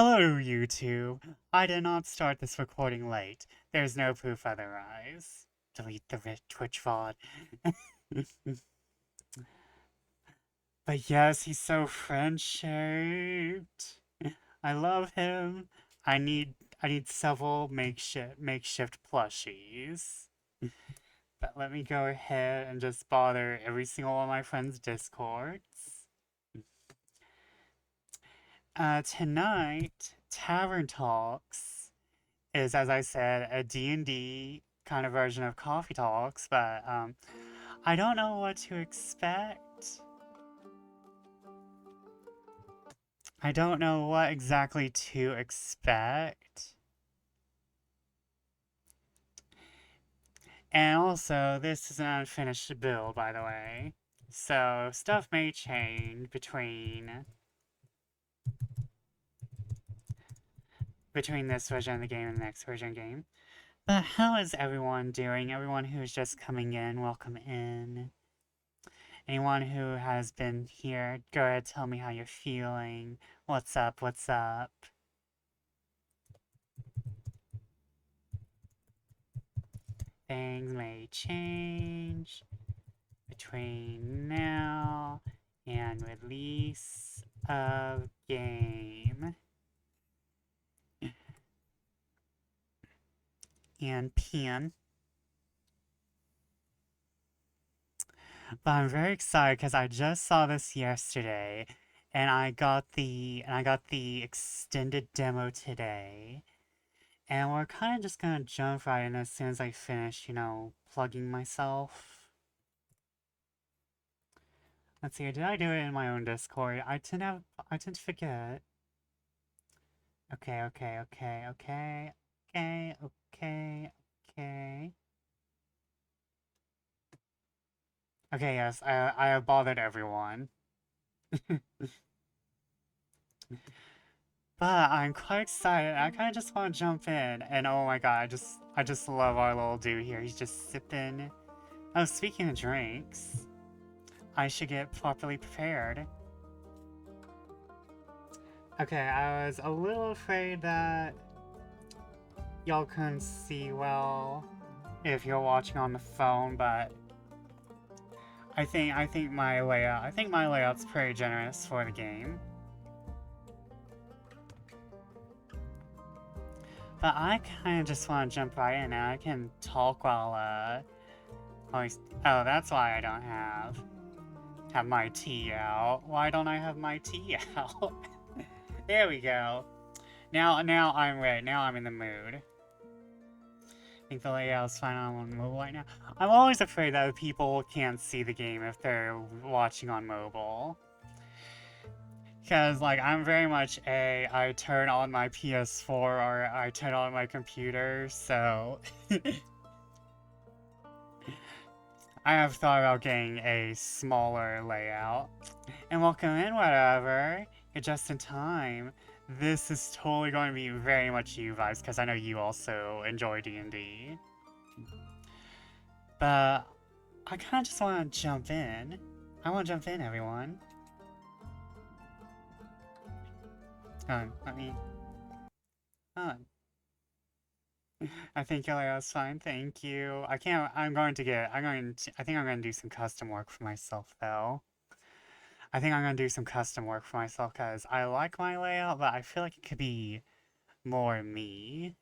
Hello, YouTube. I did not start this recording late. There's no proof otherwise. Delete the Twitch VOD. But yes, he's so friend-shaped. I love him. I need I need several makeshift plushies. But let me go ahead and just bother every single one of my friends' discords. Tonight, Tavern Talks is, as I said, a D&D kind of version of Coffee Talks, but I don't know what to expect. I don't know what exactly to expect. And also, this is an unfinished build, by the way. So, stuff may change between this version of the game and the next version of the game. But how is everyone doing? Everyone who's just coming in, welcome in. Anyone who has been here, go ahead, tell me how you're feeling. What's up? What's up? Things may change between now and release of game. And PN. But I'm very excited because I just saw this yesterday, and I got the extended demo today. And we're kind of just gonna jump right in as soon as I finish, plugging myself. Let's see, did I do it in my own Discord? I tend to forget. Okay, okay, okay, okay, okay, okay, okay. Okay, yes, I have bothered everyone. But I'm quite excited. I kind of just want to jump in, and oh my god, I just love our little dude here. He's just sipping. Oh, speaking of drinks, I should get properly prepared. Okay, I was a little afraid that y'all couldn't see well if you're watching on the phone, but I think my layout's pretty generous for the game. But I kind of just want to jump right in, and I can talk while oh, that's why I don't have my tea out. Why don't I have my tea out? There we go. Now I'm ready. Now I'm in the mood. I think the layout's fine on mobile right now. I'm always afraid that people can't see the game if they're watching on mobile. Because, like, I'm very much I turn on my PS4 or I turn on my computer, so... I have thought about getting a smaller layout. And welcome in, whatever. You're just in time. This is totally going to be very much you vibes, because I know you also enjoy D&D. But I kind of just want to jump in. I want to jump in, everyone. Let me... I think your layout's fine, thank you. I think I'm going to do some custom work for myself, though. I think I'm going to do some custom work for myself, because I like my layout, but I feel like it could be more me.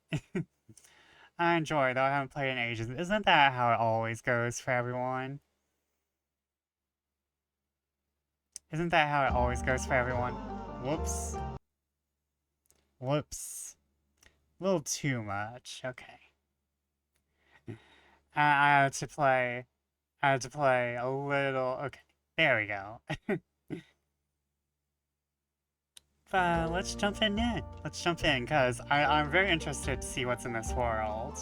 I enjoy it, though I haven't played in ages. Isn't that how it always goes for everyone? Isn't that how it always goes for everyone? Whoops. Whoops. A little too much, okay. I had to play... I had to play a little... Okay, there we go. But let's jump in. Let's jump in, because I'm very interested to see what's in this world.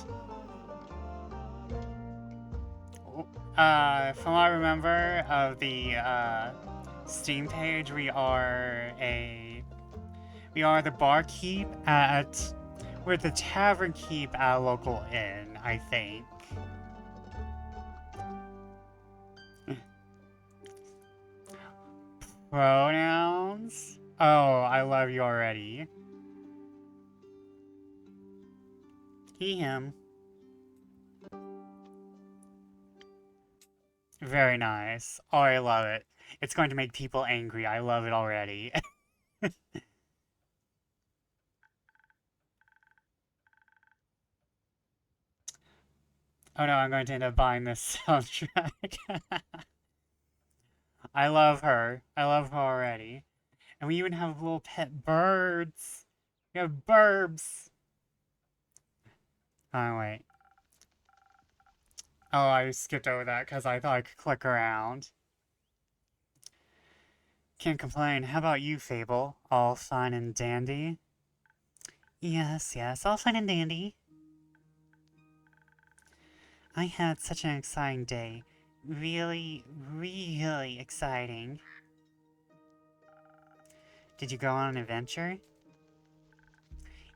From what I remember of the Steam page, we are the barkeep at... We're the tavern keep at a local inn, I think. Pronouns? Oh, I love you already. He, him. Very nice. Oh, I love it. It's going to make people angry. I love it already. Oh no, I'm going to end up buying this soundtrack. I love her. I love her already. And we even have little pet birds. We have burbs. Oh, wait. Oh, I skipped over that because I thought I could click around. Can't complain. How about you, Fable? All fine and dandy? Yes, yes, all fine and dandy. I had such an exciting day. Really, really exciting. Did you go on an adventure?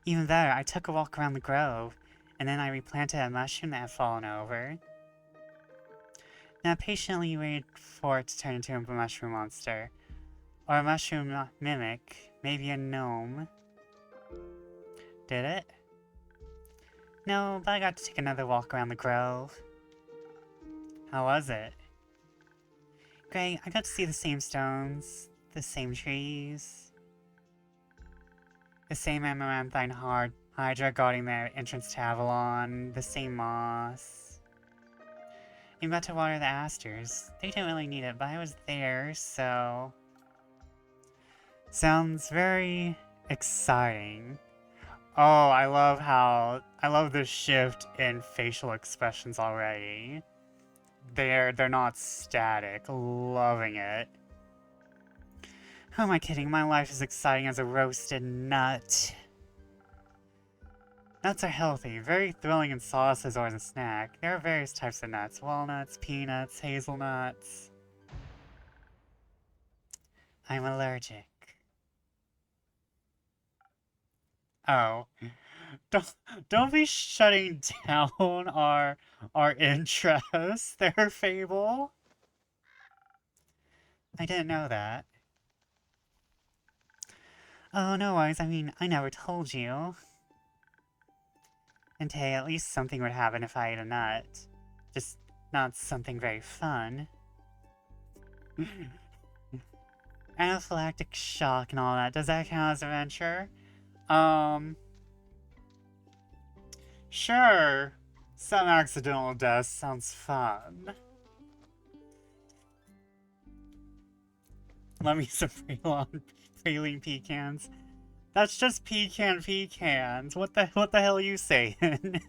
Even better, I took a walk around the grove, and then I replanted a mushroom that had fallen over. Now patiently waited for it to turn into a mushroom monster. Or a mushroom mimic, maybe a gnome. Did it? No, but I got to take another walk around the grove. How was it? Great, I got to see the same stones, the same trees, the same amaranthine hydra guarding the entrance to Avalon, the same moss. You got to water the asters. They didn't really need it, but I was there, so... Sounds very exciting. Oh, I love the shift in facial expressions already. They're not static. Loving it. Who am I kidding? My life is exciting as a roasted nut. Nuts are healthy, very thrilling in sauces or as a snack. There are various types of nuts. Walnuts, peanuts, hazelnuts. I'm allergic. Oh. Don't be shutting down our interests there, Fable. I didn't know that. Oh, no worries. I mean, I never told you. And hey, at least something would happen if I ate a nut. Just not something very fun. Anaphylactic shock and all that. Does that count as adventure? Sure. Some accidental death sounds fun. Let me some praline pecans. That's just pecans. What the hell are you saying?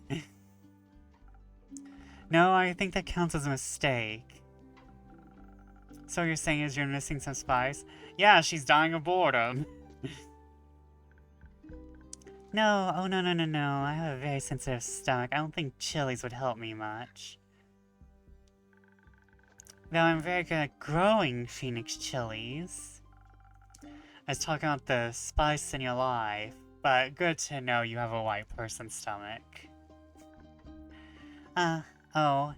No, I think that counts as a mistake. So what you're saying is you're missing some spice? Yeah, she's dying of boredom. No, oh no. I have a very sensitive stomach. I don't think chilies would help me much. Though I'm very good at growing Phoenix chilies. I was talking about the spice in your life, but good to know you have a white person stomach. Oh,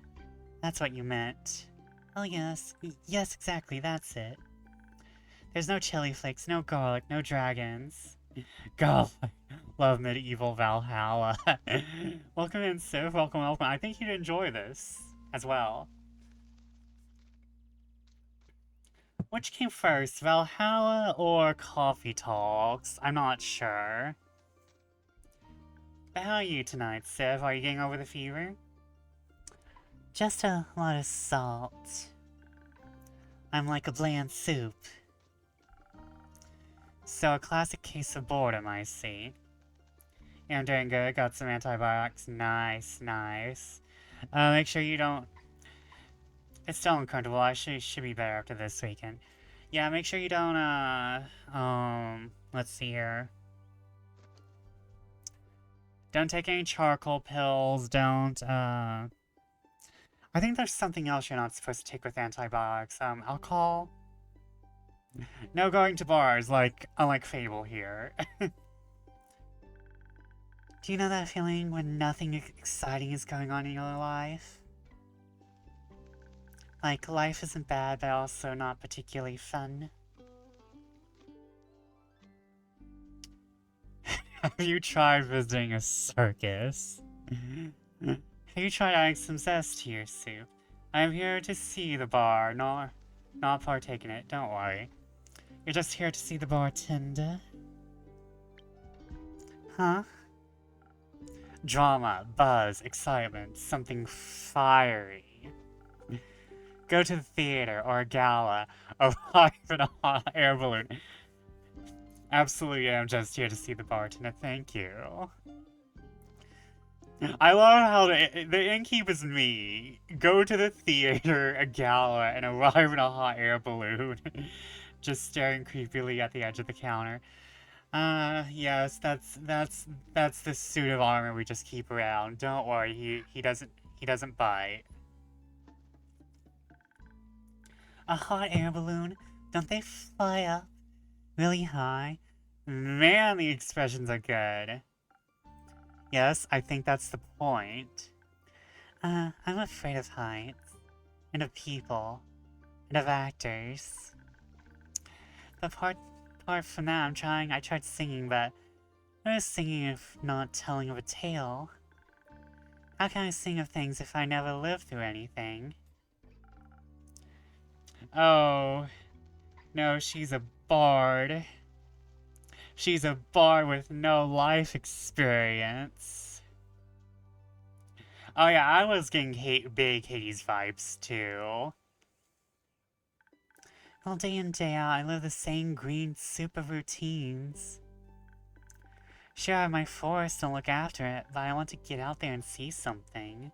that's what you meant. Oh yes, yes exactly, that's it. There's no chili flakes, no garlic, no dragons. God, love medieval Valhalla. Welcome in, Sif. Welcome. I think you'd enjoy this as well. Which came first, Valhalla or Coffee Talks? I'm not sure. But how are you tonight, Sif? Are you getting over the fever? Just a lot of salt. I'm like a bland soup. So a classic case of boredom, I see. Yeah, I'm doing good. Got some antibiotics. Nice. Make sure you don't... It's still uncomfortable. I should be better after this weekend. Yeah, make sure you don't, let's see here. Don't take any charcoal pills. Don't, I think there's something else you're not supposed to take with antibiotics. Alcohol? No going to bars, unlike Fable here. Do you know that feeling when nothing exciting is going on in your life? Like, life isn't bad, but also not particularly fun. Have you tried visiting a circus? Have you tried adding some zest to your soup? I am here to see the bar, not partake in it, don't worry. You're just here to see the bartender? Huh? Drama, buzz, excitement, something fiery. Go to the theater or a gala, arrive in a hot air balloon. Absolutely, I'm just here to see the bartender, thank you. I love how the innkeep is me. Go to the theater, a gala, and arrive in a hot air balloon. Just staring creepily at the edge of the counter. Yes, that's the suit of armor we just keep around. Don't worry, he doesn't bite. A hot air balloon? Don't they fly up really high? Man, the expressions are good. Yes, I think that's the point. I'm afraid of heights, and of people, and of actors. But apart from that, I tried singing, but what is singing if not telling of a tale? How can I sing of things if I never lived through anything? Oh, no, she's a bard. She's a bard with no life experience. Oh yeah, I was getting big Hades vibes too. All day in, day out, I live the same green soup of routines. Sure, I have my forest and look after it, but I want to get out there and see something.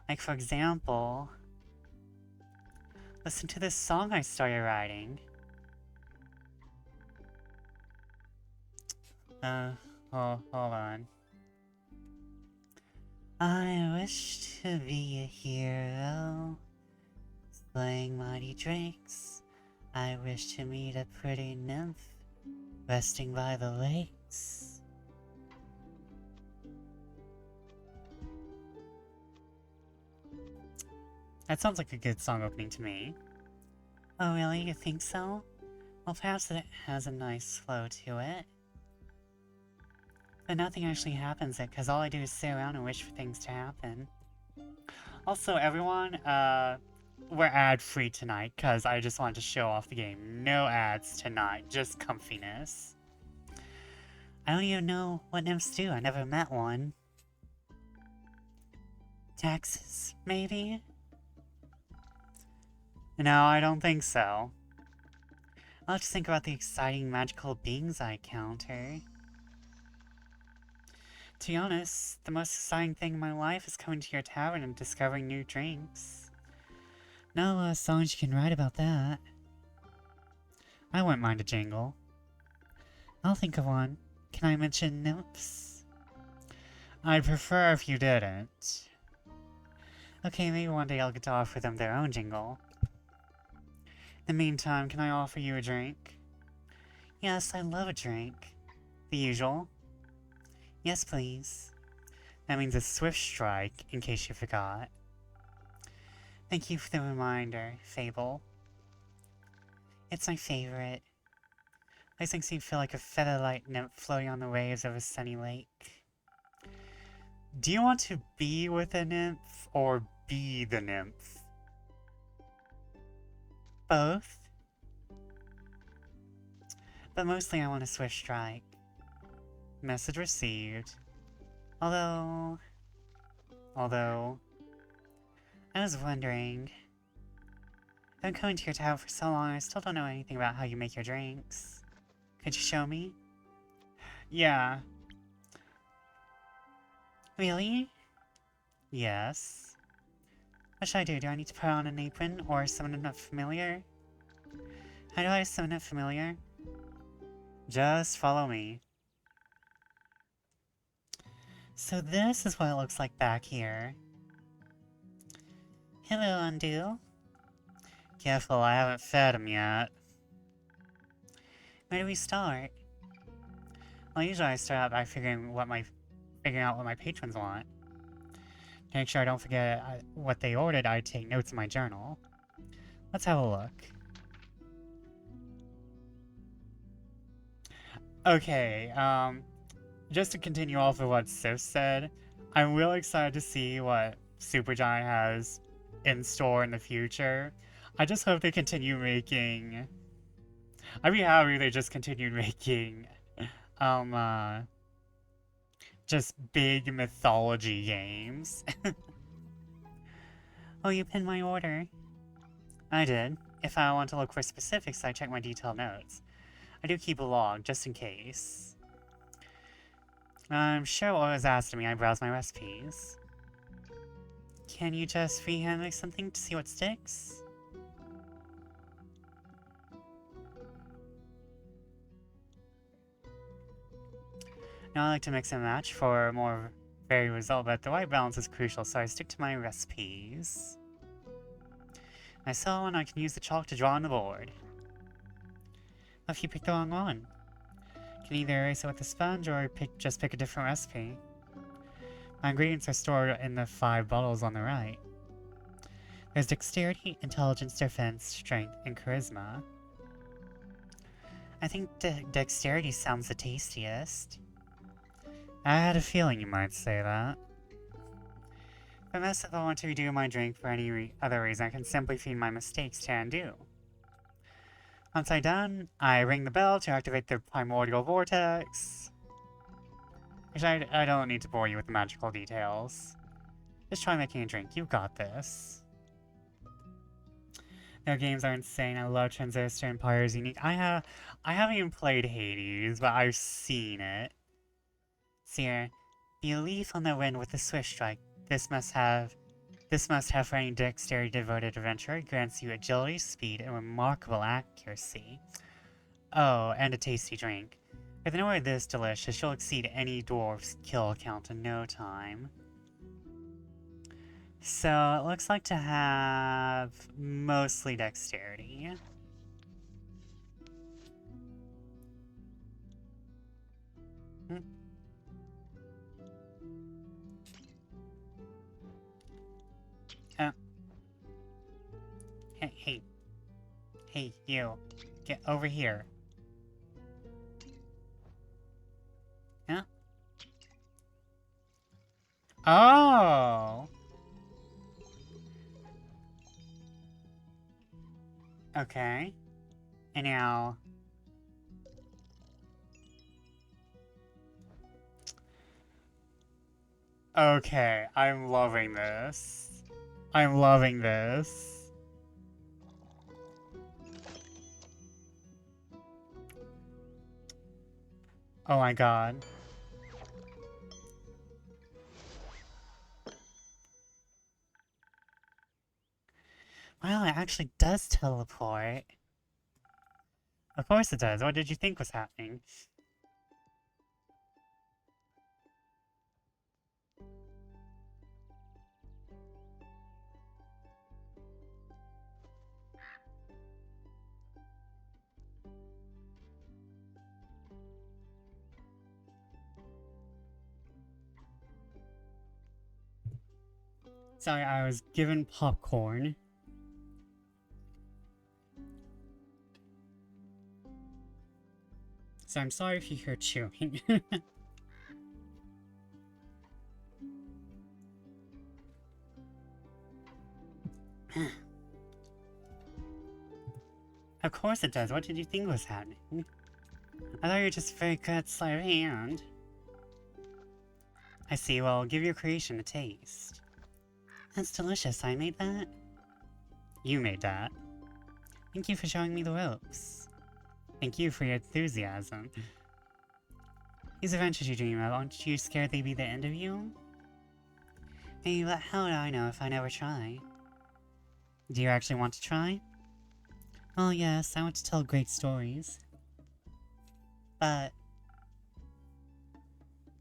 Like, for example, listen to this song I started writing. Hold on. I wish to be a hero, slaying mighty drakes. I wish to meet a pretty nymph, resting by the lakes. That sounds like a good song opening to me. Oh really, you think so? Well, perhaps it has a nice flow to it. But nothing actually happens because all I do is sit around and wish for things to happen. Also, everyone, we're ad-free tonight because I just wanted to show off the game. No ads tonight, just comfiness. I don't even know what nymphs do. I never met one. Taxes, maybe? No, I don't think so. I'll just think about the exciting magical beings I encounter. To be honest, the most exciting thing in my life is coming to your tavern and discovering new drinks. Not a lot of songs you can write about that. I wouldn't mind a jingle. I'll think of one. Can I mention nymphs? I'd prefer if you didn't. Okay, maybe one day I'll get to offer them their own jingle. In the meantime, can I offer you a drink? Yes, I love a drink. The usual. Yes, please. That means a swift strike, in case you forgot. Thank you for the reminder, Fable. It's my favorite. This makes me feel like a featherlight nymph floating on the waves of a sunny lake. Do you want to be with a nymph, or be the nymph? Both. But mostly I want a swift strike. Message received. Although, I was wondering, I've been coming to your tavern for so long, I still don't know anything about how you make your drinks. Could you show me? Yeah. Really? Yes. What should I do? Do I need to put on an apron, or summon a familiar? How do I summon a familiar? Just follow me. So this is what it looks like back here. Hello, Undo. Careful, I haven't fed him yet. Where do we start? Well, usually I start out by figuring out what my patrons want. To make sure I don't forget what they ordered, I take notes in my journal. Let's have a look. Okay, just to continue off of what Sif said, I'm really excited to see what Supergiant has in store in the future. I just hope they continue making. I'd be happy if they just continued making, um, uh, just big mythology games. Oh, you pinned my order. I did. If I want to look for specifics, I check my detailed notes. I do keep a log, just in case. I'm sure what was asked of me, I browse my recipes. Can you just freehand make something to see what sticks? Now I like to mix and match for a more varied result, but the right balance is crucial, so I stick to my recipes. I saw one I can use the chalk to draw on the board. What if you pick the wrong one? You can either erase it with a sponge or just pick a different recipe. My ingredients are stored in the 5 bottles on the right. There's dexterity, intelligence, defense, strength, and charisma. I think dexterity sounds the tastiest. I had a feeling you might say that. Unless if I want to redo my drink for any other reason, I can simply feed my mistakes to undo. Once I'm done, I ring the bell to activate the primordial vortex. Which I don't need to bore you with the magical details. Just try making a drink, you got this. Their games are insane, I love Transistor, Empire is unique. I haven't even played Hades, but I've seen it. Seer, the leaf on the wind with the swift strike. This must have for any dexterity devoted adventurer. It grants you agility, speed, and remarkable accuracy. Oh, and a tasty drink. With an order this delicious, you'll exceed any dwarf's kill count in no time. So, it looks like to have mostly dexterity. Hey, you. Get over here. Huh? Oh! Okay. And now... Okay, I'm loving this. I'm loving this. Oh my god. Wow, it actually does teleport. Of course it does. What did you think was happening? Sorry, I was given popcorn. So I'm sorry if you hear chewing. Of course it does. What did you think was happening? I thought you were just very good at sleight of hand. I see. Well, give your creation a taste. That's delicious. I made that? You made that. Thank you for showing me the ropes. Thank you for your enthusiasm. These adventures you dream of, aren't you scared they'd be the end of you? Hey, but how would I know if I never try? Do you actually want to try? Oh yes, I want to tell great stories. But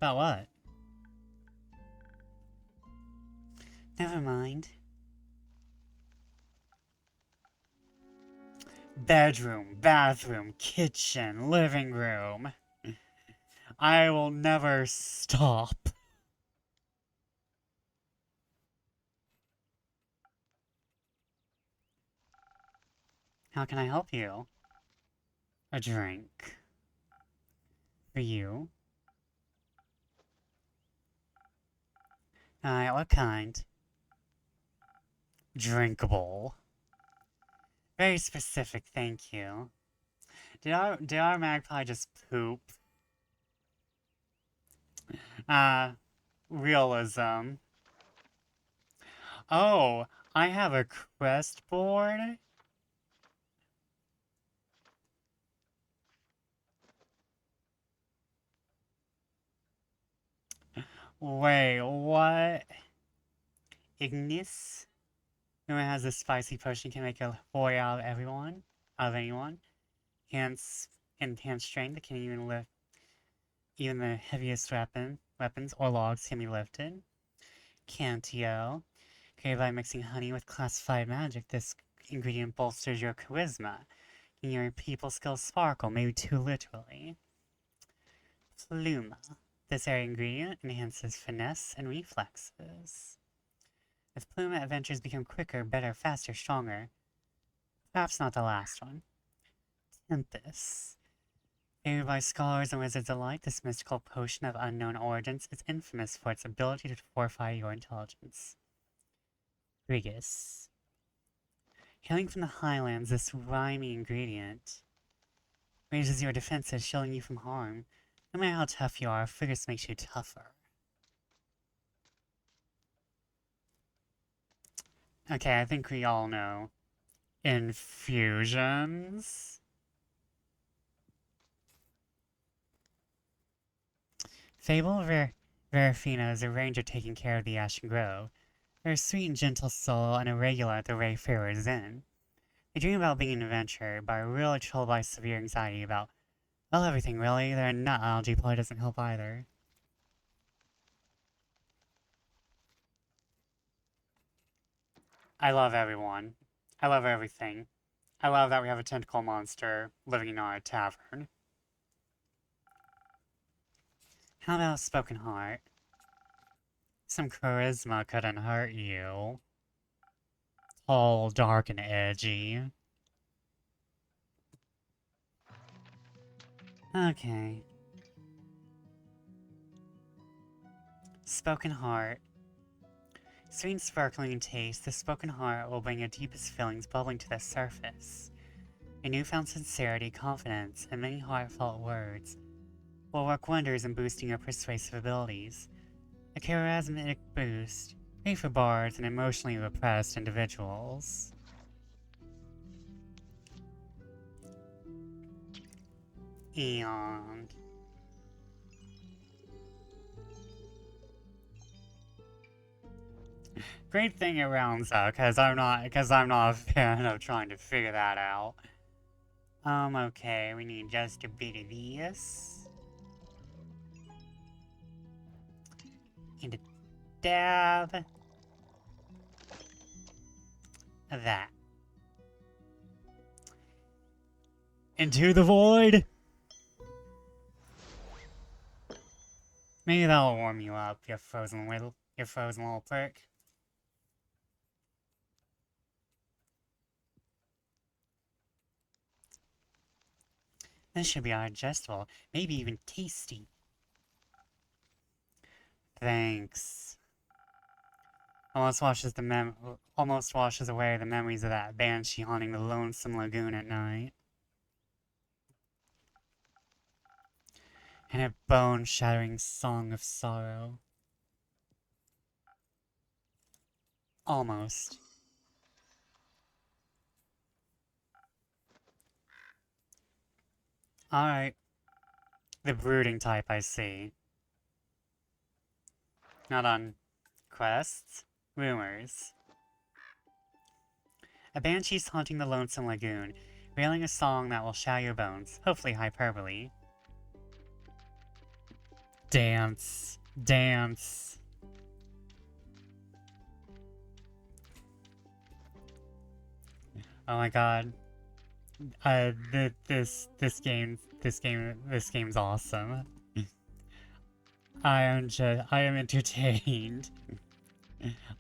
what? Never mind. Bedroom, bathroom, kitchen, living room. I will never stop. How can I help you? A drink. For you? Alright, what kind? Drinkable. Very specific, thank you. Did our magpie just poop? Realism. Oh, I have a quest board? Wait, what? Ignis? Whoever has a spicy potion can make a boy out of everyone? Out of anyone? Enhanced strength that can even lift even the heaviest weapons or logs can be lifted. Cantio. Created by mixing honey with classified magic, this ingredient bolsters your charisma. And your people skills sparkle, maybe too literally. Pluma. This area ingredient enhances finesse and reflexes. With Pluma, adventures become quicker, better, faster, stronger. Perhaps not the last one. Tempest. Favored by scholars and wizards alike, this mystical potion of unknown origins is infamous for its ability to fortify your intelligence. Brigus. Hailing from the highlands, this rhyming ingredient raises your defenses, shielding you from harm. No matter how tough you are, Frigus makes you tougher. Okay, I think we all know. Infusions. Fable Verafina is a ranger taking care of the Ashen Grove. They're a sweet and gentle soul and a regular at the Wayfarer's Inn. They dream about being an adventurer, but are really troubled by severe anxiety about, well, everything really. Their nut algae probably doesn't help either. I love everyone. I love everything. I love that we have a tentacle monster living in our tavern. How about Spoken Heart? Some charisma couldn't hurt you. Tall, dark, and edgy. Okay. Spoken Heart. Sweet and sparkling in taste, the Spoken Heart will bring your deepest feelings bubbling to the surface. Your newfound sincerity, confidence, and many heartfelt words will work wonders in boosting your persuasive abilities. A charismatic boost, made for bards and emotionally repressed individuals. And great thing it rounds out, because I'm not a fan of trying to figure that out. Okay, we need just a bit of this. And a dab of that. Into the void! Maybe that'll warm you up, you frozen little prick. This should be digestible, maybe even tasty. Thanks. Almost washes away the memories of that banshee haunting the lonesome lagoon at night. And a bone-shattering song of sorrow. Almost. Alright. The brooding type, I see. Not on quests. Rumors. A banshee's haunting the lonesome lagoon, wailing a song that will shatter your bones, hopefully hyperbole. Dance. Dance. Oh my god. This game's awesome. I am entertained.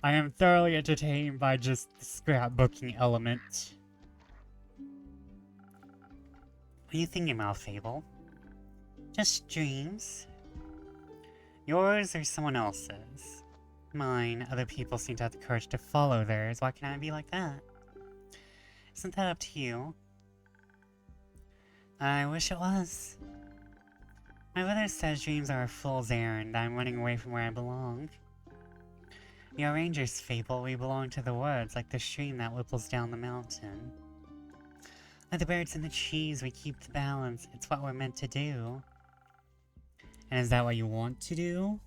I am thoroughly entertained by just the scrapbooking element. What are you thinking about, Fable? Just dreams? Yours or someone else's? Mine, other people seem to have the courage to follow theirs. Why can't I be like that? Isn't that up to you? I wish it was. My brother says dreams are a fool's errand. I'm running away from where I belong. Your ranger's fable, we belong to the woods, like the stream that ripples down the mountain. Like the birds in the trees, we keep the balance. It's what we're meant to do. And is that what you want to do?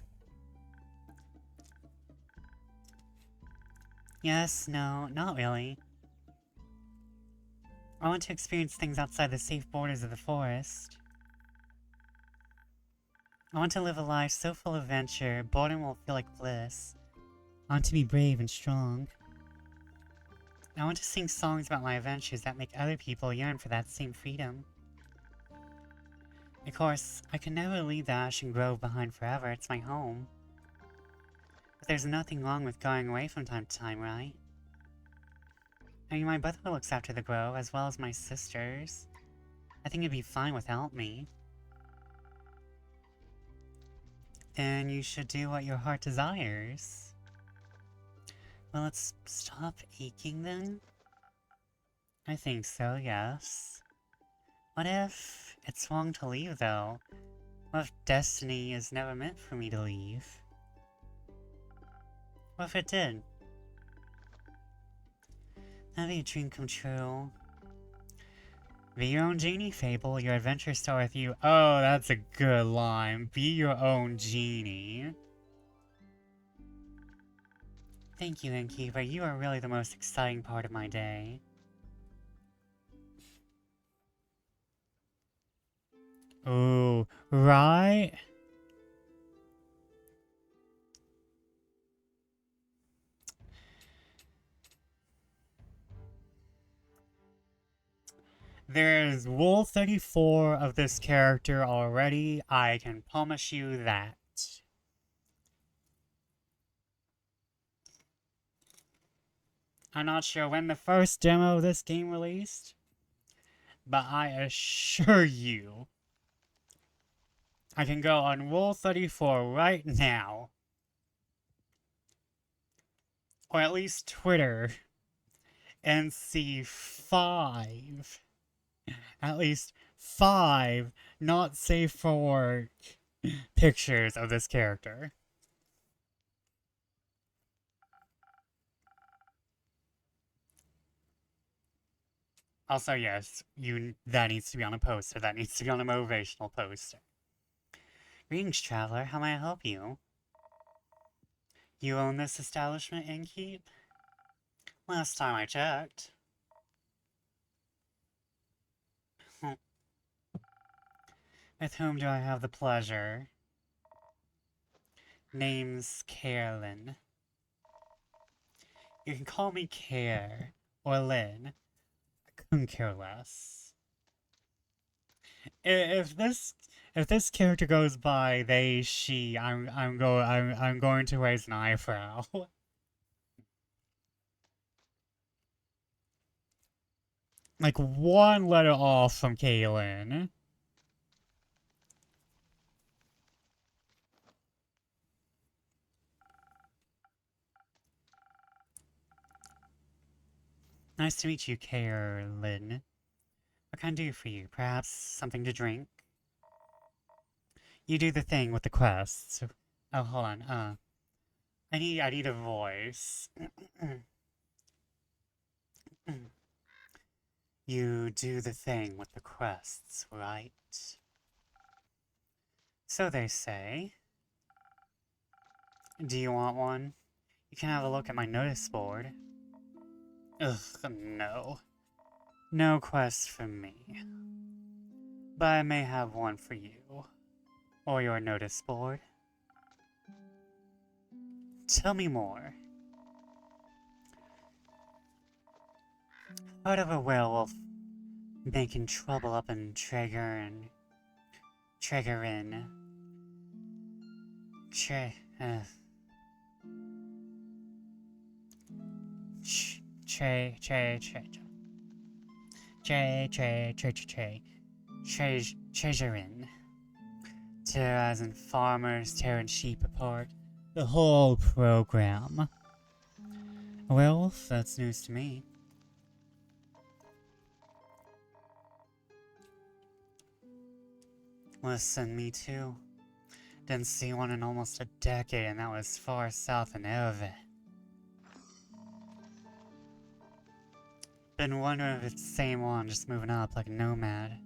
Yes, no, not really. I want to experience things outside the safe borders of the forest. I want to live a life so full of adventure, boredom will feel like bliss. I want to be brave and strong. I want to sing songs about my adventures that make other people yearn for that same freedom. Of course, I can never leave the Ashen Grove behind forever, it's my home. But there's nothing wrong with going away from time to time, right? I mean, my brother looks after the grove, as well as my sisters. I think it'd be fine without me. Then you should do what your heart desires. Well, let's stop aching then? I think so, yes. What if it's wrong to leave, though? What if destiny is never meant for me to leave? What if it did? That'd be a dream come true. Be your own genie, Fable. Your adventures start with you. Oh, that's a good line. Be your own genie. Thank you, Innkeeper. You are really the most exciting part of my day. Ooh, right? There's Rule 34 of this character already, I can promise you that. I'm not sure when the first demo of this game released, but I assure you, I can go on Rule 34 right now, or at least Twitter, and see at least five not safe for work pictures of this character. Also, yes, that needs to be on a poster. That needs to be on a motivational poster. Greetings, traveler. How may I help you? You own this establishment, Innkeep? Last time I checked. With whom do I have the pleasure? Name's Carolyn. You can call me Care, or Lynn. I couldn't care less. If this character goes by they, she, I'm going to raise an eyebrow. Like one letter off from Kaylin. Nice to meet you, Carolyn. What can I do for you? Perhaps something to drink? You do the thing with the quests. Oh, hold on. I need a voice. You do the thing with the quests, right? So they say. Do you want one? You can have a look at my notice board. Ugh, no. No quest for me. But I may have one for you. Or your notice board. Tell me more. Heard of a werewolf making trouble up in Triggerin. Treasurin. Terrorizing farmers, tearing sheep apart. The whole program. A werewolf? That's news to me. Listen, me too. Didn't see one in almost a decade, and that was far south in Eve. Been wondering if it's the same one, just moving up like a nomad.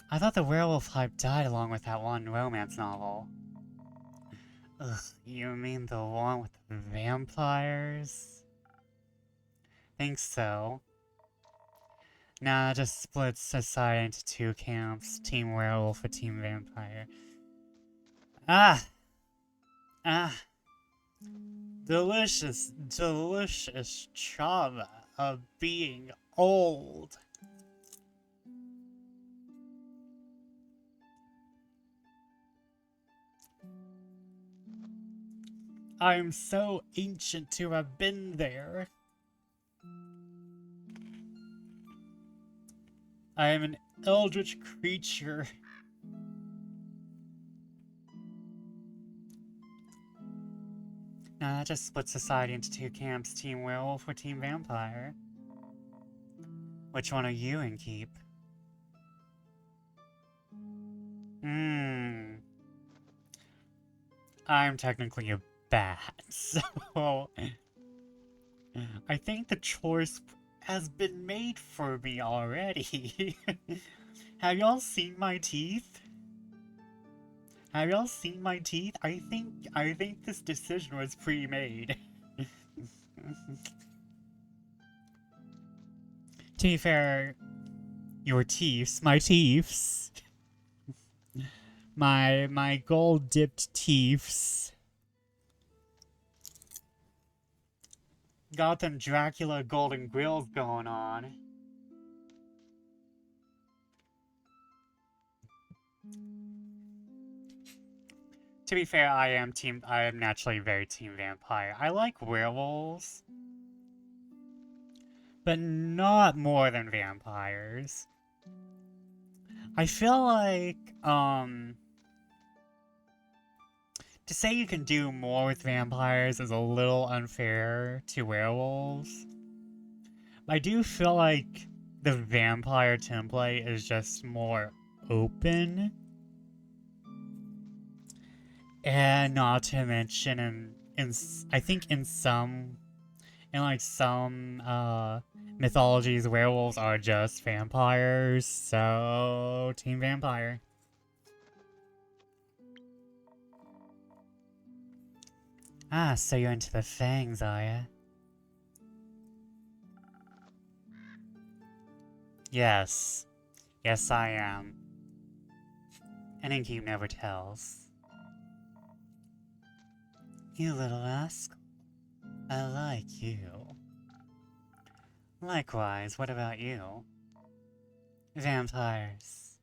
I thought the werewolf hype died along with that one romance novel. Ugh, you mean the one with the vampires? Think so. Nah, it just splits society into two camps. Team werewolf or team vampire. Ah! Delicious, delicious trauma of being old. I am so ancient to have been there. I am an eldritch creature. Nah, that just splits society into two camps, team werewolf or team vampire. Which one are you in, Keep? I'm technically a bat, so I think the choice has been made for me already. Have y'all seen my teeth? Have y'all seen my teeth? I think this decision was pre-made. To be fair, your teeths, my teeths. My gold-dipped teeths. Got them Dracula golden grills going on. To be fair, I am naturally very team vampire. I like werewolves, but not more than vampires. I feel like, to say you can do more with vampires is a little unfair to werewolves. I do feel like the vampire template is just more open. And not to mention, I think in some mythologies, werewolves are just vampires, so team vampire. Ah, so you're into the fangs, are ya? Yes. Yes, I am. And Innkeep never tells. You little rascal. I like you. Likewise, what about you? Vampires.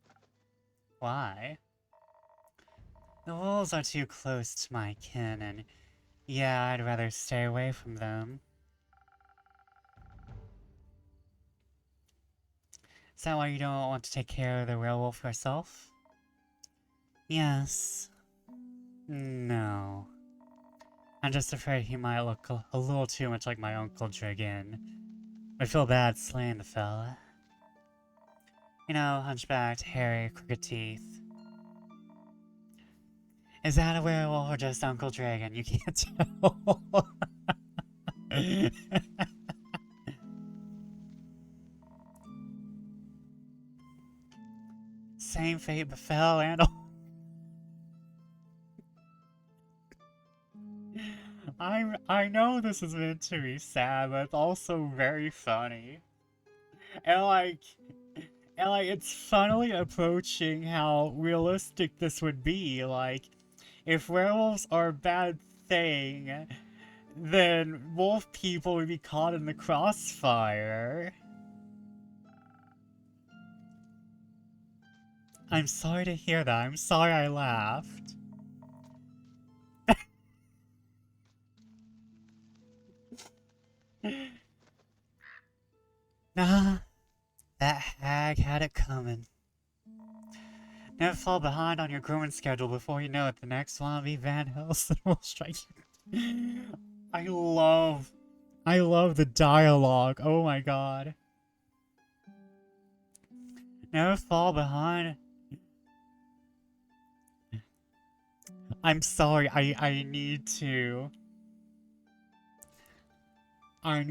Why? The wolves are too close to my kin, and yeah, I'd rather stay away from them. Is that why you don't want to take care of the werewolf yourself? Yes. No. I'm just afraid he might look a little too much like my Uncle Dragon. I feel bad slaying the fella. You know, hunchbacked, hairy, crooked teeth. Is that a werewolf or just Uncle Dragon? You can't tell. Same fate befell Animal. I know this is meant to be sad, but it's also very funny. And it's funnily approaching how realistic this would be. Like, if werewolves are a bad thing, then wolf people would be caught in the crossfire. I'm sorry to hear that. I'm sorry I laughed. Nah, that hag had it coming. Never fall behind on your grooming schedule. Before you know it, the next one will be Van Helsing will strike you. I love the dialogue. Oh my god. Never fall behind. I'm sorry, I need to. Ugh.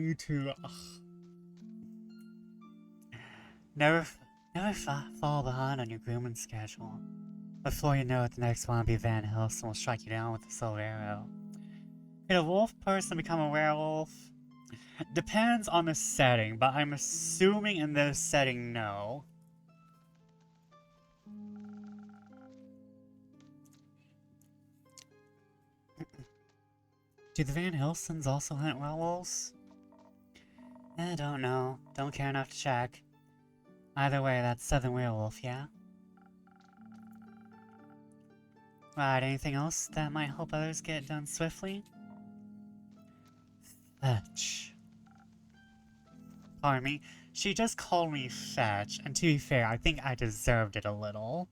Never fall behind on your grooming schedule. Before you know it, the next one will be Van Helsing will strike you down with a silver arrow. Could a wolf person become a werewolf? Depends on the setting, but I'm assuming in this setting, no. Do the Van Helsings also hunt werewolves? I don't know. Don't care enough to check. Either way, that's Southern Werewolf, yeah? Right, anything else that might help others get done swiftly? Fetch. Pardon me, she just called me Fetch, and to be fair, I think I deserved it a little.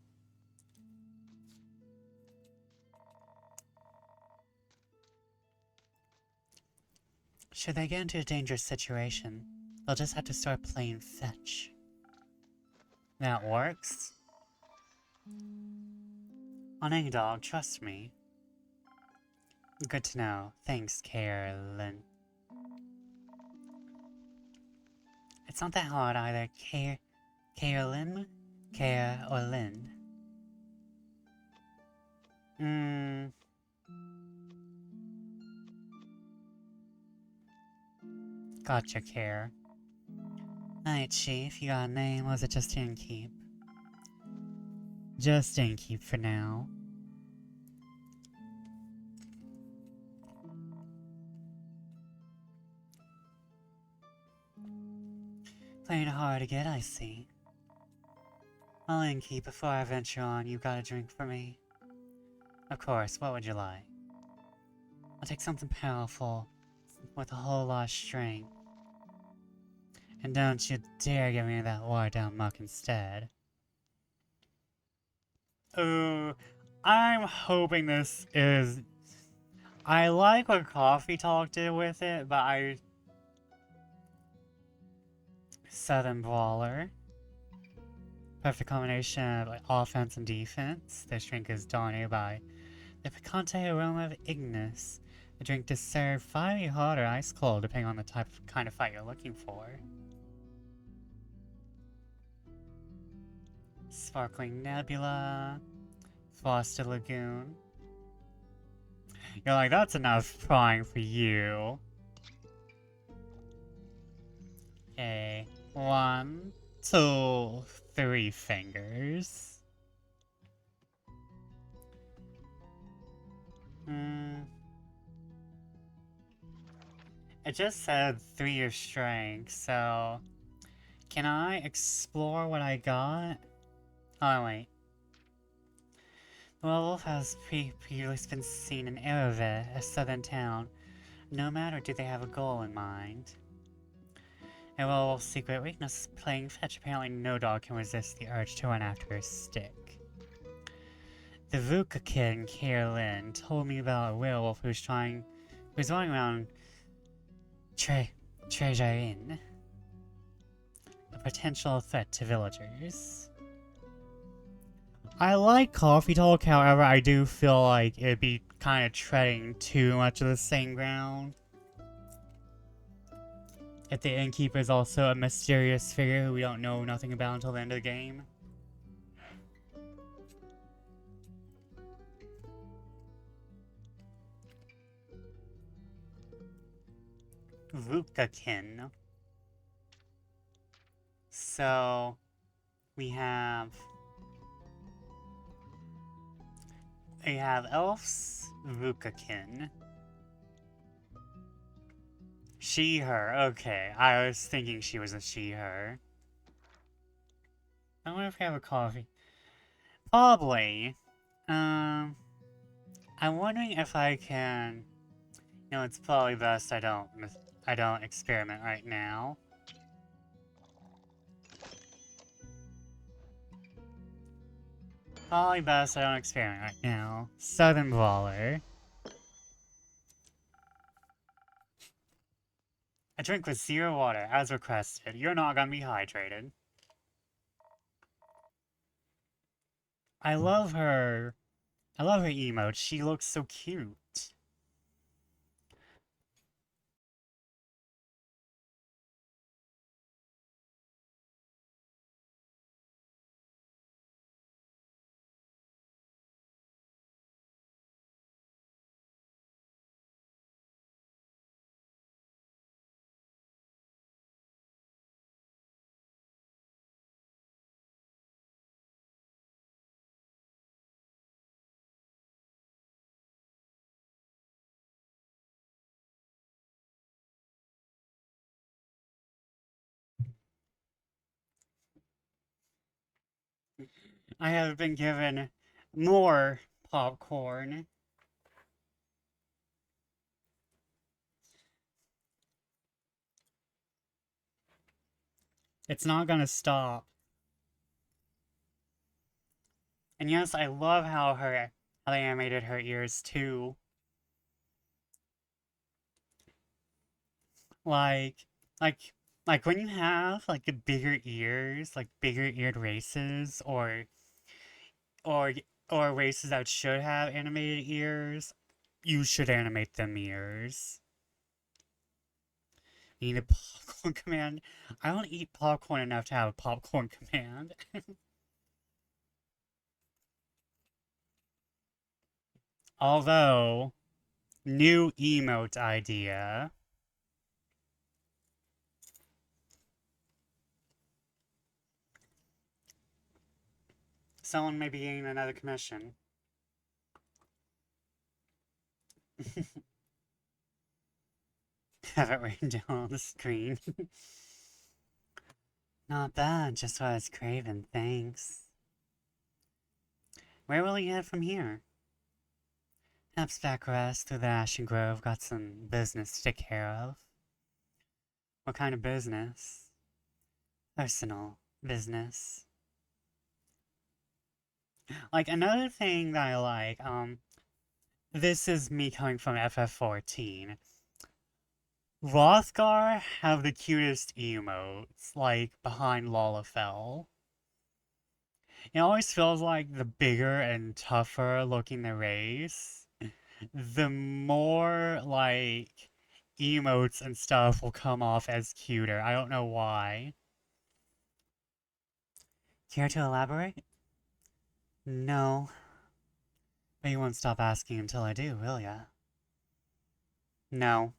Should they get into a dangerous situation, they'll just have to start playing Fetch. That works. On any dog, trust me. Good to know. Thanks, Carolyn. It's not that hard either. Carolyn? Care or Lynn? Gotcha, Care. Night, Chief. You got a name? Was it just Innkeep? Just Innkeep for now. Playing hard to get, I see. Well, Innkeep, before I venture on, you've got a drink for me. Of course, what would you like? I'll take something powerful, with a whole lot of strength. And don't you dare give me that watered-down muck instead. Ooh, I'm hoping this is... I like what Coffee Talk did with it, but Southern Brawler. Perfect combination of offense and defense. This drink is dominated by the picante aroma of Ignis. The drink is served fiery hot or ice cold, depending on the kind of fight you're looking for. Sparkling Nebula. Frosted Lagoon. You're like, that's enough prying for you. Okay. 1, 2, 3 fingers. It just said 3 of strength, so... Can I explore what I got? Oh, wait. The werewolf has previously been seen in Erevet, a southern town. No matter, do they have a goal in mind? A werewolf's secret weakness is playing fetch. Apparently no dog can resist the urge to run after a stick. The Vuka kid in Carolyn told me about a werewolf who's running around Treasurin, a potential threat to villagers. I like Coffee Talk, however, I do feel like it'd be kind of treading too much of the same ground. If the Innkeeper is also a mysterious figure who we don't know nothing about until the end of the game. Vukakin. So, we have elves, Vukakin. She, her. Okay, I was thinking she was a she, her. I wonder if we have a coffee. Probably. I'm wondering if I can... You know, it's probably best I don't experiment right now. Probably best I don't experiment right now. Southern Brawler. A drink with zero water, as requested. You're not gonna be hydrated. I love her. I love her emote. She looks so cute. I have been given more popcorn. It's not gonna stop. And yes, I love how they animated her ears too. Like like like when you have like bigger ears, like bigger eared races or or races that should have animated ears, you should animate them ears. You need a popcorn command. I don't eat popcorn enough to have a popcorn command. Although, new emote idea. Someone may be getting another commission. Have it written down on the screen. Not bad, just what I was craving, thanks. Where will he head from here? Perhaps back west through the Ashen Grove, got some business to take care of. What kind of business? Personal business. Like, another thing that I like, this is me coming from FF14. Rothgar have the cutest emotes, like, behind Lalafell. It always feels like the bigger and tougher looking the race, the more, like, emotes and stuff will come off as cuter. I don't know why. Care to elaborate? No. But you won't stop asking until I do, will ya? No.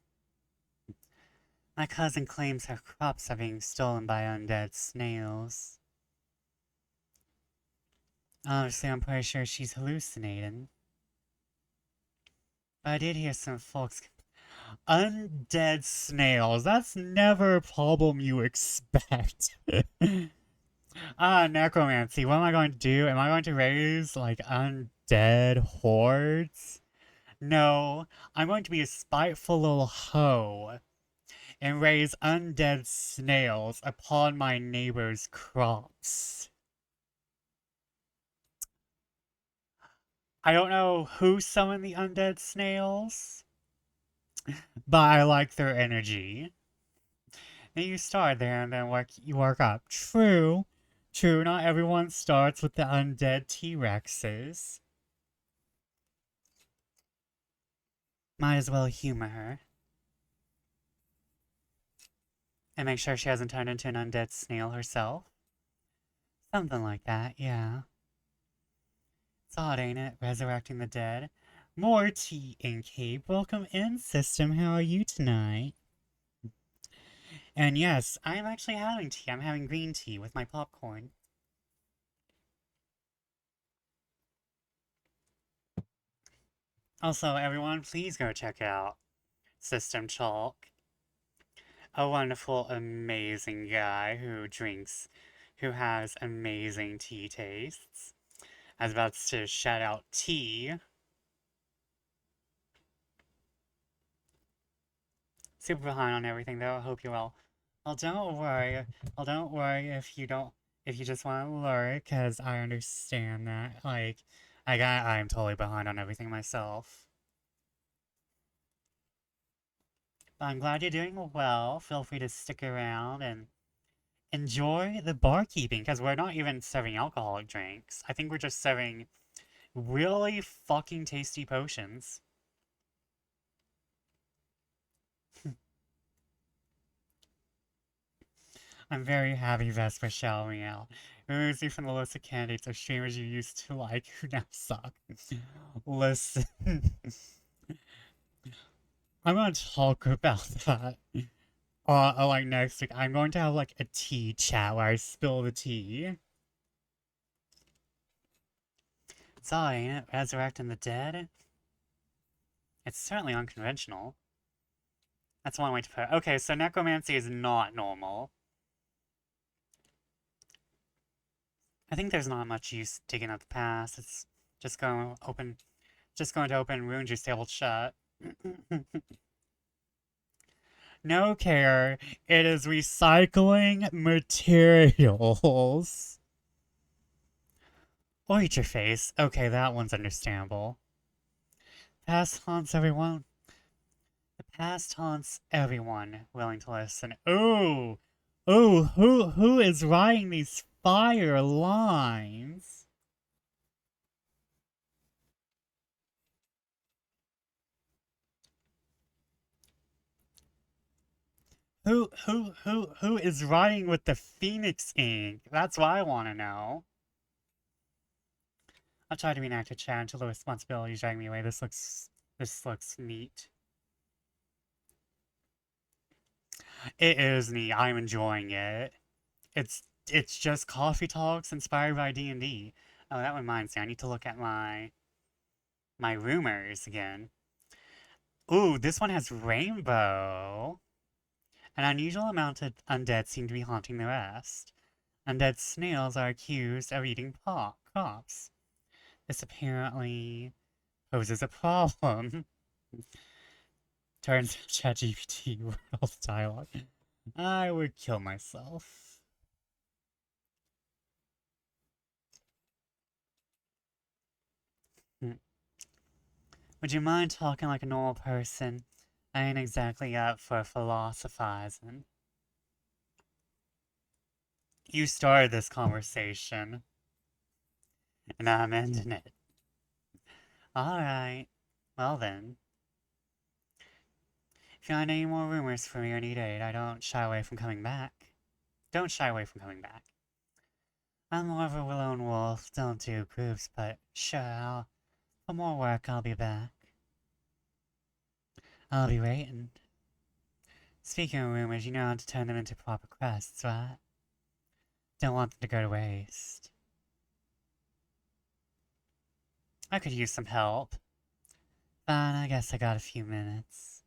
My cousin claims her crops are being stolen by undead snails. Honestly, I'm pretty sure she's hallucinating. But I did hear some folks. Undead snails. That's never a problem you expect. Necromancy. What am I going to do? Am I going to raise, like, undead hordes? No, I'm going to be a spiteful little hoe and raise undead snails upon my neighbor's crops. I don't know who summoned the undead snails, but I like their energy. And you start there and then you work up. True. True, not everyone starts with the undead T-Rexes. Might as well humor her. And make sure she hasn't turned into an undead snail herself. Something like that, yeah. It's odd, ain't it? Resurrecting the dead. More tea and cape. Welcome in, system. How are you tonight? And yes, I'm actually having tea. I'm having green tea with my popcorn. Also, everyone, please go check out System Chalk. A wonderful, amazing guy who has amazing tea tastes. I was about to shout out tea. Super behind on everything though, I hope you're well. Well, don't worry. Well, don't worry if you don't if you just want to lurk, because I understand that. Like, I'm totally behind on everything myself. But I'm glad you're doing well. Feel free to stick around and enjoy the barkeeping, because we're not even serving alcoholic drinks. I think we're just serving really fucking tasty potions. I'm very happy Vesper shouted me out. Removes you from the list of candidates of streamers you used to like who now suck. Listen. I'm gonna talk about that. Like next week. I'm going to have like a tea chat where I spill the tea. Sorry, ain't it? Resurrecting the dead? It's certainly unconventional. That's one way to put it. Okay, so necromancy is not normal. I think there's not much use digging up the past. It's just going to open runes you stable shut. No care. It is recycling materials. Oh, eat your face. Okay, that one's understandable. Past haunts everyone. The past haunts everyone willing to listen. Ooh! Ooh, who is writing these fire lines? Who is writing with the Phoenix ink? That's what I want to know. I'll try to be an active chat until the responsibilities drag me away. This looks neat. It is neat. I'm enjoying it. It's just coffee talks inspired by D&D. Oh, that reminds me. I need to look at my rumors again. Ooh, this one has rainbow. An unusual amount of undead seem to be haunting the rest. Undead snails are accused of eating crops. This apparently poses a problem. Turns ChatGPT world dialogue. I would kill myself. Would you mind talking like a normal person? I ain't exactly up for philosophizing. You started this conversation, and I'm ending it. Alright. Well then. If you find any more rumors for me or need aid, I don't shy away from coming back. Don't shy away from coming back. I'm more of a lone wolf, don't do groups, but sure, for more work, I'll be back. I'll be waiting. Speaking of rumors, you know how to turn them into proper quests, right? Don't want them to go to waste. I could use some help. Fine, I guess I got a few minutes.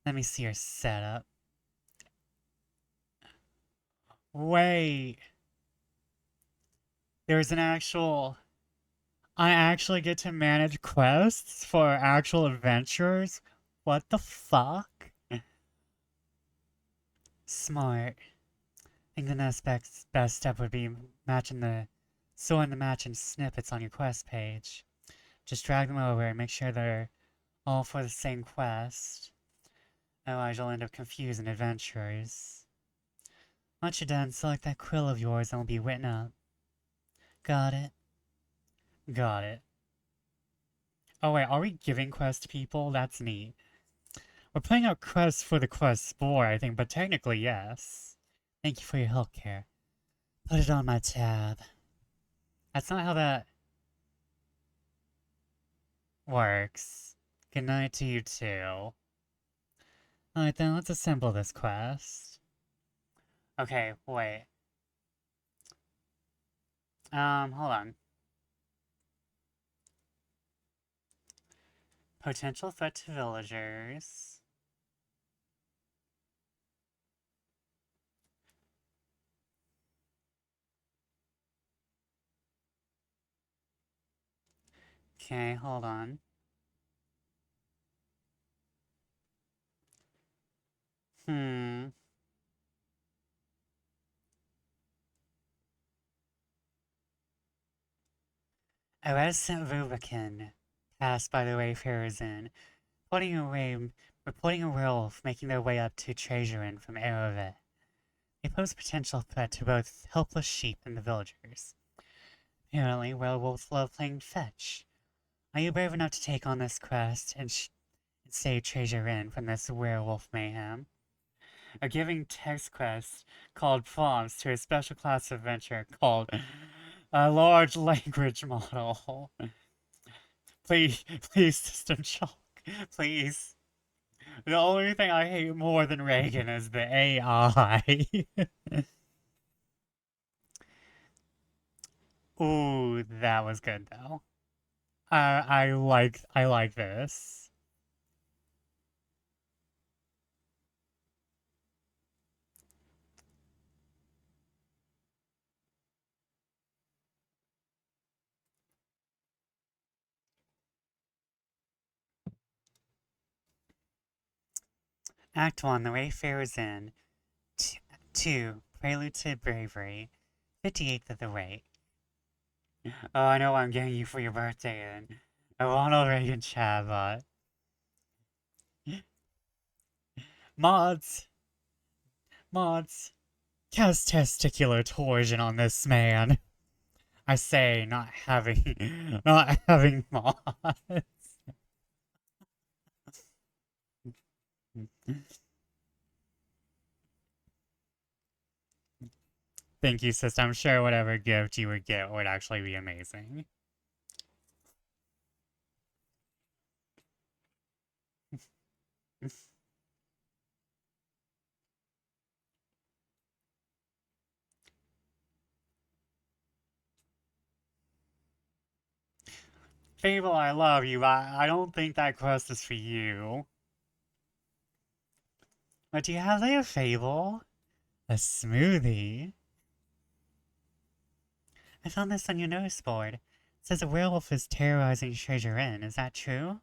Let me see your setup. Wait. There's an actual... I actually get to manage quests for actual adventures? What the fuck? Smart. I think the next best step would be sorting the matching snippets on your quest page. Just drag them over and make sure they're all for the same quest. Otherwise you'll end up confusing adventurers. Once you're done, select that quill of yours and it'll be written up. Got it? Got it. Oh wait, are we giving quests to people? That's neat. We're putting out quests for the quest spore, I think, but technically, yes. Thank you for your help, Care. Put it on my tab. That's not how that works. Good night to you too. Alright then, let's assemble this quest. Okay, wait. Hold on. Potential threat to villagers. Okay, hold on. Hmm. A reticent Rubicon passed by the Wayfarer's Inn, reporting a werewolf making their way up to Treasure Inn from Arrowhead. They pose a potential threat to both helpless sheep and the villagers. Apparently, werewolves love playing fetch. Are you brave enough to take on this quest and save Treasure Inn from this werewolf mayhem? A giving text quest called prompts to a special class adventure called a large language model. Please, please, System Shock. Please. The only thing I hate more than Reagan is the AI. Ooh, that was good though. I like this. Act 1, The Wayfarer's Inn. 2, Prelude to Bravery. 58th of the way. Oh, I know what I'm getting you for your birthday in. A Ronald Reagan chatbot. Mods! Mods! Cast testicular torsion on this man. I say, not having mods. Thank you, sis. I'm sure whatever gift you would get would actually be amazing. Fable, I love you, but I don't think that quest is for you. But do you have there, Fable? A smoothie? I found this on your notice board. It says a werewolf is terrorizing Treasure Inn. Is that true?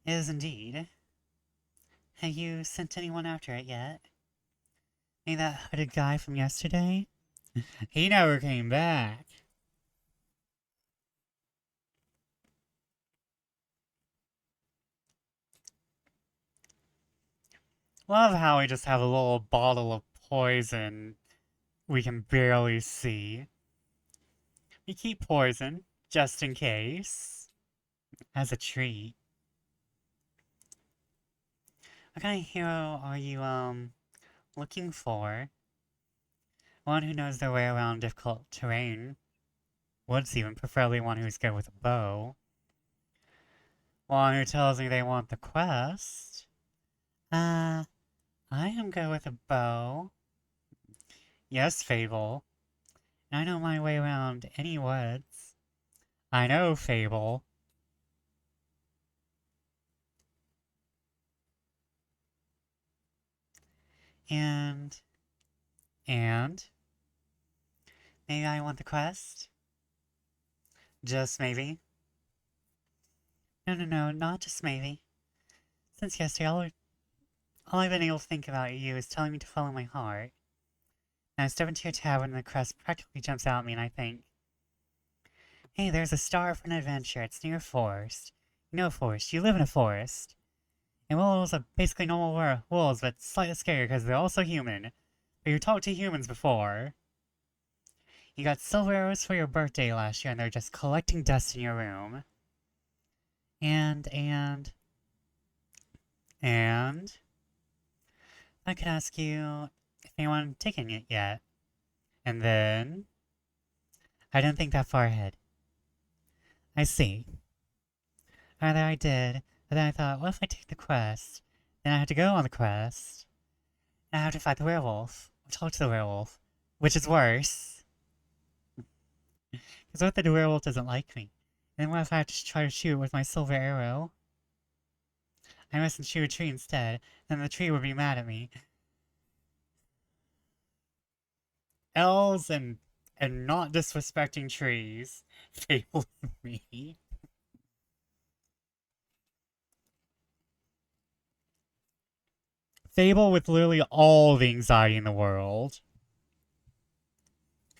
It is indeed. Have you sent anyone after it yet? Maybe that hooded guy from yesterday? He never came back. Love how we just have a little bottle of poison we can barely see. We keep poison, just in case. As a treat. What kind of hero are you, looking for? One who knows their way around difficult terrain. Woods even, preferably one who's good with a bow. One who tells me they want the quest. I am good with a bow. Yes, Fable. I know my way around any woods. I know, Fable. And... Maybe I want the quest? Just maybe? No, not just maybe. Since yesterday, all I've been able to think about you is telling me to follow my heart. And I step into your tavern and the crest practically jumps out at me and I think, hey, there's a star for an adventure. It's near a forest. You know a forest. You live in a forest. And wolves are basically normal wolves, but slightly scarier because they're also human. But you talked to humans before. You got silver arrows for your birthday last year and they're just collecting dust in your room. And I could ask you if anyone taken it yet. And then I didn't think that far ahead. I see. Either I did, but then I thought, what if I take the quest? Then I have to go on the quest. And I have to fight the werewolf. Or talk to the werewolf. Which is worse. Because what if the werewolf doesn't like me? And then what if I have to try to shoot with my silver arrow? I mustn't shoot a tree instead, then the tree would be mad at me. Elves and not disrespecting trees. Fable me. Fable with literally all the anxiety in the world.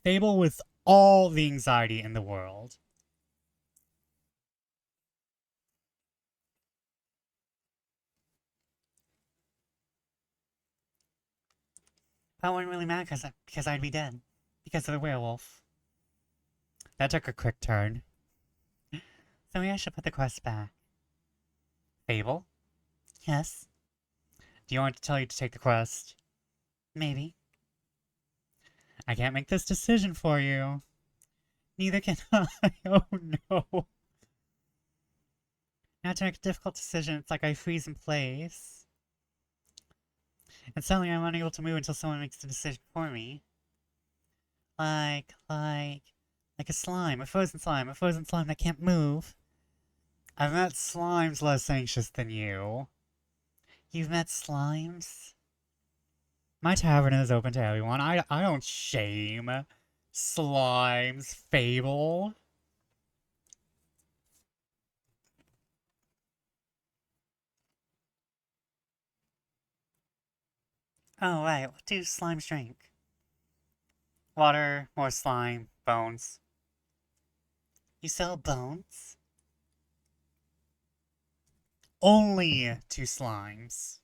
Fable with all the anxiety in the world. That wouldn't really matter because I'd be dead. Because of the werewolf. That took a quick turn. So maybe I should put the quest back. Fable? Yes. Do you want to tell you to take the quest? Maybe. I can't make this decision for you. Neither can I. Oh no. Now to make a difficult decision, it's like I freeze in place. And suddenly I'm unable to move until someone makes the decision for me. Like a slime, a frozen slime that can't move. I've met slimes less anxious than you. You've met slimes? My tavern is open to everyone. I don't shame slimes, Fable. Oh, right. What do slimes drink? Water, more slime, bones. You sell bones? Only to slimes.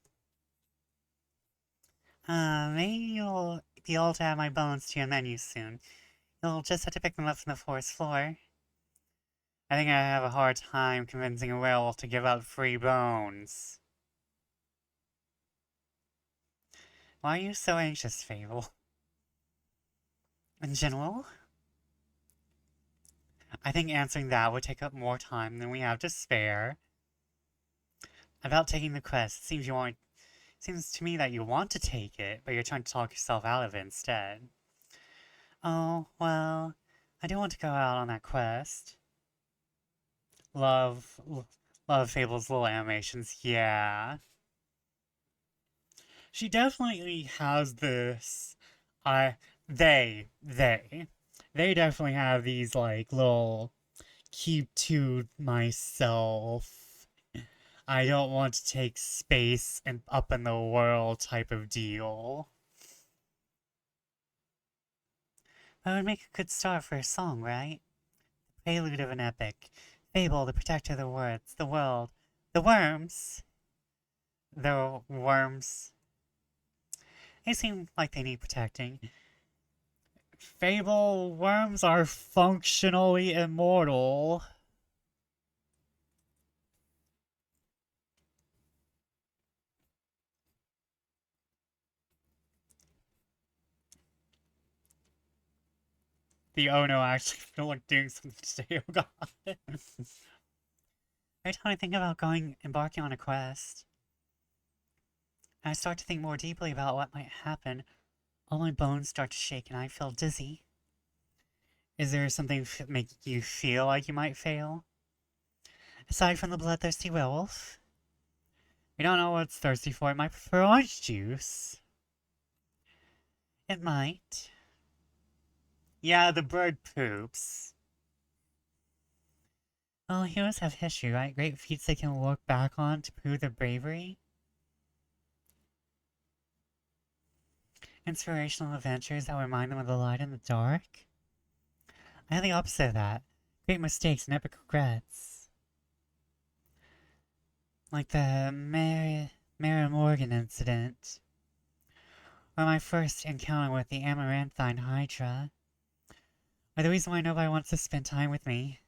Maybe you'll be able to add my bones to your menu soon. You'll just have to pick them up from the forest floor. I think I have a hard time convincing a werewolf to give up free bones. Why are you so anxious, Fable? In general? I think answering that would take up more time than we have to spare. About taking the quest, seems to me that you want to take it, but you're trying to talk yourself out of it instead. Oh, well, I do want to go out on that quest. Love Fable's little animations, yeah. She definitely has this, they definitely have these, like, little keep to myself, I don't want to take space and up in the world type of deal. That would make a good start for a song, right? Prelude of an epic. Fable, the protector of the woods, the world. The worms. The worms. They seem like they need protecting. Fable, worms are functionally immortal. The oh no, I actually feel like doing something today, oh god. Every time I think about embarking on a quest, and I start to think more deeply about what might happen, all my bones start to shake and I feel dizzy. Is there something making you feel like you might fail? Aside from the bloodthirsty werewolf? We don't know what it's thirsty for. It might prefer orange juice. It might. Yeah, the bird poops. Well, heroes have history, right? Great feats they can look back on to prove their bravery. Inspirational adventures that remind them of the light in the dark. I have the opposite of that. Great mistakes and epic regrets. Like the Mary Morgan incident. Or my first encounter with the Amaranthine Hydra. Or the reason why nobody wants to spend time with me.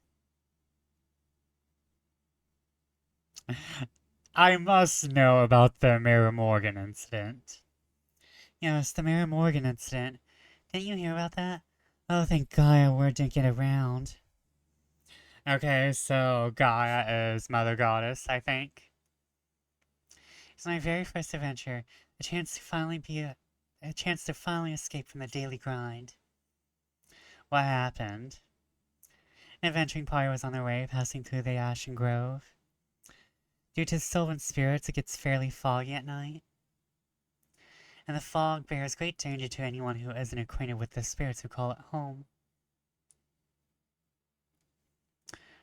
I must know about the Mary Morgan incident. Yes, the Mary Morgan incident. Didn't you hear about that? Oh, thank Gaia, word didn't get around. Okay, so Gaia is Mother Goddess, I think. It's my very first adventure, a chance to finally escape from the daily grind. What happened? An adventuring party was on their way, passing through the Ashen Grove. Due to sylvan spirits, it gets fairly foggy at night. And the fog bears great danger to anyone who isn't acquainted with the spirits who call it home.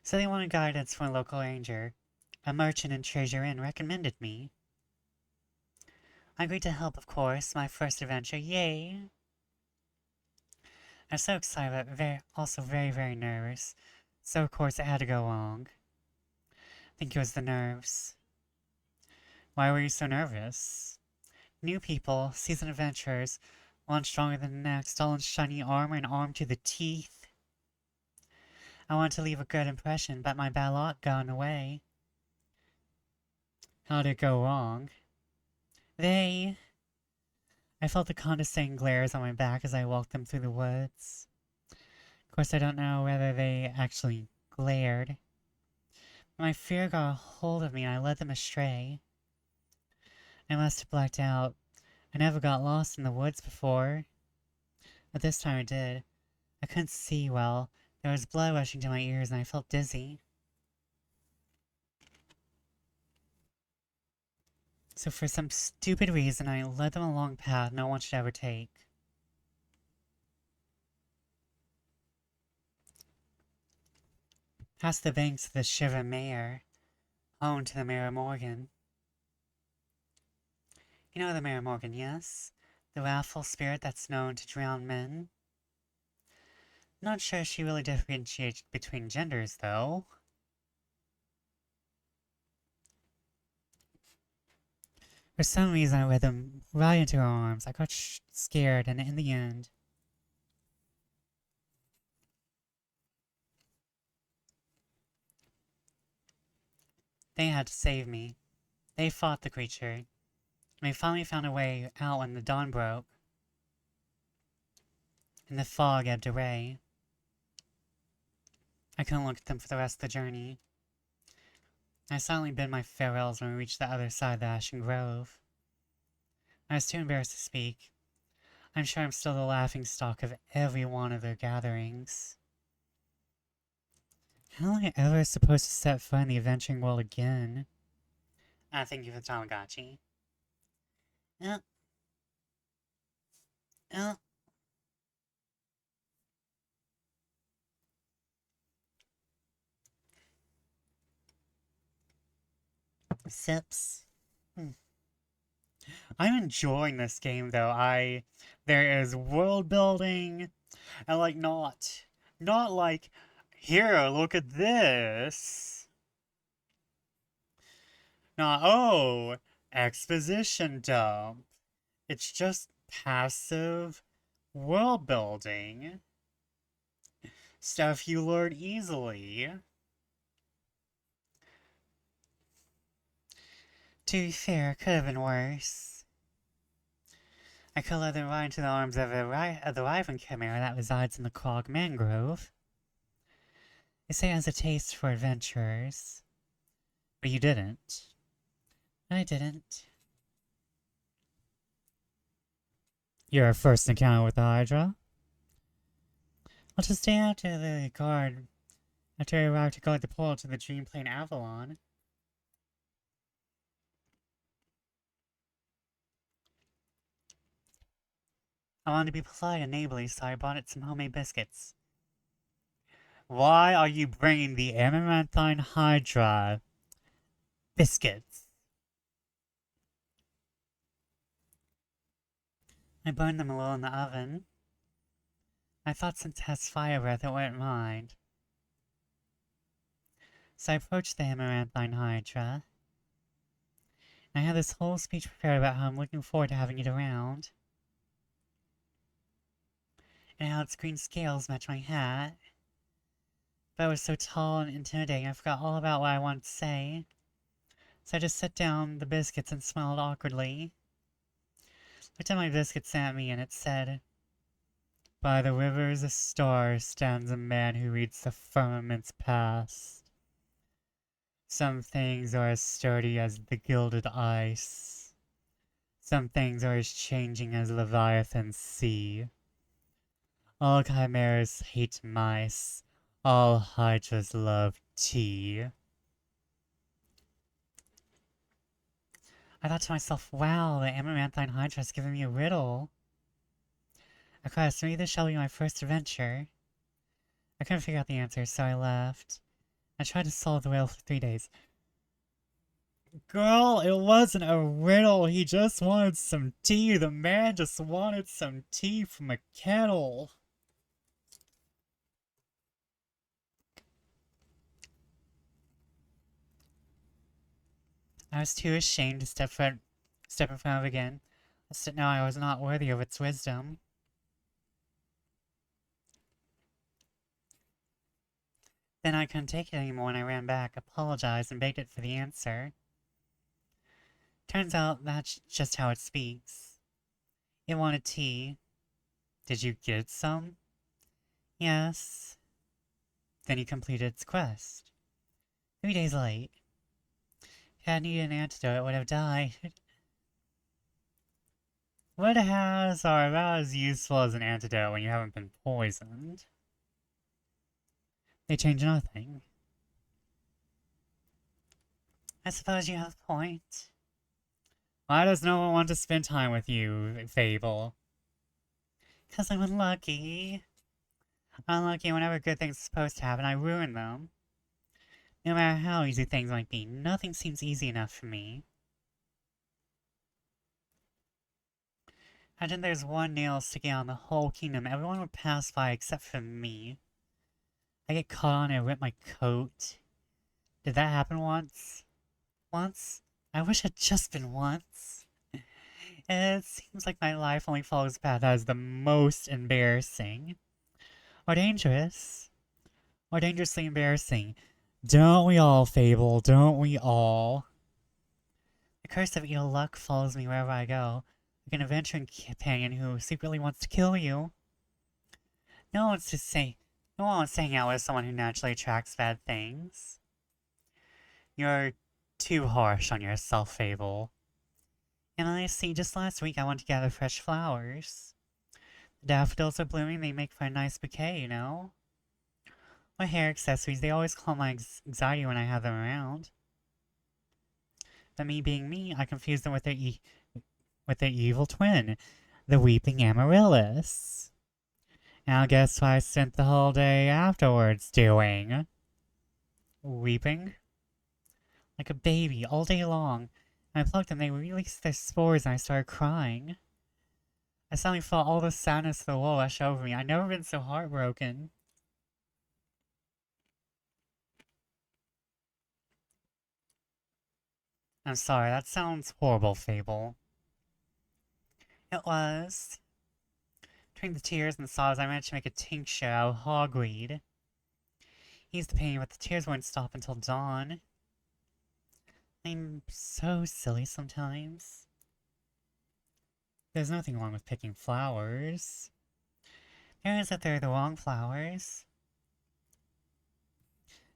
So they wanted guidance from a local ranger. A merchant in Treasure Inn recommended me. I agreed to help, of course, my first adventure, yay! I was so excited, but also very, very nervous. So, of course, it had to go wrong. I think it was the nerves. Why were you so nervous? New people, seasoned adventurers, One stronger than the next, all in shiny armor and armed to the teeth. I wanted to leave a good impression, but my bad luck got in the way. How'd it go wrong? I felt the condescending glares on my back as I walked them through the woods. Of course, I don't know whether they actually glared. My fear got a hold of me and I led them astray. I must have blacked out. I never got lost in the woods before. But this time I did. I couldn't see well. There was blood rushing to my ears and I felt dizzy. So for some stupid reason, I led them along a path no one should ever take. Past the banks of the Shiver Mare, home to the Mare Morgan. You know the Mare Morgan, yes? The wrathful spirit that's known to drown men? Not sure she really differentiates between genders, though. For some reason, I led them right into her arms. I got scared, and in the end, they had to save me. They fought the creature, and they finally found a way out when the dawn broke, and the fog ebbed away. I couldn't look at them for the rest of the journey. I silently bid my farewells when we reached the other side of the Ashen Grove. I was too embarrassed to speak. I'm sure I'm still the laughingstock of every one of their gatherings. How am I ever supposed to set foot in the adventuring world again? Thank you for the Tamagotchi. Oh. Oh. Sips. I'm enjoying this game though. There is world building and like not like here, look at this. Not oh, exposition dump. It's just passive world building. Stuff you learn easily. To be fair, it could have been worse. I could let them ride into the arms of the Wyvern Chimera that resides in the Clog Mangrove. They say it has a taste for adventurers. But you didn't. I didn't. Your first encounter with the Hydra? I'll just stay after the guard. After I arrive to guard the portal to the Dream Plane Avalon. I wanted to be polite and neighborly, so I bought it some homemade biscuits. Why are you bringing the Amaranthine Hydra biscuits? I burned them a little in the oven. I thought since it has fire breath, it wouldn't mind. So I approached the Amaranthine Hydra. I had this whole speech prepared about how I'm looking forward to having it around. And how its green scales match my hat. But it was so tall and intimidating, I forgot all about what I wanted to say. So I just set down the biscuits and smiled awkwardly. Looked at my biscuits at me and it said, "By the rivers of stars stands a man who reads the firmament's past. Some things are as sturdy as the gilded ice. Some things are as changing as Leviathan's sea. All chimeras hate mice. All hydras love tea." I thought to myself, wow, the Amaranthine Hydra has given me a riddle. Of course, maybe this shall be my first adventure. I couldn't figure out the answer, so I left. I tried to solve the riddle for 3 days. Girl, it wasn't a riddle. He just wanted some tea. The man just wanted some tea from a kettle. I was too ashamed to step in front of again. Just to know I was not worthy of its wisdom. Then I couldn't take it anymore and I ran back, apologized, and begged it for the answer. Turns out that's just how it speaks. It wanted tea. Did you get some? Yes. Then you completed its quest. 3 days late. If it had needed an antidote, it would have died. What has are about as useful as an antidote when you haven't been poisoned? They change nothing. I suppose you have a point. Why does no one want to spend time with you, Fable? 'Cause I'm unlucky. Unlucky whenever good things are supposed to happen, I ruin them. No matter how easy things might be, nothing seems easy enough for me. Imagine there's one nail sticking out in the whole kingdom. Everyone would pass by except for me. I get caught on and rip my coat. Did that happen once? Once? I wish it had just been once. It seems like my life only follows a path that is the most embarrassing. Or dangerous. Or dangerously embarrassing. Don't we all, Fable? Don't we all? The curse of ill luck follows me wherever I go. Like an adventuring companion who secretly wants to kill you. No one wants to hang out with someone who naturally attracts bad things. You're too harsh on yourself, Fable. And I see, just last week I went to gather fresh flowers. The daffodils are blooming, they make for a nice bouquet, you know? Or hair accessories, they always calm my anxiety when I have them around. But me being me, I confuse them with their evil twin, the Weeping Amaryllis. Now guess what I spent the whole day afterwards doing? Weeping? Like a baby, all day long. And I plucked them, they released their spores, and I started crying. I suddenly felt all the sadness of the world rush over me. I've never been so heartbroken. I'm sorry, that sounds horrible, Fable. It was. Between the tears and the sobs, I managed to make a tincture out of hogweed. Eased the pain, but the tears wouldn't stop until dawn. I'm so silly sometimes. There's nothing wrong with picking flowers. There is if they're the wrong flowers.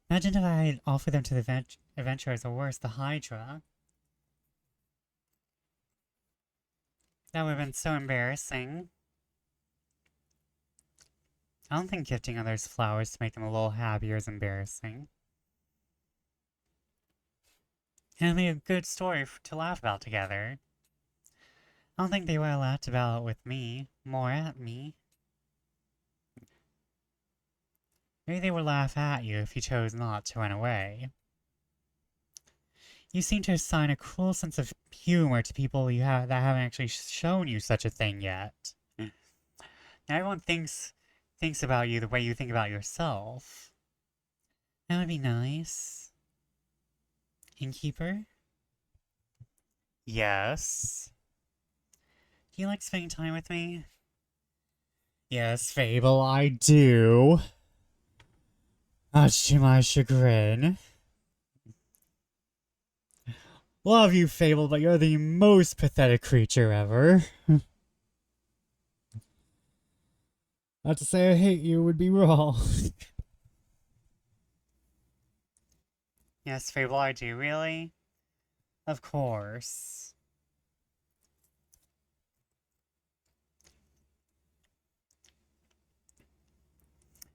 Imagine if I had offered them to the adventurers, or worse, the Hydra. That would have been so embarrassing. I don't think gifting others flowers to make them a little happier is embarrassing. And it'd be a good story to laugh about together. I don't think they would have laughed about it with me, more at me. Maybe they would laugh at you if you chose not to run away. You seem to assign a cruel sense of humor to people that haven't actually shown you such a thing yet. Now everyone thinks about you the way you think about yourself. That would be nice. Innkeeper? Yes. Do you like spending time with me? Yes, Fable, I do. Much to my chagrin. Love you, Fable, but you're the most pathetic creature ever. Not to say I hate you would be wrong. Yes, Fable, I do, really? Of course.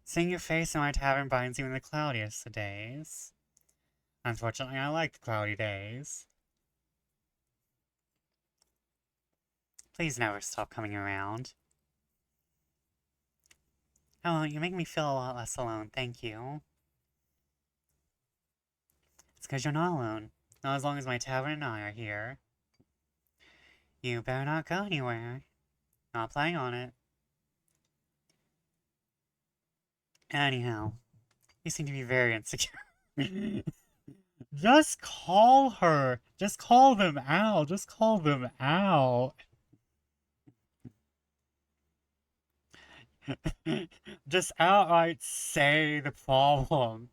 Seeing your face in my tavern binds you in the cloudiest of days. Unfortunately, I like the cloudy days. Please never stop coming around. Oh, you make me feel a lot less alone, thank you. It's because you're not alone. Not as long as my tavern and I are here. You better not go anywhere. Not planning on it. Anyhow, you seem to be very insecure. Just call her. Just call them out. Just call them out. Just outright say the problem.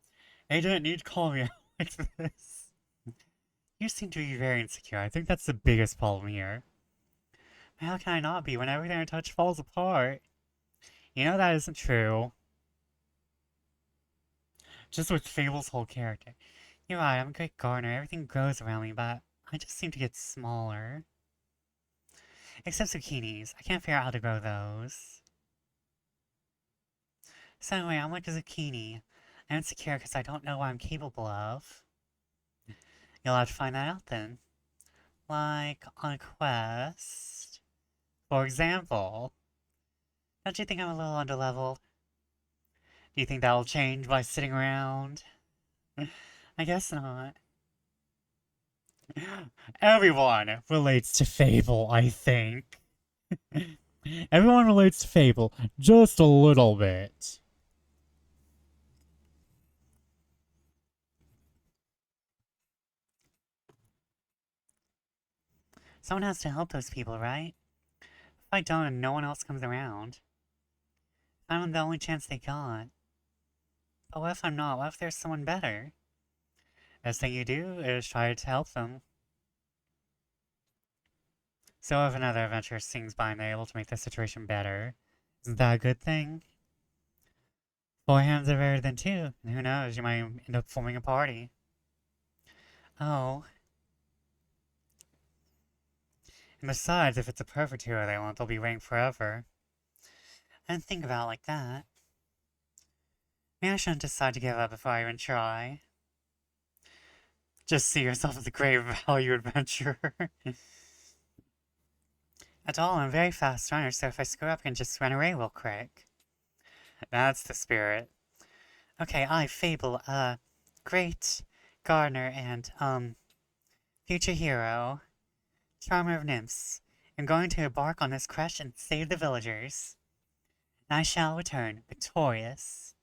They didn't need to call me out like this. You seem to be very insecure. I think that's the biggest problem here. How can I not be when everything I touch falls apart? You know that isn't true. Just with Fable's whole character. You're right, I'm a great gardener. Everything grows around me, but I just seem to get smaller. Except zucchinis. I can't figure out how to grow those. So anyway, I'm like a zucchini. I'm insecure because I don't know what I'm capable of. You'll have to find that out then. Like, on a quest. For example. Don't you think I'm a little underleveled? Do you think that'll change by sitting around? I guess not. Everyone relates to Fable, I think. Everyone relates to Fable, just a little bit. Someone has to help those people, right? If I don't and no one else comes around, I'm the only chance they got. But what if I'm not? What if there's someone better? Best thing you do is try to help them. So if another adventurer sings by and they're able to make the situation better, isn't that a good thing? Four hands are better than two, and who knows, you might end up forming a party. Oh. And besides, if it's a perfect hero they want, they'll be ranked forever. I didn't think about it like that. Maybe I shouldn't decide to give up before I even try. Just see yourself as a great value adventurer. At all, I'm a very fast runner, so if I screw up, I can just run away real quick. That's the spirit. Okay, Fable, great gardener and, future hero, charmer of nymphs, am going to embark on this quest and save the villagers. And I shall return victorious.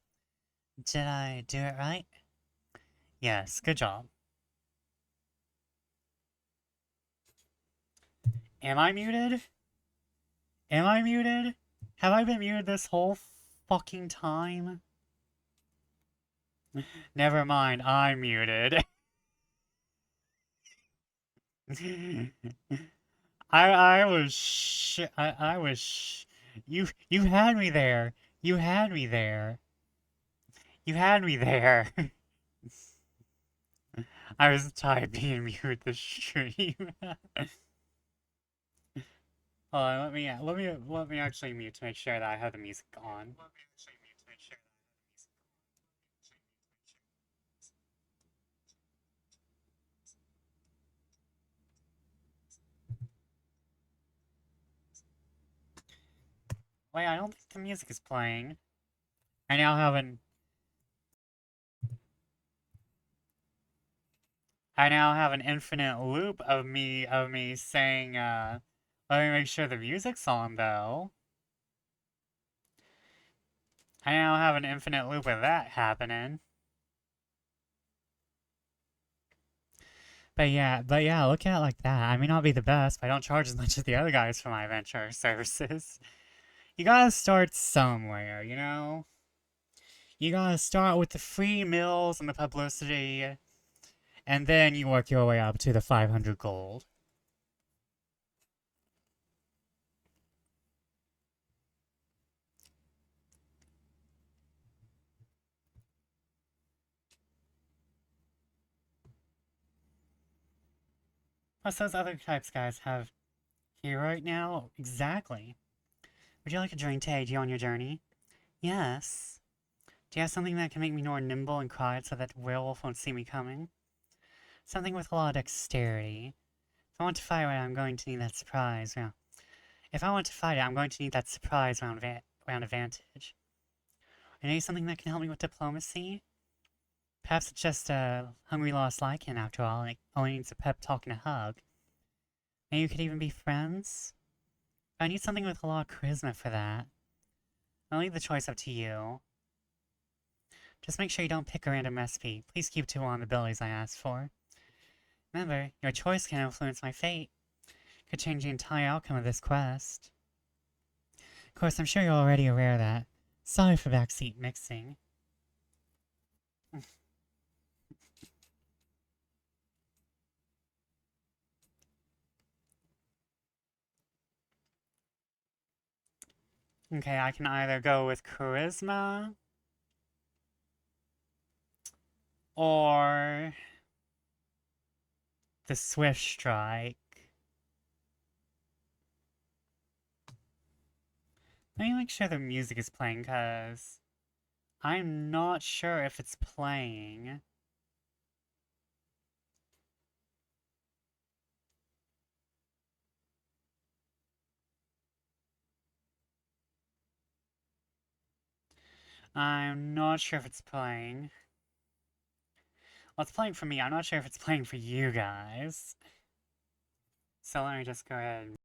Did I do it right? Yes, good job. Am I muted? Am I muted? Have I been muted this whole fucking time? Never mind, I'm muted. I was you had me there. You had me there. You had me there. I was tired being muted the stream. Hold on, let me actually mute to make sure that I have the music on. Wait, I don't think the music is playing. I now have an infinite loop of me saying, let me make sure the music's on though. I now have an infinite loop of that happening. But yeah, look at it like that. I may not be the best, but I don't charge as much as the other guys for my adventure services. You gotta start somewhere, you know? You gotta start with the free meals and the publicity, and then you work your way up to the 500 gold. Plus those other types guys have here right now. Exactly. Would you like a drink to aid you on your journey? Yes. Do you have something that can make me more nimble and quiet so that the werewolf won't see me coming? Something with a lot of dexterity. If I want to fight it, I'm going to need that surprise. Well, if I want to fight it, I'm going to need that surprise round advantage. I need something that can help me with diplomacy. Perhaps it's just a hungry lost lichen after all, and it only needs a pep talk and a hug. Maybe you could even be friends? But I need something with a lot of charisma for that. I'll leave the choice up to you. Just make sure you don't pick a random recipe. Please keep to one of the abilities I asked for. Remember, your choice can influence my fate. Could change the entire outcome of this quest. Of course, I'm sure you're already aware of that. Sorry for backseat mixing. Okay, I can either go with charisma or the swift strike. Let me make sure the music is playing, because I'm not sure if it's playing. I'm not sure if it's playing. Well, it's playing for me. I'm not sure if it's playing for you guys. So let me just go ahead.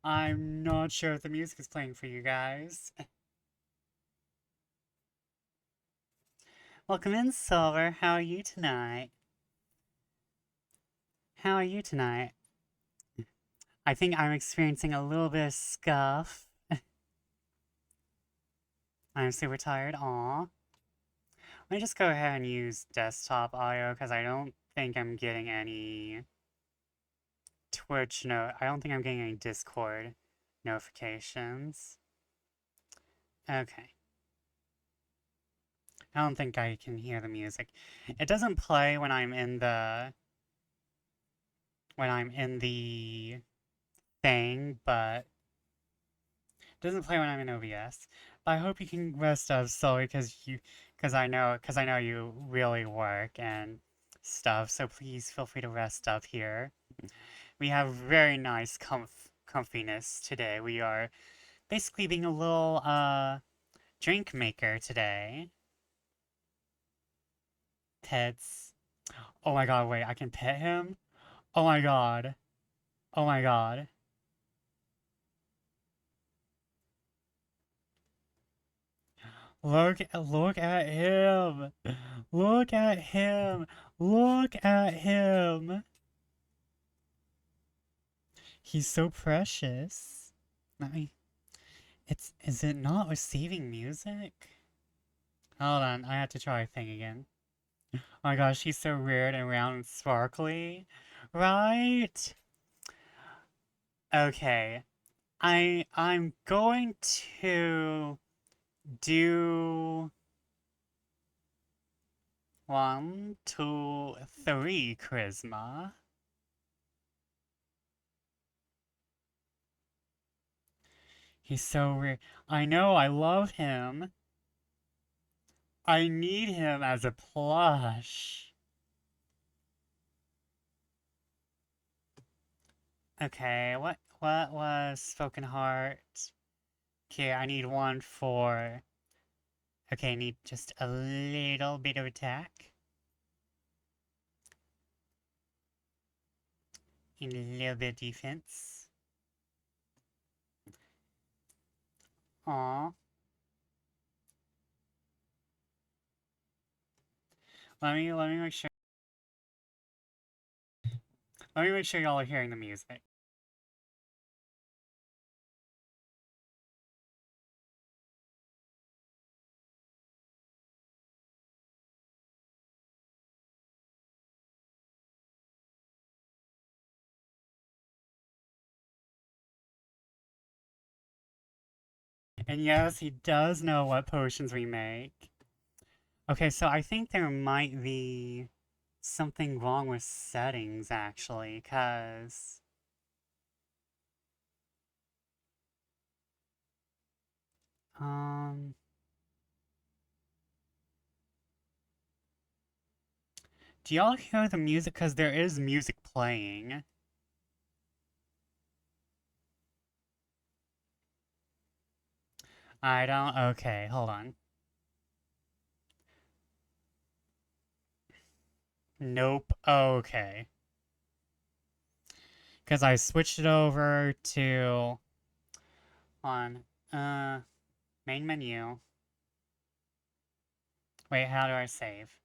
I'm not sure if the music is playing for you guys. Welcome in, Silver. How are you tonight? How are you tonight? I think I'm experiencing a little bit of scuff. I'm super tired. Aw. Let me just go ahead and use desktop audio because I don't think I'm getting any Twitch I don't think I'm getting any Discord notifications. Okay. I don't think I can hear the music. It doesn't play when I'm in the thing, but it doesn't play when I'm in OBS. But I hope you can rest up slowly because I know you really work and stuff. So please feel free to rest up here. We have very nice comfiness today. We are basically being a little drink maker today. Pets. Oh my god, wait, I can pet him? Oh my god. Oh my god. Look at him. Look at him. Look at him. He's so precious. Let me is it not receiving music? Hold on, I have to try a thing again. Oh my gosh, he's so weird and round and sparkly. Right? Okay. I'm going to do 1, 2, 3 charisma. He's so weird. I know, I love him. I need him as a plush. Okay, what was Spoken Heart? Okay, I need one for... Okay, I need just a little bit of attack. And a little bit of defense. Aw. Let me make sure. Let me make sure y'all are hearing the music. And yes, he does know what potions we make. Okay, so I think there might be something wrong with settings, actually, because... Do y'all hear the music? Because there is music playing. I don't... Okay, hold on. Nope. Okay. Because I switched it over to... On, main menu. Wait, how do I save?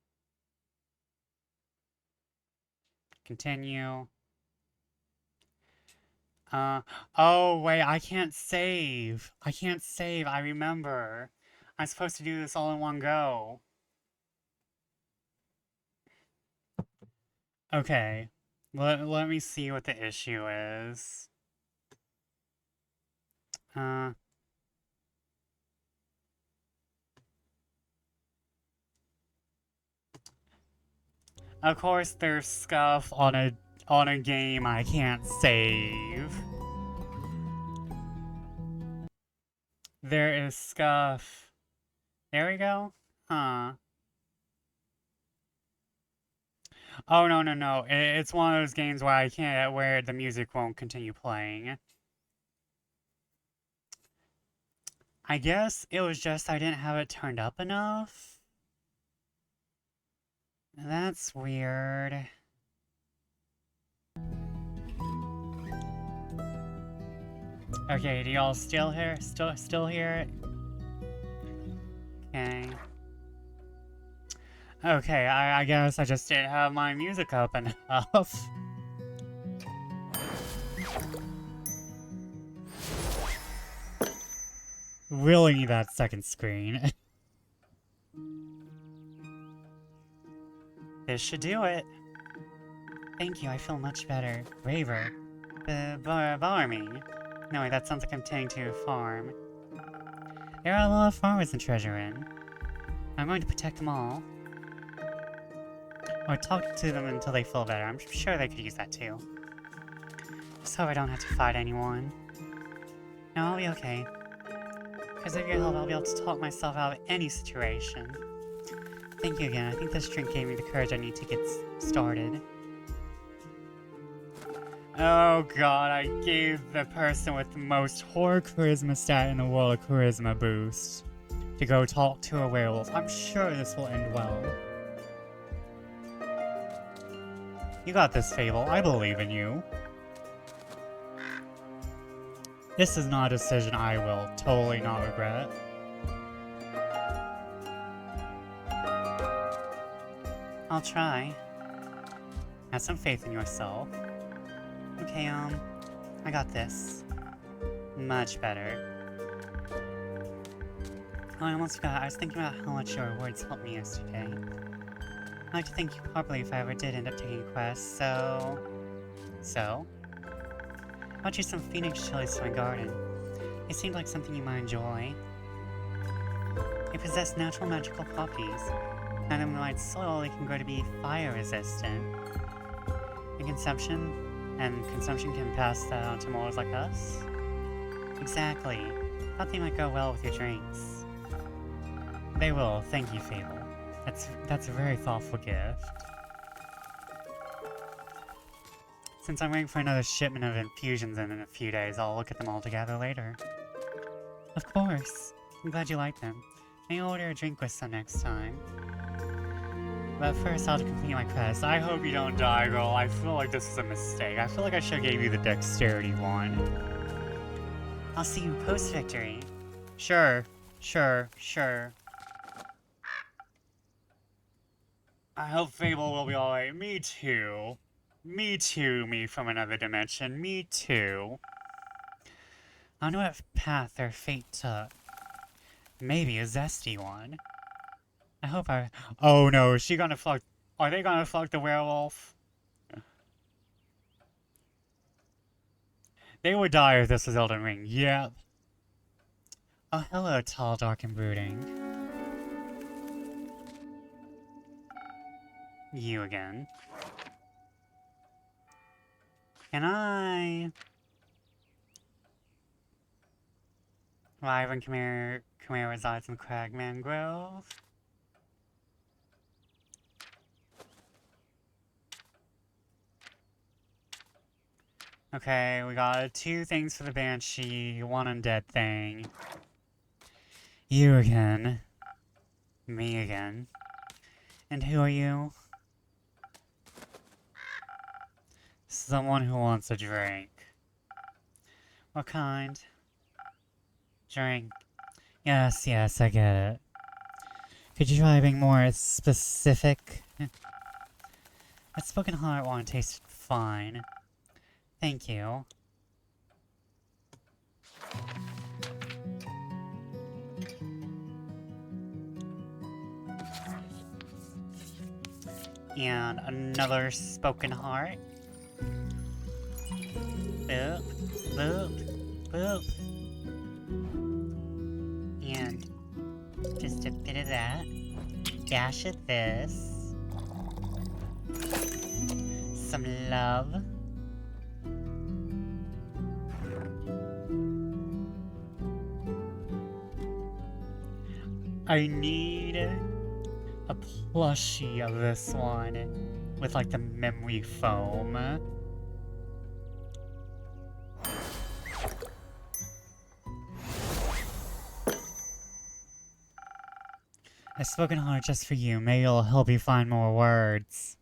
Continue. Oh, wait, I can't save. I can't save, I remember. I'm supposed to do this all in one go. Okay. Let me see what the issue is. Of course there's scuff on a game I can't save. There is scuff. There we go. Huh. Oh, no, no, no. It's one of those games where I can't, where the music won't continue playing. I guess it was just I didn't have it turned up enough. That's weird. Okay, do y'all still hear? Still hear it? Okay. Okay, I guess I just didn't have my music up enough. Really need that second screen. This should do it. Thank you, I feel much better. Braver. Barmy. No, wait, that sounds like I'm tending to a farm. There are a lot of farmers in Treasure Inn. I'm going to protect them all. Or talk to them until they feel better. I'm sure they could use that too. Just hope I don't have to fight anyone. No, I'll be okay. Because of your help, I'll be able to talk myself out of any situation. Thank you again. I think this drink gave me the courage I need to get started. Oh god, I gave the person with the most horror charisma stat in the world a charisma boost to go talk to a werewolf. I'm sure this will end well. You got this, Fable. I believe in you. This is not a decision I will totally not regret. I'll try. Have some faith in yourself. Okay, I got this. Much better. Oh, I almost forgot. I was thinking about how much your words helped me yesterday. I'd like to thank you properly if I ever did end up taking a quest, so... So? I bought you some phoenix chilies from my garden. They seemed like something you might enjoy. They possess natural magical properties. Now in the right soil, they can grow to be fire resistant. And consumption can pass that on to mortals like us? Exactly. Thought they might go well with your drinks. They will, thank you, Fable. That's a very thoughtful gift. Since I'm waiting for another shipment of infusions in a few days, I'll look at them all together later. Of course. I'm glad you like them. Maybe I'll order a drink with some next time. But first, I'll complete my quest. I hope you don't die, girl. I feel like this is a mistake. I feel like I should have gave you the dexterity one. I'll see you post-victory. Sure. I hope Fable will be alright. Me too. Me too, me from another dimension. Me too. I wonder what path their fate took. Maybe a zesty one. I hope I... Oh no, is she gonna fuck... Are they gonna fuck the werewolf? They would die if this was Elden Ring. Yep. Oh, hello, tall, dark, and brooding. You again. Can I... Wyvern, come here resides in Cragman Grove. Okay, we got 2 things for the Banshee, 1 undead thing. You again. Me again. And who are you? someone who wants a drink. What kind? Drink. Yes, yes, I get it. Could you try being more specific? That spoken heart one tastes fine. Thank you. And another spoken heart. Boop, boop, boop. And just a bit of that. Dash of this. Some love. I need a plushie of this one with like the memory foam. A spoken heart just for you. Maybe it'll help you find more words.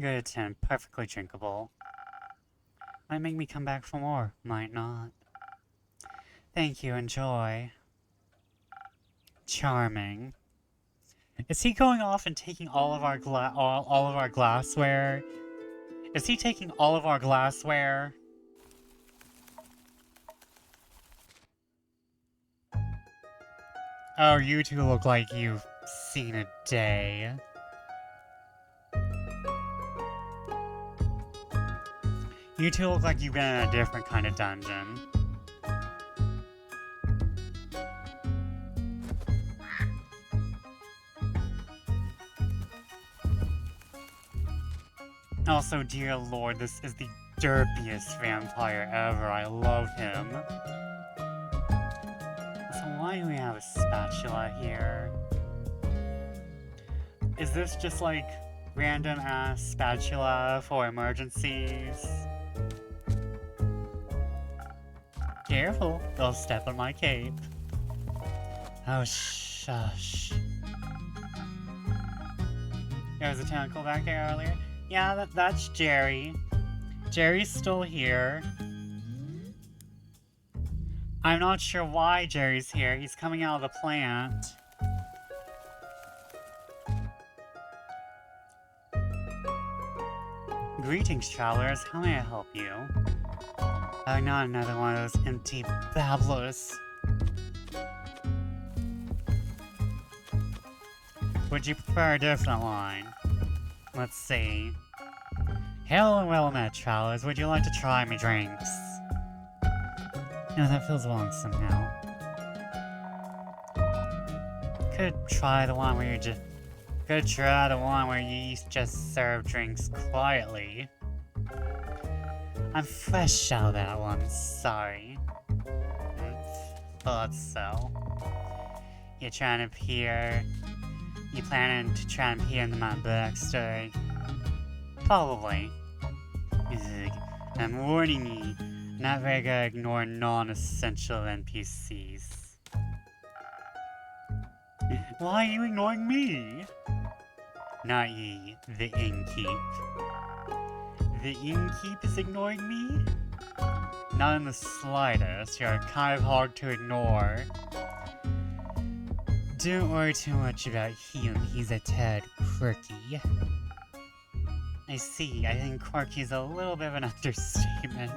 Good attempt. Perfectly drinkable. Might make me come back for more. Might not. Thank you. Enjoy. Charming. Is he going off and taking all of our glassware? Is he taking all of our glassware? Oh, you two look like you've seen a day. You two look like you've been in a different kind of dungeon. Also, dear lord, this is the derpiest vampire ever. I love him. So why do we have a spatula here? Is this just like random ass spatula for emergencies? Careful, they'll step on my cape. Oh, shush. There was a tentacle back there earlier. Yeah, that's Jerry. Jerry's still here. I'm not sure why Jerry's here. He's coming out of the plant. Greetings, travelers. How may I help you? Oh, not another one of those empty babblers. Would you prefer a different line? Let's see. Hello and well met, travelers. Would you like to try me drinks? No, that feels wrong somehow. Could try the one where you just serve drinks quietly. I'm fresh out of that one, sorry. Thought so. You planning to try and peer into my backstory? Probably. Ugh. I'm warning you, not very good at ignoring non-essential NPCs. Why are you ignoring me? Not ye, the innkeep. The innkeep is ignoring me? Not in the slightest. You're kind of hard to ignore. Don't worry too much about him. He's a tad quirky. I see. I think quirky is a little bit of an understatement.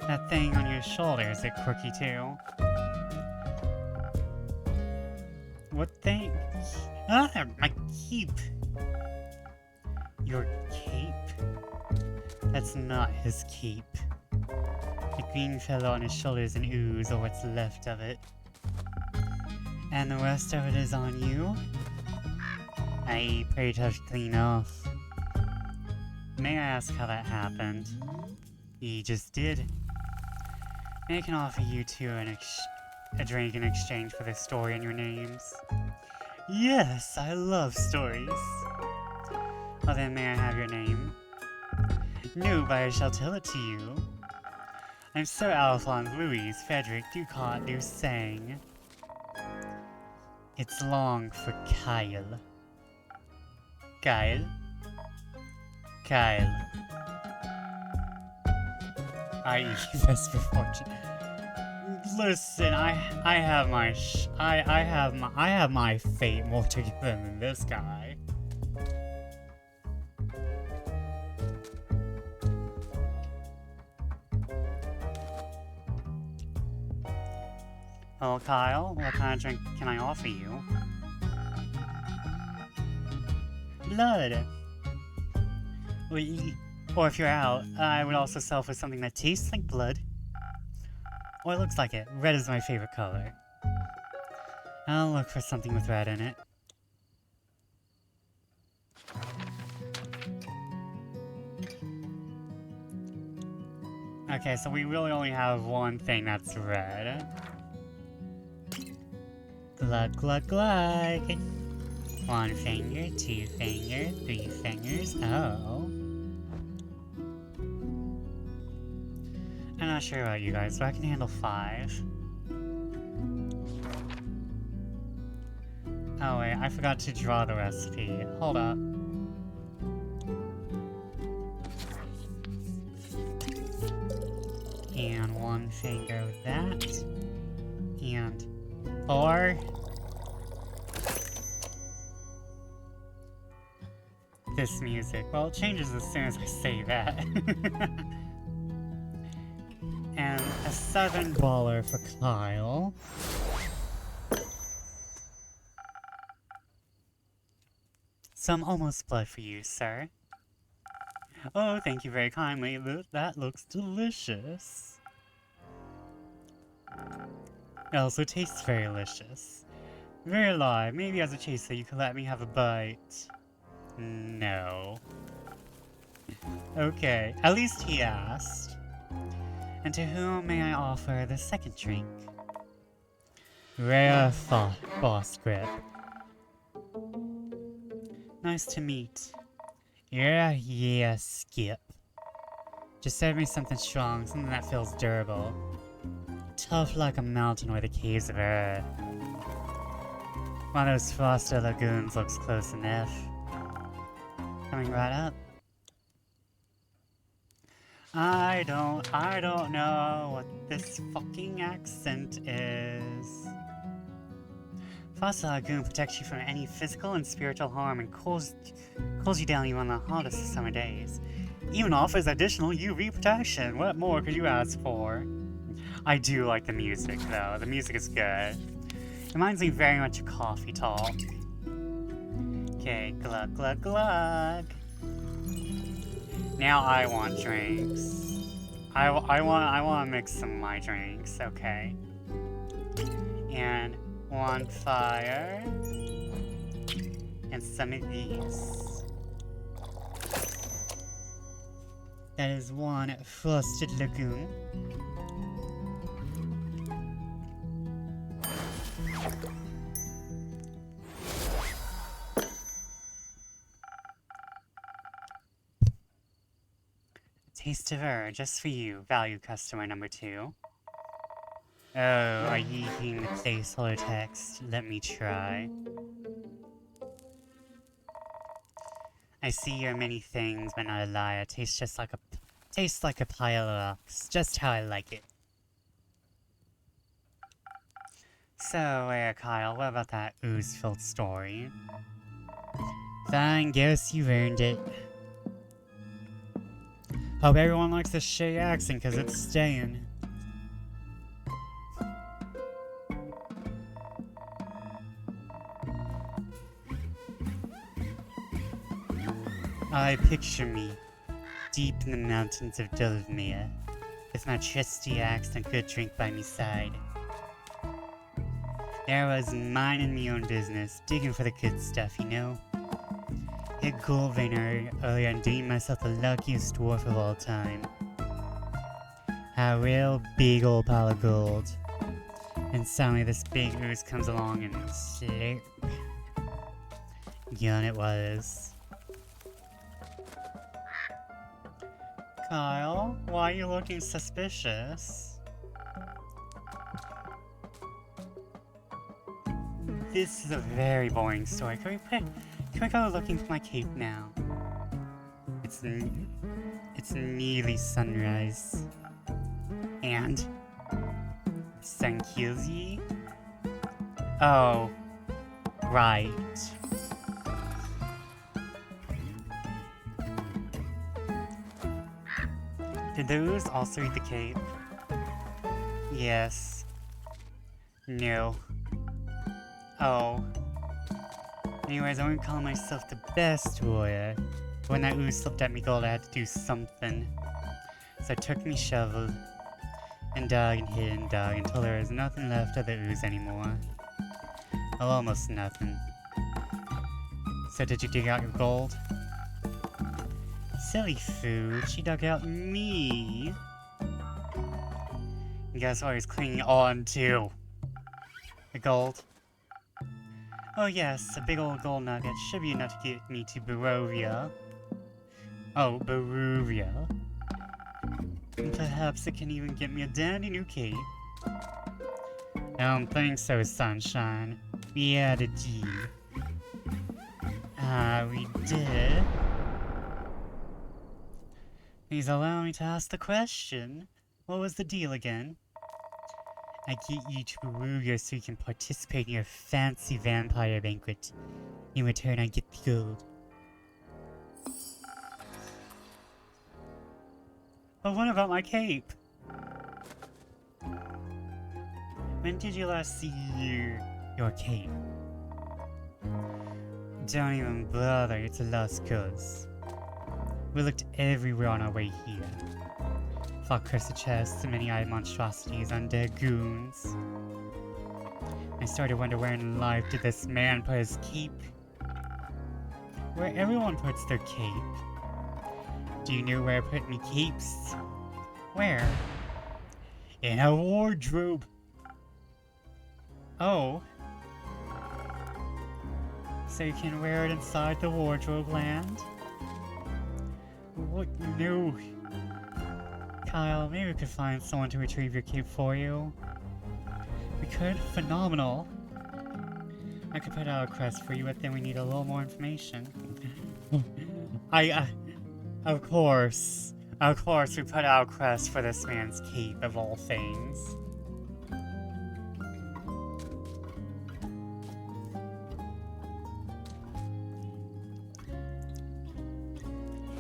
That thing on your shoulder, is it quirky too? What thing? Ah, my cape! Your cape? That's not his cape. The green fellow on his shoulder is an ooze, or what's left of it. And the rest of it is on you? I pretty tough to clean off. May I ask how that happened? You just did. May I can offer you two a drink in exchange for the story in your names? Yes, I love stories. Well then, may I have your name? No, but I shall tell it to you. I'm Sir Alphonse Louis Frederick Ducat Dusang. It's long for Kyle. Kyle? Kyle. I.e. best for fortune. Listen, I have my I have my fate more to give than this guy. Well, Kyle, what kind of drink can I offer you? Blood! Or if you're out, I would also sell for something that tastes like blood. Or it looks like it. Red is my favorite color. I'll look for something with red in it. Okay, so we really only have one thing that's red. Glug glug glug! 1 finger, 2 finger, 3 fingers, oh. I'm not sure about you guys, but I can handle 5. Oh wait, I forgot to draw the recipe. Hold up. And 1 finger with that. And 4. This music. Well, it changes as soon as I say that. And a 7 baller for Kyle. Some almost blood for you, sir. Oh, thank you very kindly. That looks delicious. It also tastes very delicious. Very alive. Maybe as a chaser you could let me have a bite. No. Okay, at least he asked. And to whom may I offer the second drink? Rare boss grip. Nice to meet. Yeah, Skip. Just serve me something strong, something that feels durable. Tough like a mountain or the caves of Earth. One of those frosted lagoons looks close enough. Coming right up. I don't know what this fucking accent is. Frosted Lagoon protects you from any physical and spiritual harm and cools you down even on the hottest of summer days. Even offers additional UV protection. What more could you ask for? I do like the music though. The music is good. Reminds me very much of Coffee Talk. Okay, glug glug glug. Now I want drinks. I want to mix some of my drinks. Okay. And 1 fire. And some of these. That is 1 frosted lagoon. Taste of her, just for you, value customer number 2. Oh, are you eating the placeholder text? Let me try. I see you're many things, but not a liar. Tastes like a pile of rocks. Just how I like it. So, Kyle, what about that ooze-filled story? Fine, guess you earned it. Hope everyone likes this shitty accent, cause it's staying. I picture me, deep in the mountains of Dulvmere, with my trusty axe and good drink by me side. There I was minding me own business, digging for the good stuff, you know? Hit gold vein earlier and deemed myself the luckiest dwarf of all time. A real big old pile of gold. And suddenly this big ooze comes along and slurp. Gone it was. Kyle, why are you looking suspicious? This is a very boring story. Can we go looking for my cape now? It's nearly sunrise. And sun kills ye? Oh, right. Did the ooze also eat the cape? Yes. No. Oh. Anyways, I wouldn't call myself the best warrior. When that ooze slipped at me gold, I had to do something. So I took me shovel and dug and hid and dug until there was nothing left of the ooze anymore. Well, almost nothing. So did you dig out your gold? Silly food, she dug out me. And guess what he's clinging on to? The gold. Oh yes, a big old gold nugget should be enough to get me to Barovia. Oh, Barovia. And perhaps it can even get me a dandy new cape. I don't think so, sunshine. We had a deal. We did. Please allow me to ask the question. What was the deal again? I get you to Barovia so you can participate in your fancy vampire banquet. In return, I get the gold. But what about my cape? When did you last see your cape? Don't even bother, it's a lost cause. We looked everywhere on our way here. Fought cursed chests and many eyed monstrosities, undead goons. I started to wonder where in life did this man put his cape? Where everyone puts their cape. Do you know where I put me capes? Where? In a wardrobe. Oh. So you can wear it inside the wardrobe land? What? No. Kyle, maybe we could find someone to retrieve your cape for you. We could? Phenomenal. I could put out a request for you, but then we need a little more information. Of course, we put out a request for this man's cape, of all things.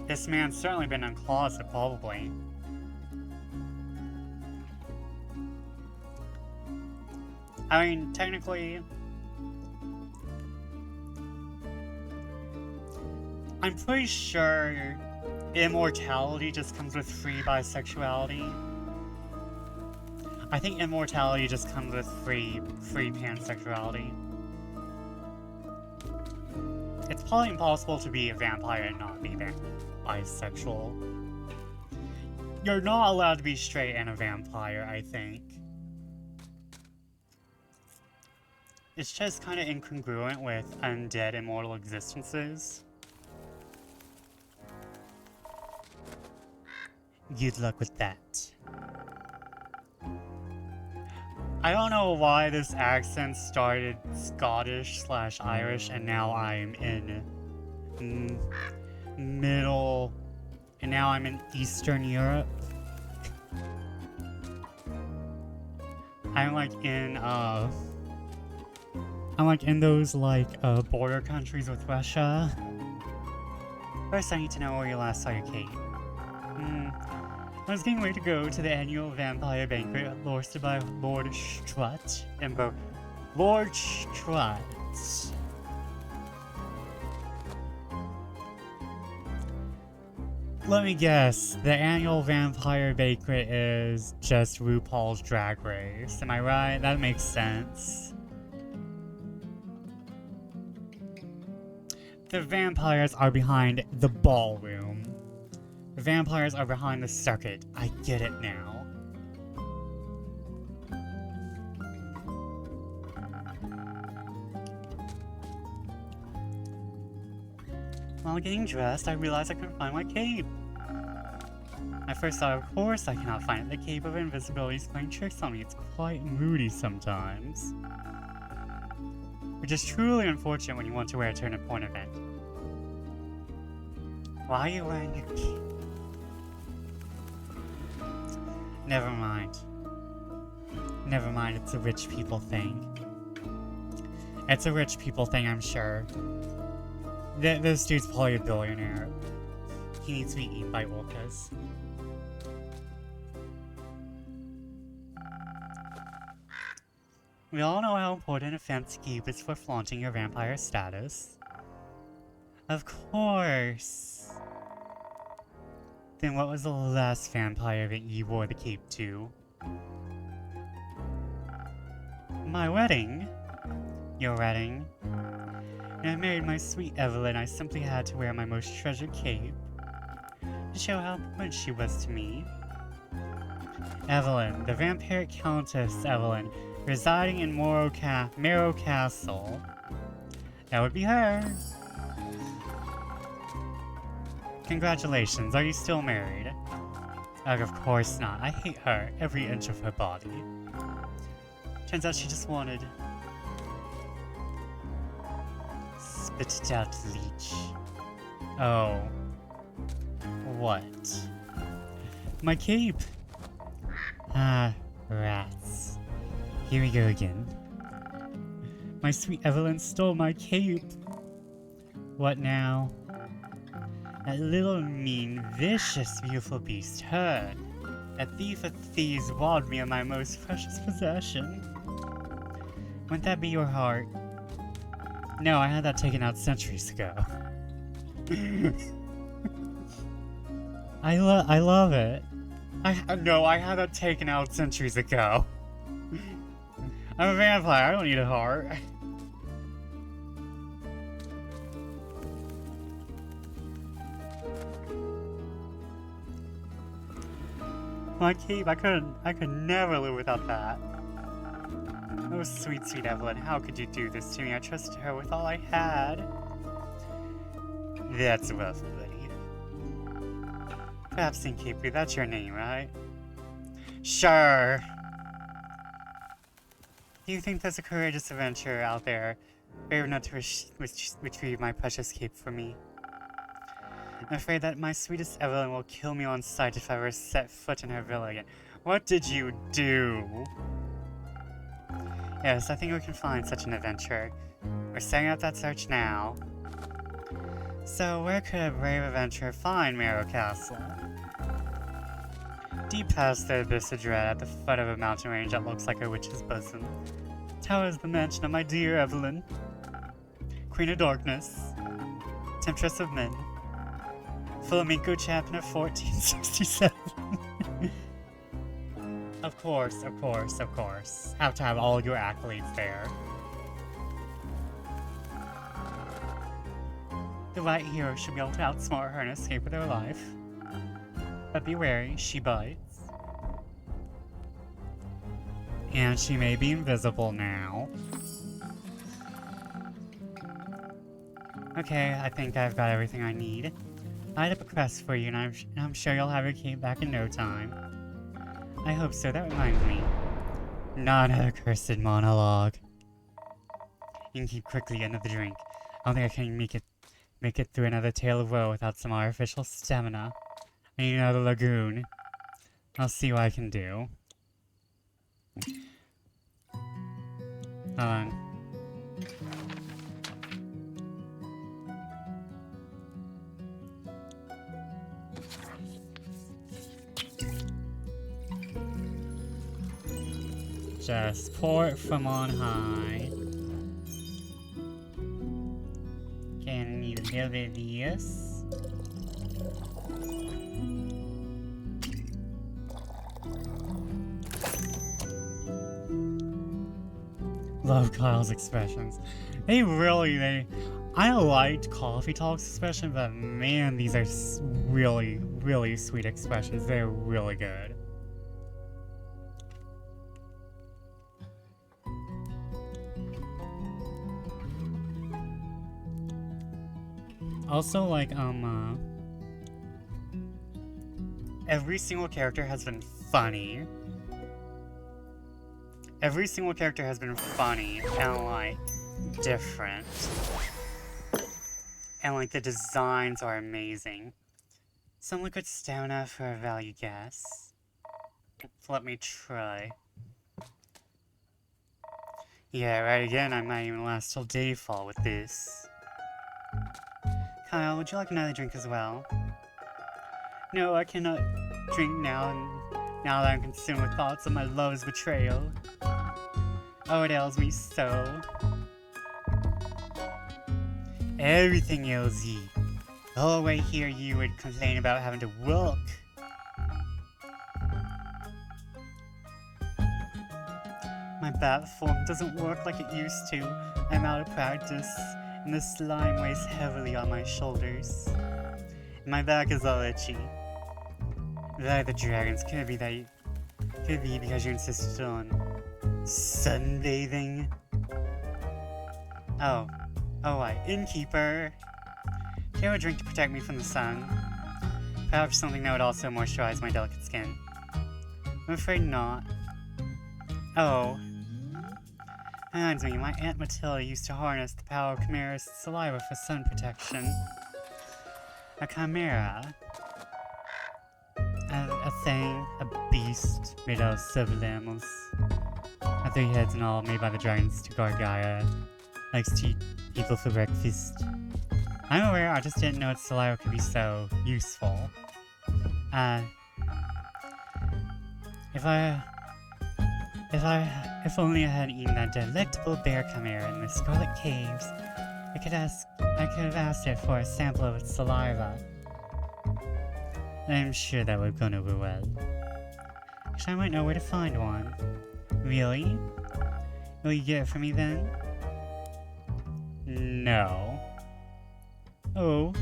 This man's certainly been in a closet, probably. I mean, technically, I'm pretty sure immortality just comes with free bisexuality. I think immortality just comes with free pansexuality. It's probably impossible to be a vampire and not be bisexual. You're not allowed to be straight and a vampire, I think. It's just kind of incongruent with undead immortal existences. Good luck with that. I don't know why this accent started Scottish/Irish and now I'm in Eastern Europe. I'm like in those border countries with Russia. First I need to know where you last saw your cape. I was getting ready to go to the annual vampire banquet hosted by Lord Strutt and Lord Strutt. Let me guess, the annual vampire banquet is just RuPaul's Drag Race. Am I right? That makes sense. The vampires are behind the ballroom. The vampires are behind the circuit. I get it now. While getting dressed, I realized I couldn't find my cape. I first thought, of course I cannot find it. The cape of invisibility is playing tricks on me. It's quite moody sometimes. which is truly unfortunate when you want to wear it to an important event. Why are you wearing your cape? Never mind. Never mind, it's a rich people thing. It's a rich people thing, I'm sure. This dude's probably a billionaire. He needs to be eaten by orcas. We all know how important a fancy cape is for flaunting your vampire status. Of course! Then what was the last vampire event you wore the cape to? My wedding? Your wedding? When I married my sweet Evelyn, I simply had to wear my most treasured cape to show how important she was to me. Evelyn, the vampiric Countess Evelyn, residing in Marrow Castle. That would be her. Congratulations, are you still married? Of course not. I hate her, every inch of her body. Turns out she just wanted... Spit it out, leech. Oh. What? My cape! Ah, rats. Here we go again. My sweet Evelyn stole my cape. What now? That little mean, vicious, beautiful beast, her. That thief of thieves robbed me of my most precious possession. Wouldn't that be your heart? No, I had that taken out centuries ago. I love it. No, I had that taken out centuries ago. I'm a vampire, I don't need a heart. My cape, I could never live without that. Oh, sweet, sweet Evelyn, how could you do this to me? I trusted her with all I had. That's rough, buddy. Perhaps St. Capri, that's your name, right? Sure. Do you think there's a courageous adventurer out there, brave enough to retrieve my precious cape for me? I'm afraid that my sweetest Evelyn will kill me on sight if I ever set foot in her villa again. What did you do? Yes, I think we can find such an adventurer. We're setting out that search now. So, where could a brave adventurer find Marrow Castle? Deep past the abyss of dread, at the foot of a mountain range that looks like a witch's bosom, towers the mansion of my dear Evelyn, Queen of Darkness, Temptress of Men, Flamenco champion of 1467. Of course, of course, of course. Have to have all your accolades there. The right hero should be able to outsmart her and escape with her life. But be wary, she bites. And she may be invisible now. Okay, I think I've got everything I need. I had a quest for you, and I'm sure you'll have your cape back in no time. I hope so. That reminds me. Not a cursed monologue. You can keep quickly another drink. I don't think I can make it through another tale of woe without some artificial stamina. I need another lagoon. I'll see what I can do. Hold on. Just pour it from on high. Okay, I need a little bit of this. Love Kyle's expressions. I liked Coffee Talk's expression, but man, these are really, really sweet expressions. They're really good. Also, like, every single character has been funny. Every single character has been funny, and like, different. And like the designs are amazing. Some liquid stamina for a value guess. Let me try. Yeah, right again, I might even last till dayfall with this. Kyle, would you like another drink as well? No, I cannot drink now, now that I'm consumed with thoughts of my love's betrayal. Oh, it ails me so. Everything ails ye. The whole way here you would complain about having to walk. My bat form doesn't work like it used to. I'm out of practice, and the slime weighs heavily on my shoulders. My back is all itchy. That the dragons could be because you insisted on sunbathing. Oh, innkeeper. Do you have a drink to protect me from the sun? Perhaps something that would also moisturize my delicate skin. I'm afraid not. Oh. Reminds me, my Aunt Matilda used to harness the power of Chimera's saliva for sun protection. A chimera. A thing, a beast made out of several animals. A 3 heads and all, made by the dragons to guard Gaia. Likes to eat people for breakfast. I'm aware, I just didn't know its saliva could be so useful. If only I had eaten that delectable bear chimera in the Scarlet Caves, I could have asked it for a sample of its saliva. I'm sure that would go over well. Actually, I might know where to find one. Really? Will you get it for me then? No. Oh.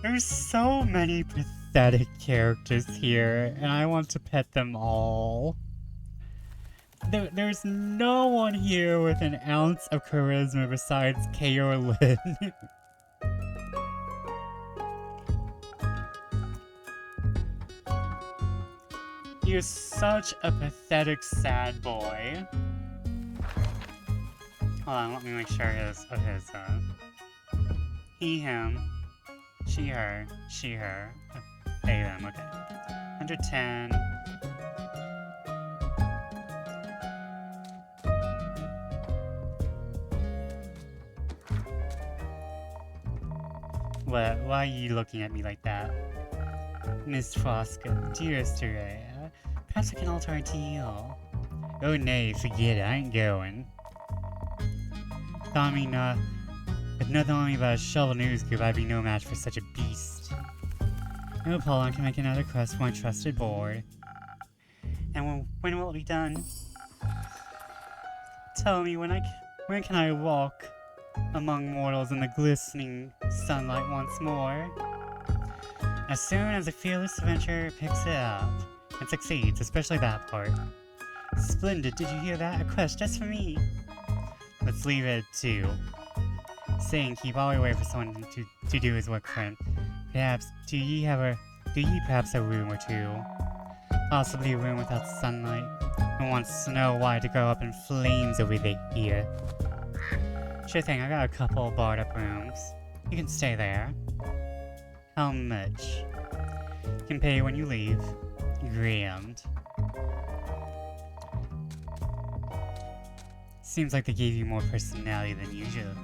There's so many pathetic characters here, and I want to pet them all. There's no one here with an ounce of charisma besides Kay or Lynn. You're such a pathetic sad boy. Hold on, let me make sure he, him, she, her, they, them, okay. 110. What? Why are you looking at me like that? Miss Fosca, dearest Araya, perhaps we can alter our deal. Oh nay, forget it, I ain't going. Thought me with nothing on me but a shovel news group, I'd be no match for such a beast. No, Paul, I can make another quest for my trusted board. And when will it be done? Tell me, when can I walk among mortals in the glistening sunlight once more? As soon as a fearless adventurer picks it up and succeeds, especially that part. Splendid, did you hear that? A quest just for me. Let's leave it at 2. Saying keep all your way for someone to do his work for him. Perhaps, do ye perhaps have a room or 2? Possibly a room without sunlight. Who wants Snow White to go up in flames over here? Sure thing, I got a couple barred up rooms. You can stay there. How much? Can pay when you leave. Grand. Seems like they gave you more personality than usual.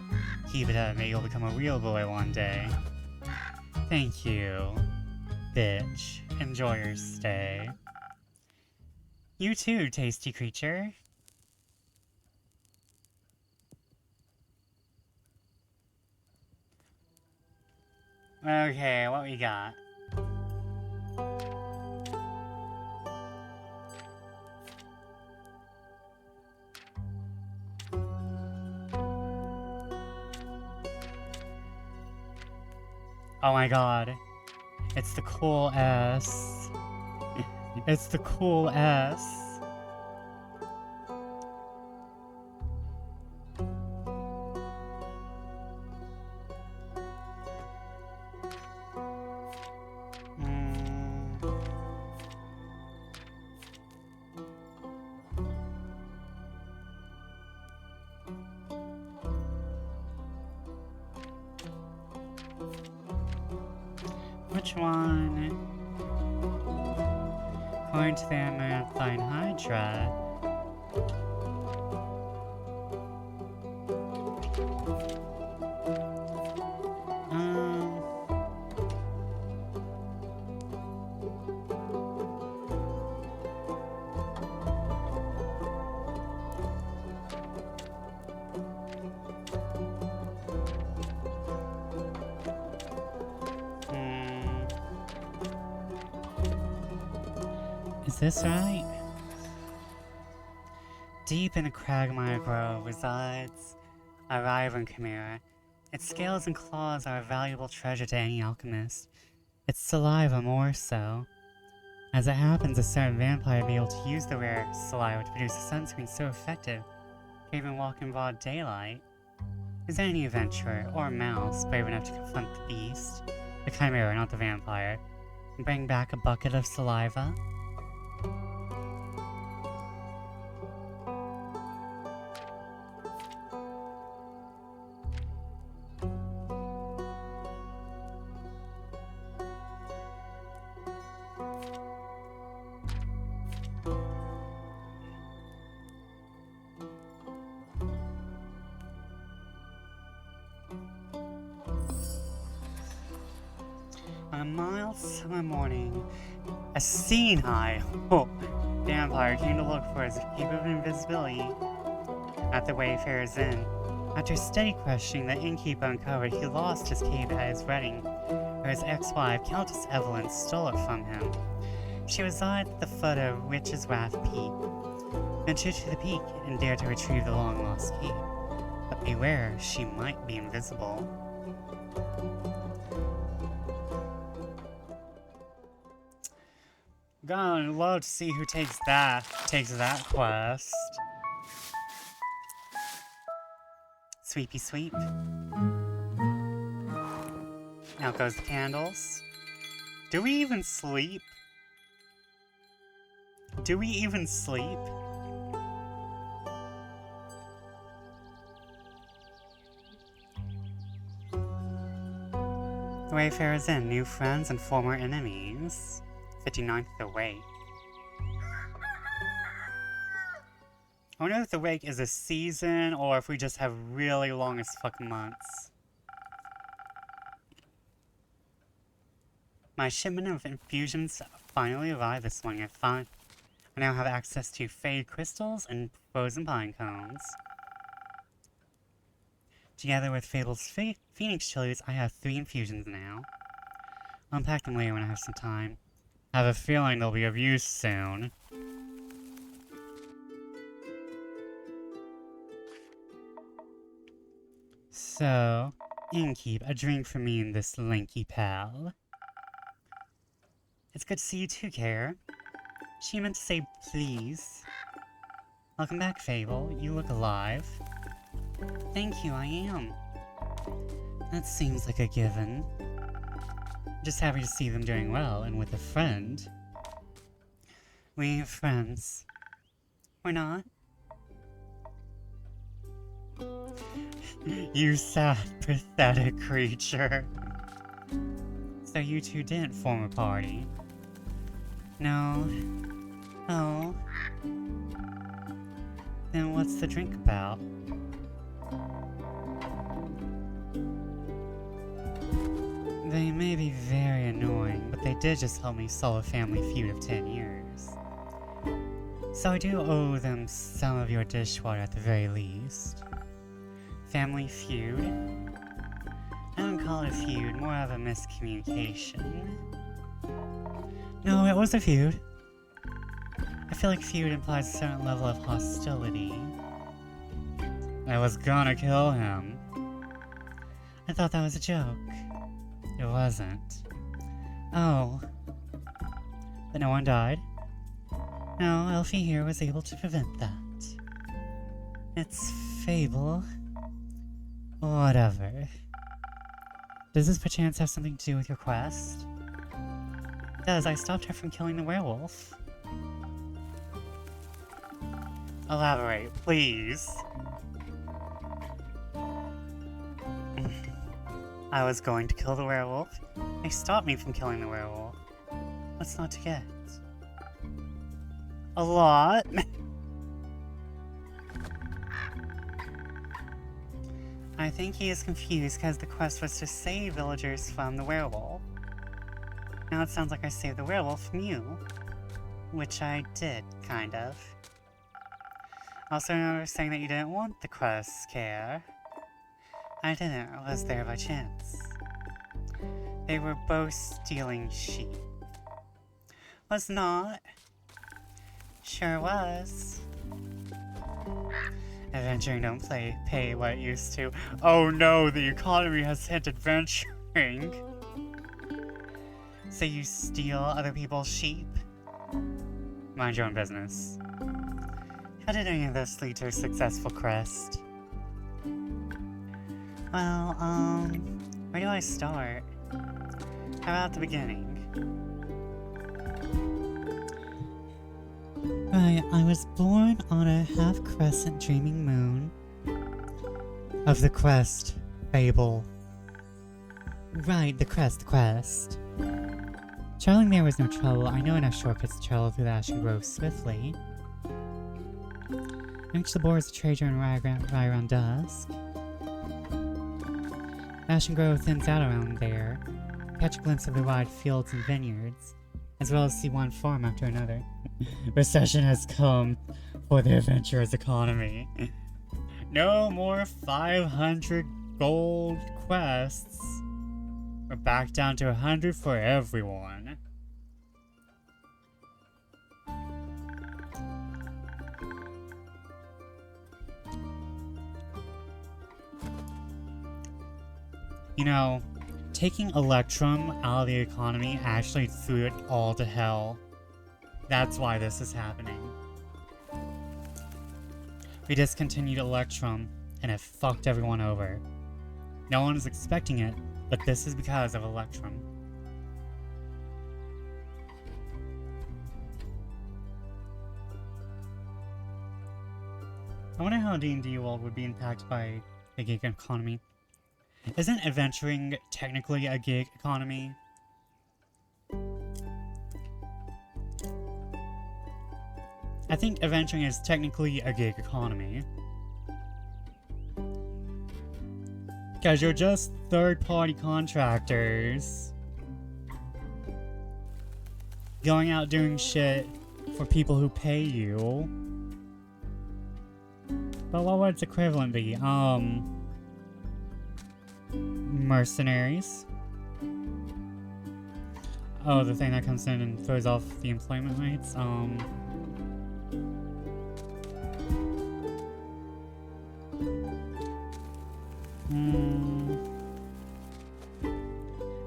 Keep it up, maybe you'll become a real boy one day. Thank you, bitch. Enjoy your stay. You too, tasty creature. Okay, what we got? Oh my god. It's the cool S. It's the cool S. Which one? According to the Amaranthine Hydra. Is this right? Deep in the Cragmire Grove resides a Wyvern Chimera. Its scales and claws are a valuable treasure to any alchemist. Its saliva more so. As it happens, a certain vampire may be able to use the rare saliva to produce a sunscreen so effective it can even walk in broad daylight. Is there any adventurer or mouse brave enough to confront the beast, the chimera, not the vampire, and bring back a bucket of saliva? On a mild summer morning, a senile vampire came to look for his cape of invisibility at the Wayfarer's Inn. After steady questioning, the innkeeper uncovered he lost his cape at his wedding, where his ex-wife, Countess Evelyn, stole it from him. She resided at the foot of Witch's Rath Peak. Venture to the peak and dare to retrieve the long-lost cape. But beware, she might be invisible. God, I'd love to see who takes that quest. Sweepy sweep. Out goes the candles. Do we even sleep? Do we even sleep? The Wayfarer's Inn, new friends and former enemies. 59th The Wake. I wonder if the Wake is a season or if we just have really long as fuck months. My shipment of infusions finally arrived this morning. I now have access to fade crystals and frozen pine cones. Together with Fable's Phoenix chilies, I have 3 infusions now. I'll unpack them later when I have some time. I have a feeling they'll be of use soon. So, innkeep, a drink for me and this lanky pal. It's good to see you too, Care. She meant to say please. Welcome back, Fable. You look alive. Thank you, I am. That seems like a given. Just happy to see them doing well, and with a friend. We ain't friends. We're not? You sad, pathetic creature. So you two didn't form a party? No. Oh. Then what's the drink about? They may be very annoying, but they did just help me solve a family feud of 10 years. So I do owe them some of your dishwater at the very least. Family feud? I don't call it a feud, more of a miscommunication. No, it was a feud. I feel like feud implies a certain level of hostility. I was gonna kill him. I thought that was a joke. It wasn't. Oh. But no one died? No, Elfie here was able to prevent that. It's Fable. Whatever. Does this perchance have something to do with your quest? It does. I stopped her from killing the werewolf. Elaborate, please. I was going to kill the werewolf. They stopped me from killing the werewolf. What's not to get? A lot. I think he is confused because the quest was to save villagers from the werewolf. Now it sounds like I saved the werewolf from you. Which I did, kind of. Also, I remember saying that you didn't want the quest, Care. I didn't. I was there by chance. They were both stealing sheep. Was not. Sure was. Adventuring don't pay what it used to. Oh no, the economy has hit adventuring. So you steal other people's sheep? Mind your own business. How did any of this lead to a successful quest? Well, where do I start? How about the beginning? Right, I was born on a half-crescent dreaming moon of the quest fable. Right, the quest. Traveling there was no trouble. I know enough shortcuts to travel through the Ashen Grove swiftly. I reached the borders of Treasure and right around dusk. Ashen Grove thins out around there. Catch a glimpse of the wide fields and vineyards, as well as see one farm after another. Recession has come for the adventurer's economy. No more 500 gold quests. We're back down to 100 for everyone. You know, taking Electrum out of the economy actually threw it all to hell. That's why this is happening. We discontinued Electrum, and it fucked everyone over. No one is expecting it, but this is because of Electrum. I wonder how D&D world would be impacted by the gig economy. Isn't adventuring technically a gig economy? I think adventuring is technically a gig economy. Because you're just third-party contractors going out doing shit for people who pay you. But what would its equivalent be? Mercenaries. Oh, the thing that comes in and throws off the employment rates?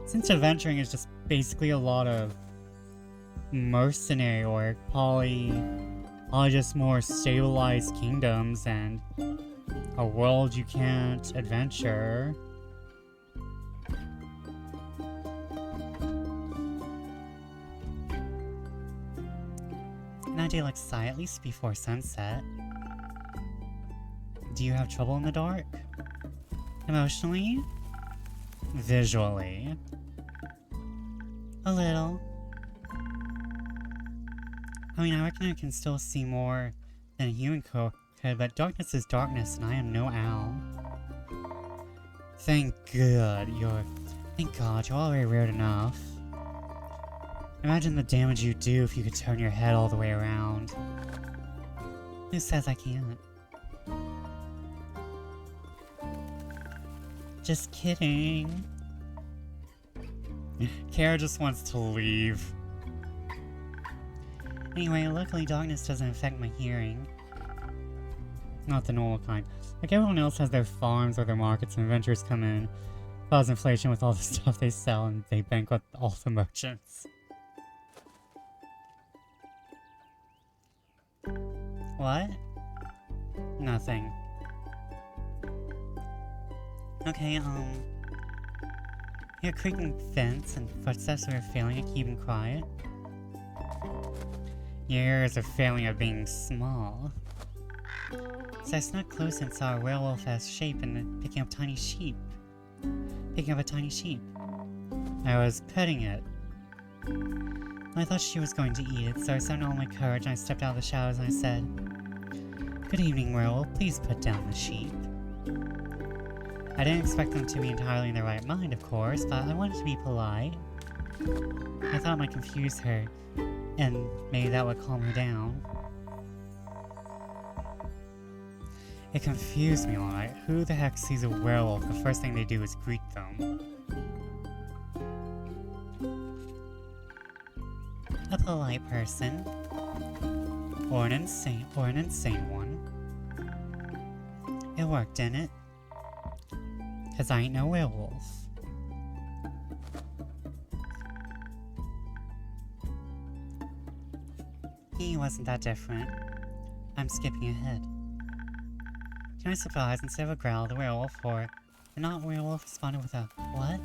Since adventuring is just basically a lot of mercenary work, probably just more stabilized kingdoms and a world you can't adventure. An idea like Psy, at least before sunset. Do you have trouble in the dark? Emotionally? Visually? A little. I mean, I reckon I can still see more than a human could, but darkness is darkness, and I am no owl. Thank God you're already weird enough. Imagine the damage you'd do if you could turn your head all the way around. Who says I can't? Just kidding. Kara just wants to leave. Anyway, luckily darkness doesn't affect my hearing. Not the normal kind. Like everyone else has their farms or their markets and adventurers come in, cause inflation with all the stuff they sell, and they bankrupt all the merchants. What? Nothing. Okay, your creaking fence and footsteps are failing at keeping quiet. Your ears are failing at being small. So I snuck close and saw a werewolf-esque shape and picking up a tiny sheep. I was petting it. I thought she was going to eat it, so I summoned all my courage and I stepped out of the shadows and I said, "Good evening, werewolf. Please put down the sheep." I didn't expect them to be entirely in their right mind, of course, but I wanted to be polite. I thought it might confuse her, and maybe that would calm her down. It confused me, alright. Who the heck sees a werewolf? The first thing they do is greet them. A polite person. Or an insane one. It worked, didn't it? 'Cause I ain't no werewolf. He wasn't that different. I'm skipping ahead. To my surprise, instead of a growl, the werewolf, or the not-werewolf, responded with a what?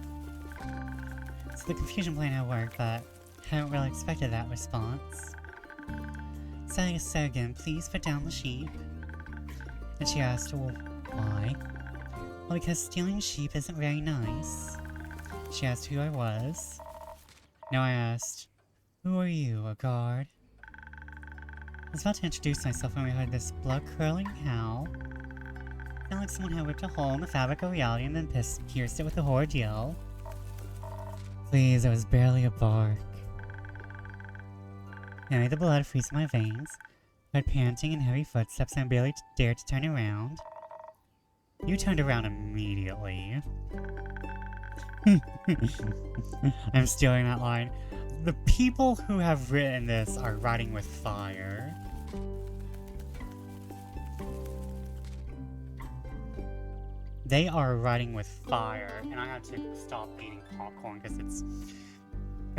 So the confusion plan had worked, but I hadn't really expected that response. So I said again, "Please put down the sheep." And she asked, "Well, why?" "Well, because stealing sheep isn't very nice." She asked who I was. Now I asked, "Who are you, a guard?" I was about to introduce myself when we heard this blood-curdling howl. It felt like someone had ripped a hole in the fabric of reality and then pierced it with a horrid yell. Please, it was barely a bark. I made the blood freeze in my veins. I heard panting and heavy footsteps and I barely dared to turn around. You turned around immediately. I'm stealing that line. The people who have written this are writing with fire. They are writing with fire, and I have to stop eating popcorn because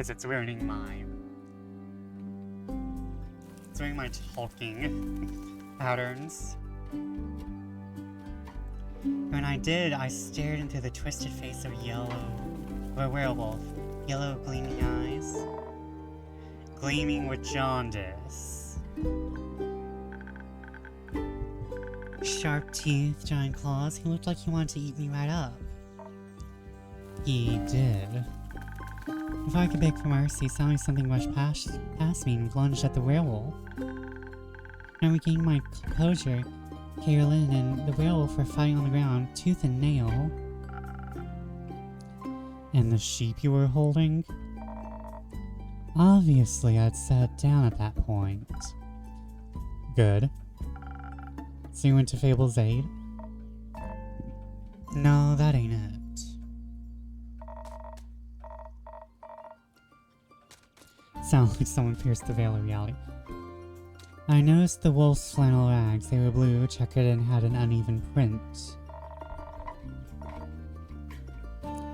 it's ruining my talking patterns. When I did, I stared into the twisted face of a werewolf. Yellow gleaming eyes. Gleaming with jaundice. Sharp teeth, giant claws. He looked like he wanted to eat me right up. He did. Before I could beg for mercy, suddenly something rushed past me and lunged at the werewolf. When I regained my composure, Carolyn and the werewolf were fighting on the ground, tooth and nail. And the sheep you were holding? Obviously, I'd sat down at that point. Good. So you went to Fable's aid? No, that ain't it. Sounds like someone pierced the veil of reality. I noticed the wolf's flannel rags. They were blue, checkered, and had an uneven print.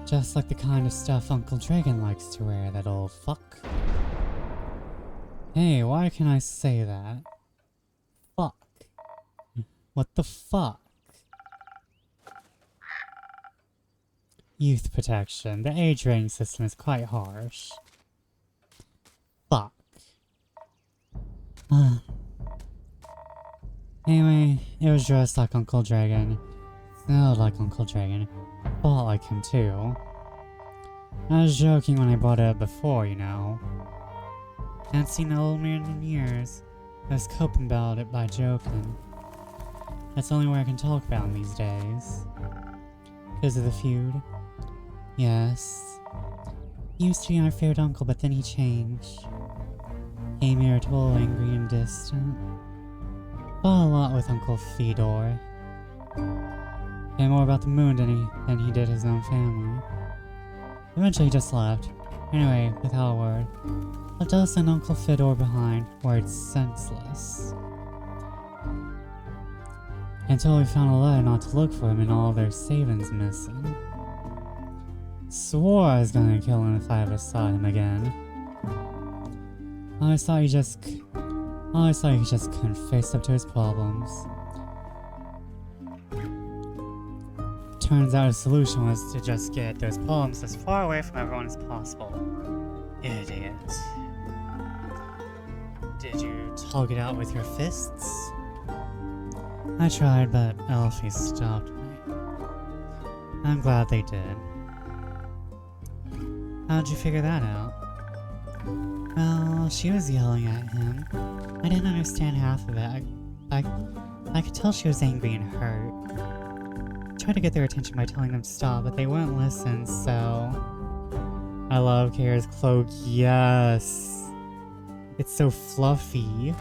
Just like the kind of stuff Uncle Dragon likes to wear, that old fuck. Hey, why can I say that? Fuck. What the fuck? Youth protection. The age rating system is quite harsh. Fuck. Anyway, it was dressed like Uncle Dragon, smelled like Uncle Dragon, fought like him too. I was joking when I brought it up before, you know. Hadn't seen the old man in years. I was coping about it by joking. That's the only way I can talk about him these days. Because of the feud. Yes. He used to be my favorite uncle, but then he changed. Came irritable, angry, and distant. Fought a lot with Uncle Fedor. Cared more about the moon than he did his own family. Eventually he just left. Anyway, without a word. Left us and Uncle Fedor behind, where it's senseless. Until we found a letter not to look for him and all their savings missing. Swore I was gonna kill him if I ever saw him again. I always thought he just couldn't face up to his problems. Turns out his solution was to just get those problems as far away from everyone as possible. Idiot. Did you talk it out with your fists? I tried, but Elfie stopped me. I'm glad they did. How'd you figure that out? Well, she was yelling at him. I didn't understand half of it. I could tell she was angry and hurt. I tried to get their attention by telling them to stop, but they wouldn't listen, so... I love Kaira's cloak, yes! It's so fluffy.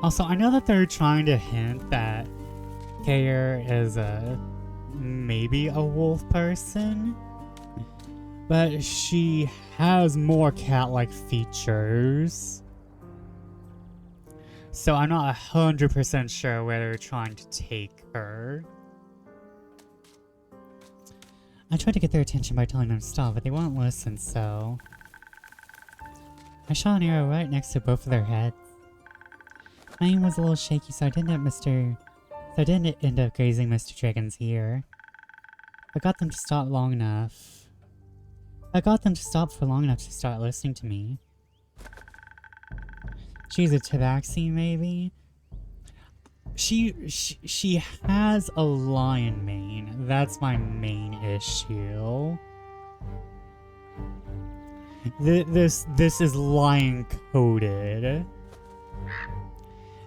Also, I know that they're trying to hint that Kair is maybe a wolf person, but she has more cat-like features. So I'm not 100% sure where they're trying to take her. I tried to get their attention by telling them to stop, but they won't listen, so... I shot an arrow right next to both of their heads. My aim was a little shaky, so I didn't end up grazing Mr. Dragon's ear. I got them to stop long enough. I got them to stop for long enough to start listening to me. She's a tabaxi, maybe? She has a lion mane. That's my main issue. This is lion coded.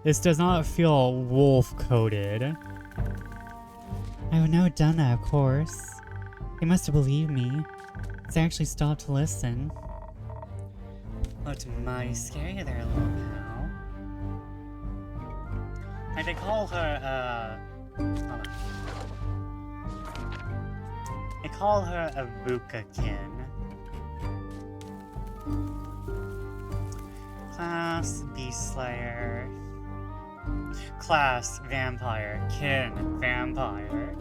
This does not feel wolf coded. I would never have done that, of course. They must have believed me. They actually stopped to listen. Looked mighty scary there, little pal. Like, they call her, hold on. They call her a Bukakin. Class, Beast Slayer. Class, Vampire. Kin, Vampire.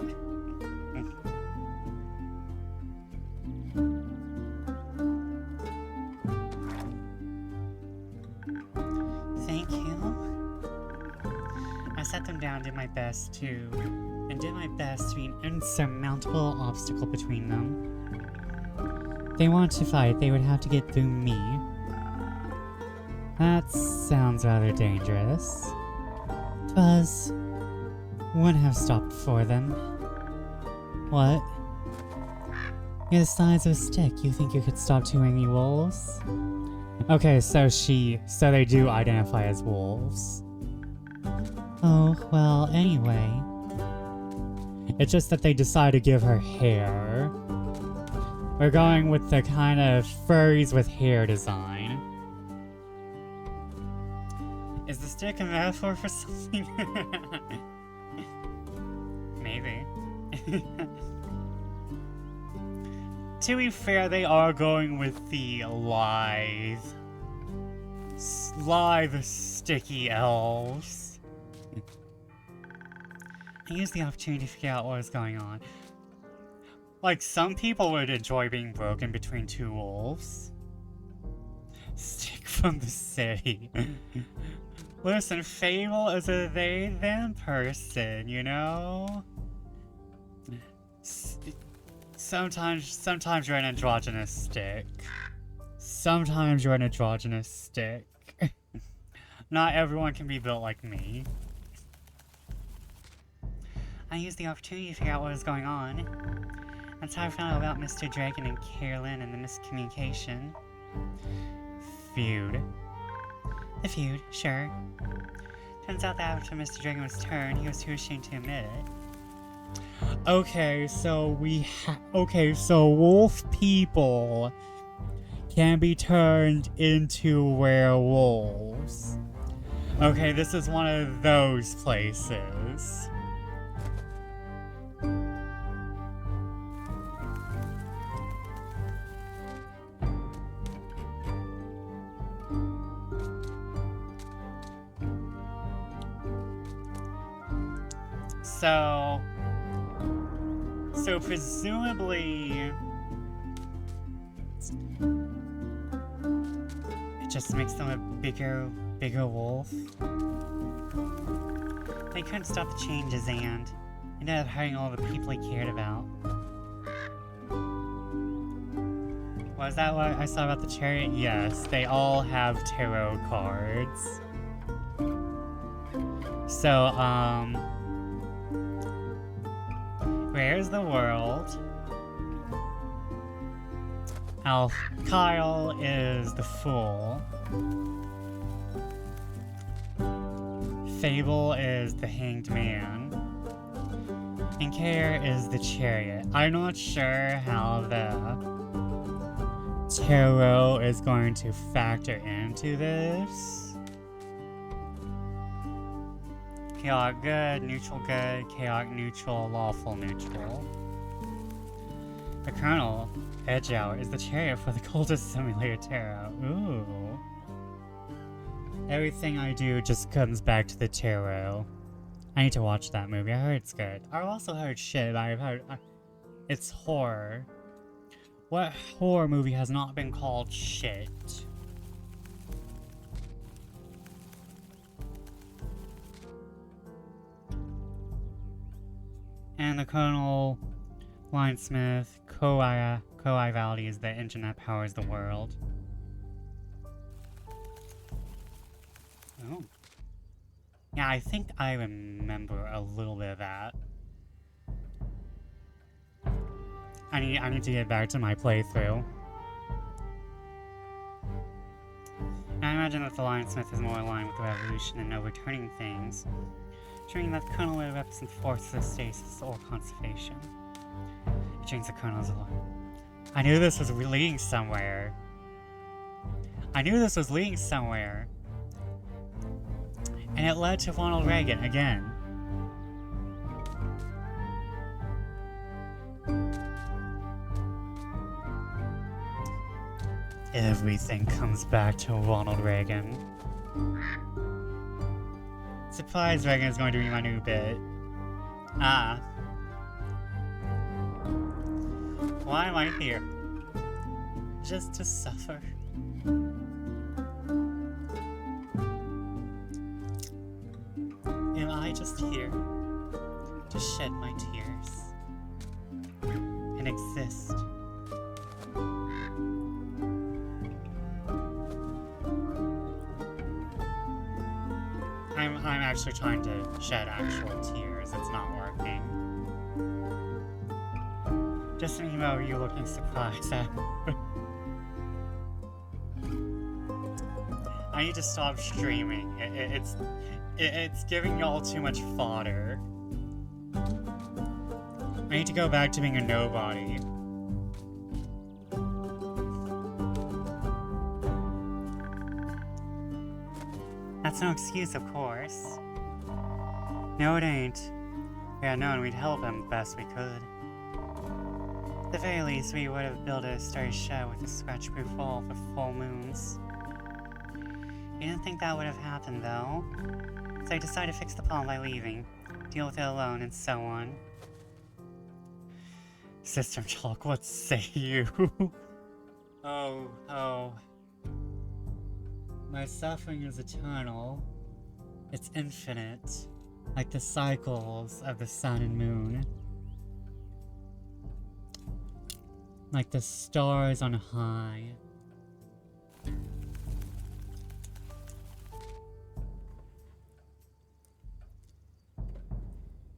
Thank you. I set them down, did my best to be an insurmountable obstacle between them. If they wanted to fight, they would have to get through me. That sounds rather dangerous. Buzz wouldn't have stopped before them. What? You're the size of a stick. You think you could stop two angry wolves? Okay, so they do identify as wolves. Oh, well, anyway. It's just that they decide to give her hair. We're going with the kind of furries with hair design. Is the stick a metaphor for something? Maybe. To be fair, they are going with the live, sticky elves. I used the opportunity to figure out what was going on. Like, some people would enjoy being broken between two wolves. Stick from the city. Listen, Fable is a they-them person, you know? Sometimes you're an androgynous stick. Sometimes you're an androgynous stick. Not everyone can be built like me. I used the opportunity to figure out what was going on. That's how I found out about Mr. Dragon and Carolyn and the miscommunication. Feud. The feud, sure. Turns out that after Mr. Dragon was turned, he was too ashamed to admit it. Okay, so so wolf people can be turned into werewolves. Okay, this is one of those places. So presumably, it just makes them a bigger wolf. They couldn't stop the changes and ended up hurting all the people he cared about. Was that what I saw about the chariot? Yes, they all have tarot cards. So, where's the world? Kyle is the fool. Fable is the hanged man. And Care is the chariot. I'm not sure how the tarot is going to factor into this. Chaotic good, neutral, lawful neutral. The Colonel, Edge Out, is the chariot for the Cultist Simulator Tarot. Ooh. Everything I do just comes back to the tarot. I need to watch that movie. I heard it's good. I also heard shit. I've heard it's horror. What horror movie has not been called shit? And the Colonel, Linesmith, Kowai Valley is the engine that powers the world. Oh. Yeah, I think I remember a little bit of that. I need to get back to my playthrough. And I imagine that the Lionsmith is more aligned with the revolution and overturning things, ensuring that the Colonel would represent forces of stasis or conservation. It drinks the Colonel's alive. I knew this was leading somewhere. And it led to Ronald Reagan again. Everything comes back to Ronald Reagan. Surprise, Reagan is going to be my new bit. Ah. Why am I here? Just to suffer. Am I just here to shed my tears and exist? I'm actually trying to shed actual tears. It's not working. Just an email of you looking surprised at. I need to stop streaming. It's giving y'all too much fodder. I need to go back to being a nobody. That's no excuse, of course. No, it ain't. We had known we'd help him best we could. At the very least, we would have built a sturdy shed with a scratch-proof wall for full moons. We didn't think that would have happened, though. So I decided to fix the problem by leaving, deal with it alone, and so on. System Chalk, what say you? Oh. My suffering is eternal. It's infinite, like the cycles of the sun and moon. Like the stars on high.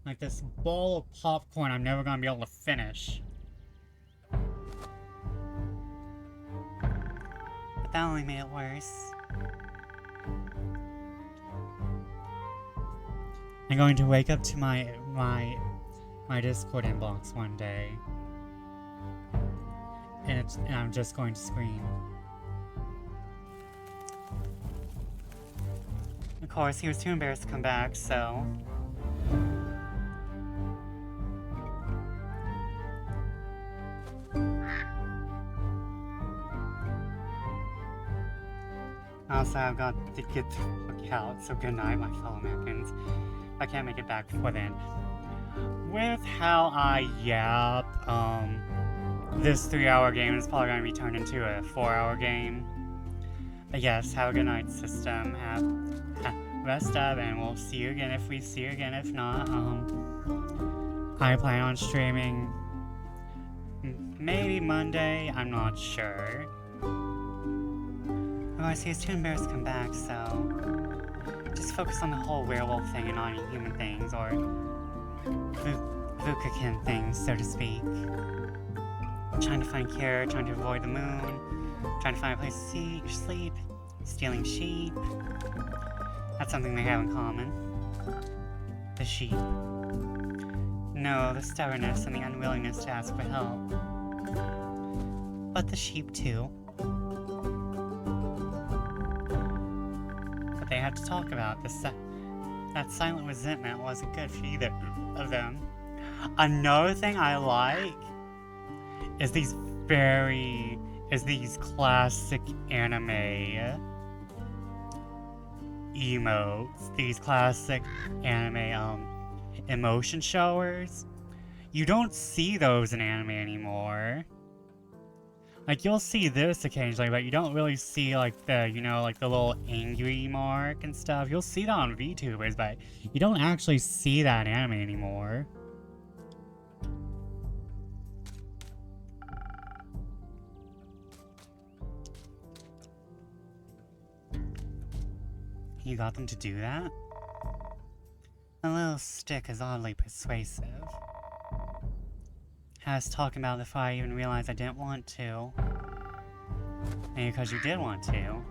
Like this bowl of popcorn I'm never gonna be able to finish. But that only made it worse. I'm going to wake up to my Discord inbox one day. And I'm just going to scream. Of course, he was too embarrassed to come back, so... Also, I've got to get the fuck out, so good night, my fellow Americans. I can't make it back before then. With how I yap, this 3-hour game is probably going to be turned into a 4-hour game. But yes, have a good night, system. Rest up, and we'll see you again if we see you again. If not, I plan on streaming maybe Monday, I'm not sure. Otherwise, he's too embarrassed to come back, so just focus on the whole werewolf thing and not any human things, or Vukakin things, so to speak. trying to find care, trying to avoid the moon, trying to find a place to sleep, stealing sheep. That's something they have in common. The sheep. No, the stubbornness and the unwillingness to ask for help. But the sheep too. But they had to talk about this. That silent resentment wasn't good for either of them. Another thing I like is these classic anime emotes, these classic anime emotion showers. You don't see those in anime anymore. Like, you'll see this occasionally, but you don't really see like the, you know, like the little angry mark and stuff. You'll see that on VTubers, but you don't actually see that in anime anymore. You got them to do that? The little stick is oddly persuasive. I was talking about it before I even realized I didn't want to. Maybe because you did want to.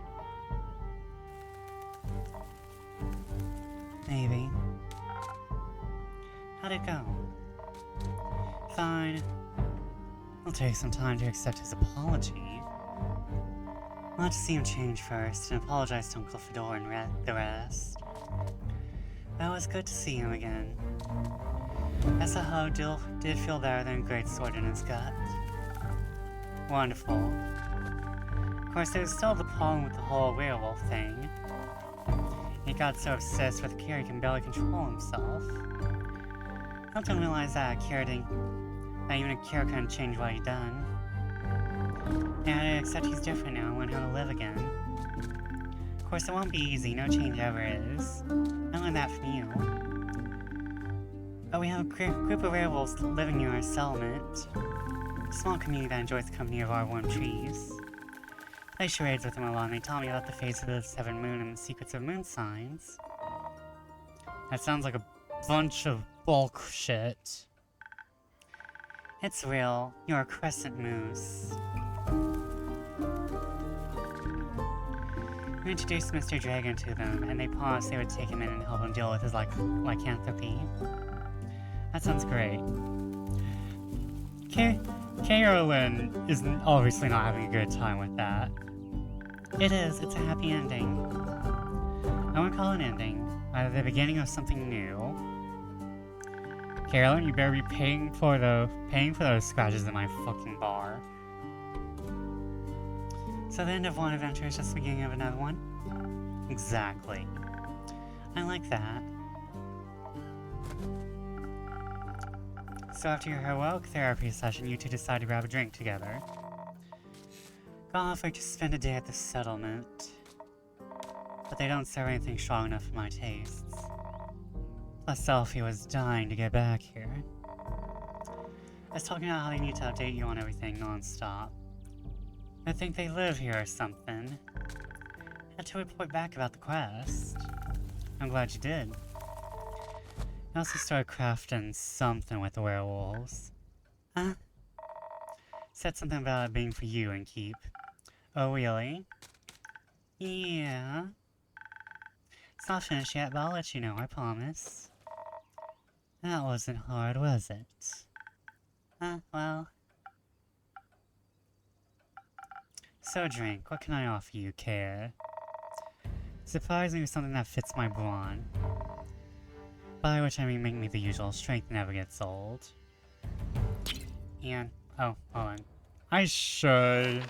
Maybe. How'd it go? Fine. It'll take some time to accept his apology. I'll have to see him change first and apologize to Uncle Fedor and the rest. But it was good to see him again. Guess the hug did feel better than a great sword in his gut. Wonderful. Of course, there's still the problem with the whole werewolf thing. He got so obsessed with Kira he can barely control himself. I helped him realize that even Kira couldn't change what he'd done. And except he's different now and learn how to live again. Of course, it won't be easy, no change ever is. I learned that from you. But we have a group of werewolves living near our settlement. A small community that enjoys the company of our warm trees. I play charades with them a lot and they taught me about the phase of the 7 moon and the secrets of moon signs. That sounds like a bunch of bullshit. It's real. You're a crescent moose. We introduced Mr. Dragon to them, and they promised they would take him in and help him deal with his lycanthropy. That sounds great. Carolyn is obviously not having a good time with that. It is. It's a happy ending. I wouldn't call it an ending. Either the beginning of something new. Carolyn, you better be paying for those scratches in my fucking bar. So the end of one adventure is just the beginning of another one? Exactly. I like that. So after your heroic therapy session, you two decide to grab a drink together. Got offered to spend a day at the settlement. But they don't serve anything strong enough for my tastes. Plus Selfie was dying to get back here. I was talking about how they need to update you on everything non-stop. I think they live here or something. Had to report back about the quest. I'm glad you did. I also started crafting something with the werewolves. Huh? Said something about it being for you and keep. Oh, really? Yeah. It's not finished yet, but I'll let you know, I promise. That wasn't hard, was it? Well... So drink, what can I offer you, Care? Surprisingly something that fits my brawn. By which I mean make me the usual, strength never gets old. And, oh, hold on. I should.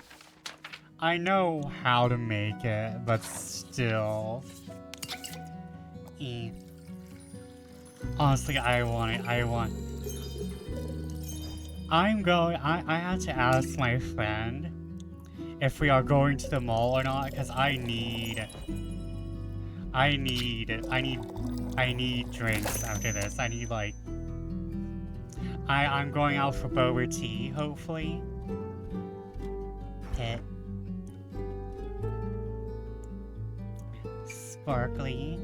I know how to make it, but still. Honestly, I had to ask my friend if we are going to the mall or not, because I need drinks after this. I need, like... I'm going out for boba tea, hopefully. Hit. Sparkly.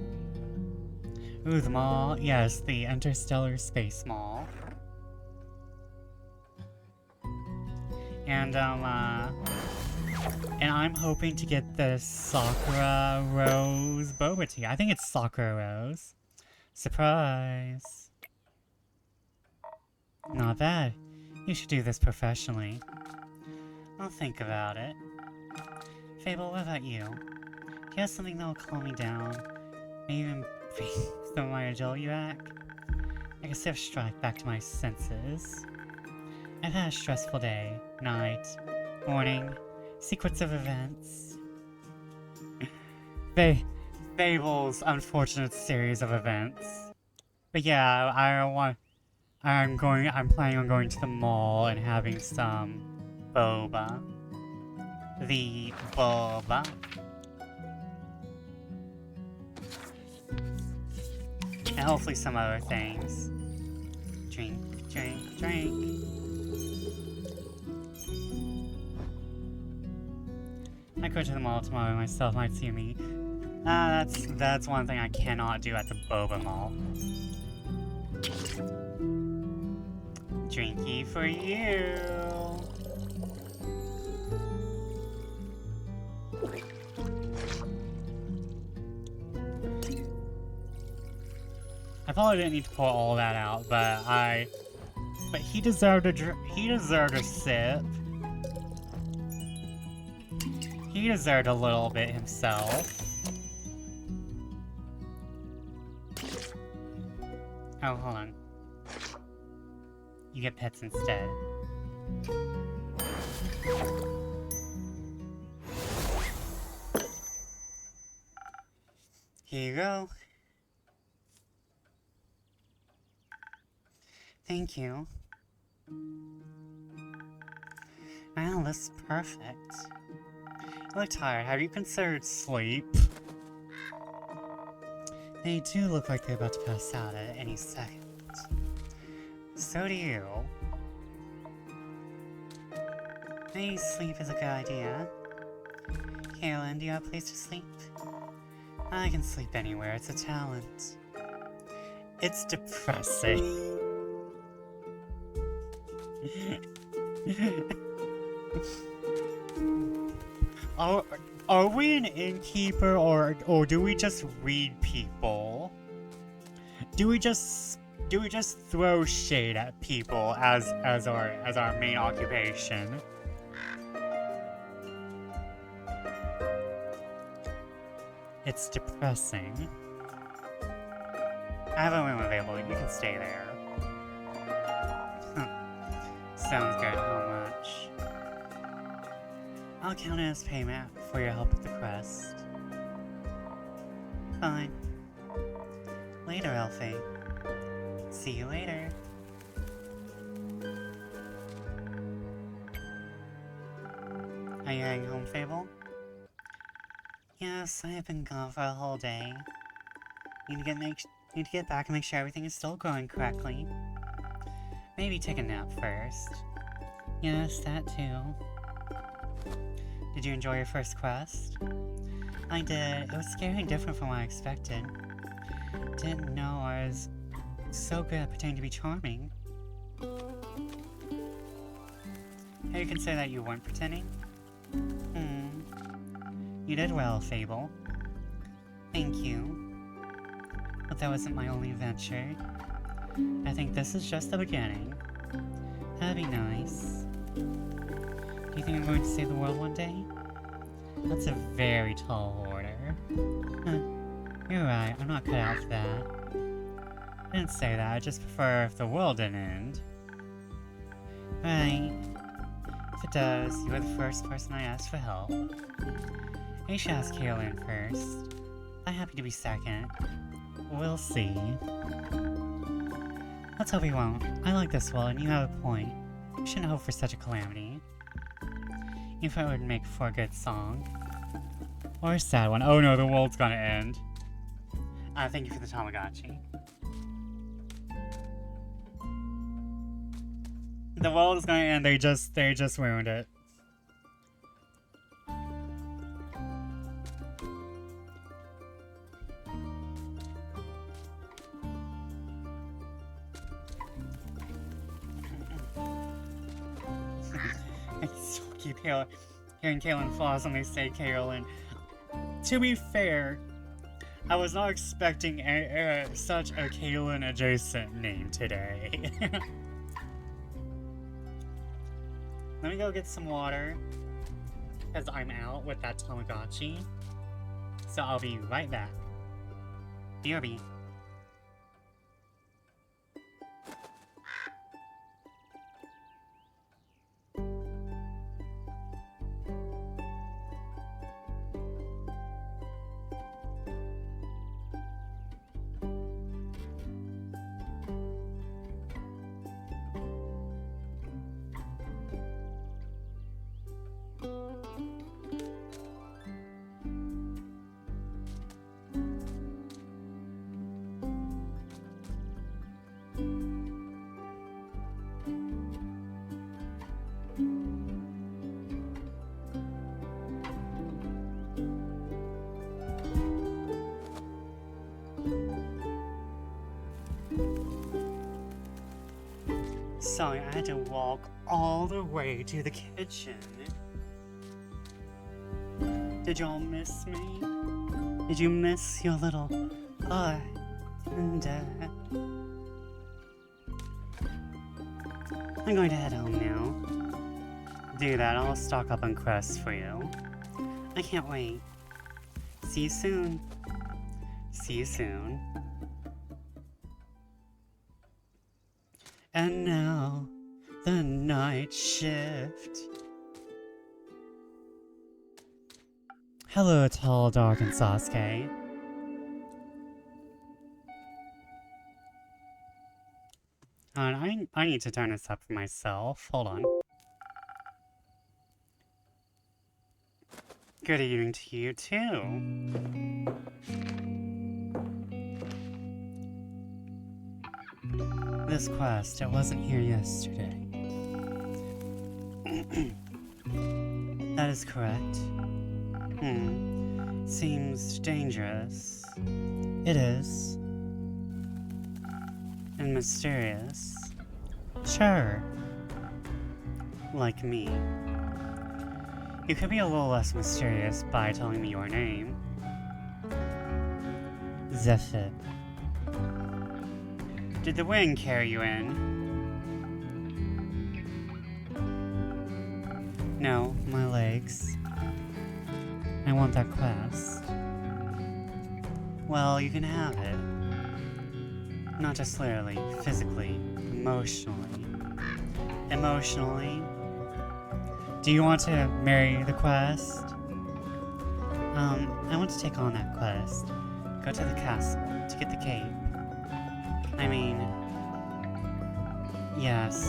Ooh, the mall. Yes, the Interstellar Space Mall. And I'm hoping to get the Sakura Rose boba tea. I think it's Sakura Rose. Surprise! Not bad. You should do this professionally. I'll think about it. Fable, what about you? Do you have something that'll calm me down? Maybe even throw my agility back? I can sort of strike back to my senses. I've had a stressful day, night, morning, sequence of events. Fable's unfortunate series of events. But yeah, I'm planning on going to the mall and having some boba. The boba. And hopefully some other things. Drink, drink, drink. I go to the mall tomorrow myself, might see me. That's one thing I cannot do at the boba mall. Drinky for you. I probably didn't need to pour all that out, but he deserved a sip. He deserved a little bit himself. Oh, hold on. You get pets instead. Here you go. Thank you. Wow, this is perfect. You look tired. Have you considered sleep? They do look like they're about to pass out at any second. So do you. Maybe sleep is a good idea. Kaylin, do you have a place to sleep? I can sleep anywhere, it's a talent. It's depressing. Are we an innkeeper or do we just read people? Do we just throw shade at people as our main occupation? It's depressing. I have a room available, you can stay there. Sounds good, how much? I'll count it as payment for your help with the quest. Fine. Later, Elfie. See you later. Are you heading home, Fable? Yes, I have been gone for a whole day. Need to get back and make sure everything is still going correctly. Maybe take a nap first. Yes, that too. Did you enjoy your first quest? I did. It was scary and different from what I expected. Didn't know I was so good at pretending to be charming. How you can say that you weren't pretending? You did well, Fable. Thank you. But that wasn't my only adventure. I think this is just the beginning. That'd be nice. Do you think I'm going to save the world one day? That's a very tall order. You're right, I'm not cut out for that. I didn't say that, I just prefer if the world didn't end. Right. If it does, you were the first person I asked for help. You should ask Kaylin first. I'm happy to be second. We'll see. Let's hope he won't. I like this world, and you have a point. You shouldn't hope for such a calamity. If it would make for a good song. Or a sad one. Oh no, the world's gonna end. Thank you for the Tamagotchi. The world is gonna end, they just ruined it. keep hearing Kaylin floss when they say Kaylin. To be fair, I was not expecting such a Kaylin adjacent name today. Let me go get some water, because I'm out with that Tamagotchi. So I'll be right back. BRB. Sorry, I had to walk all the way to the kitchen. Did y'all miss me? Did you miss your little and I'm going to head home now. Do that, I'll stock up on quests for you. I can't wait. See you soon. See you soon. And now, the night shift. Hello, tall, dark, and Sasuke. I need to turn this up for myself. Hold on. Good evening to you, too. This quest, it wasn't here yesterday. That is correct. Seems dangerous. It is. And mysterious. Sure. Like me. You could be a little less mysterious by telling me your name. Zephyr. Did the wind carry you in? No, my legs. I want that quest. Well, you can have it. Not just literally, physically, emotionally. Emotionally? Do you want to marry the quest? I want to take on that quest. Go to the castle to get the cape. I mean, yes.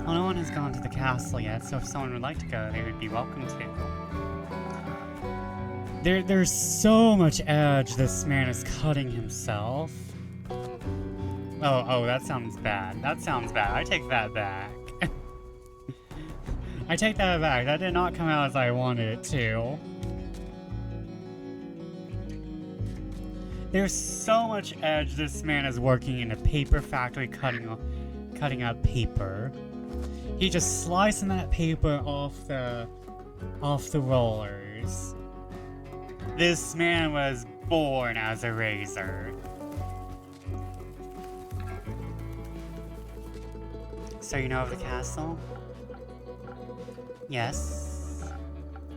Well, no one has gone to the castle yet, so if someone would like to go, they would be welcome to. There's so much edge this man is cutting himself. Oh, that sounds bad. That sounds bad. I take that back. I take that back. That did not come out as I wanted it to. There's so much edge. This man is working in a paper factory cutting up paper. He just slicing that paper off the rollers. This man was born as a razor. So you know of the castle? Yes.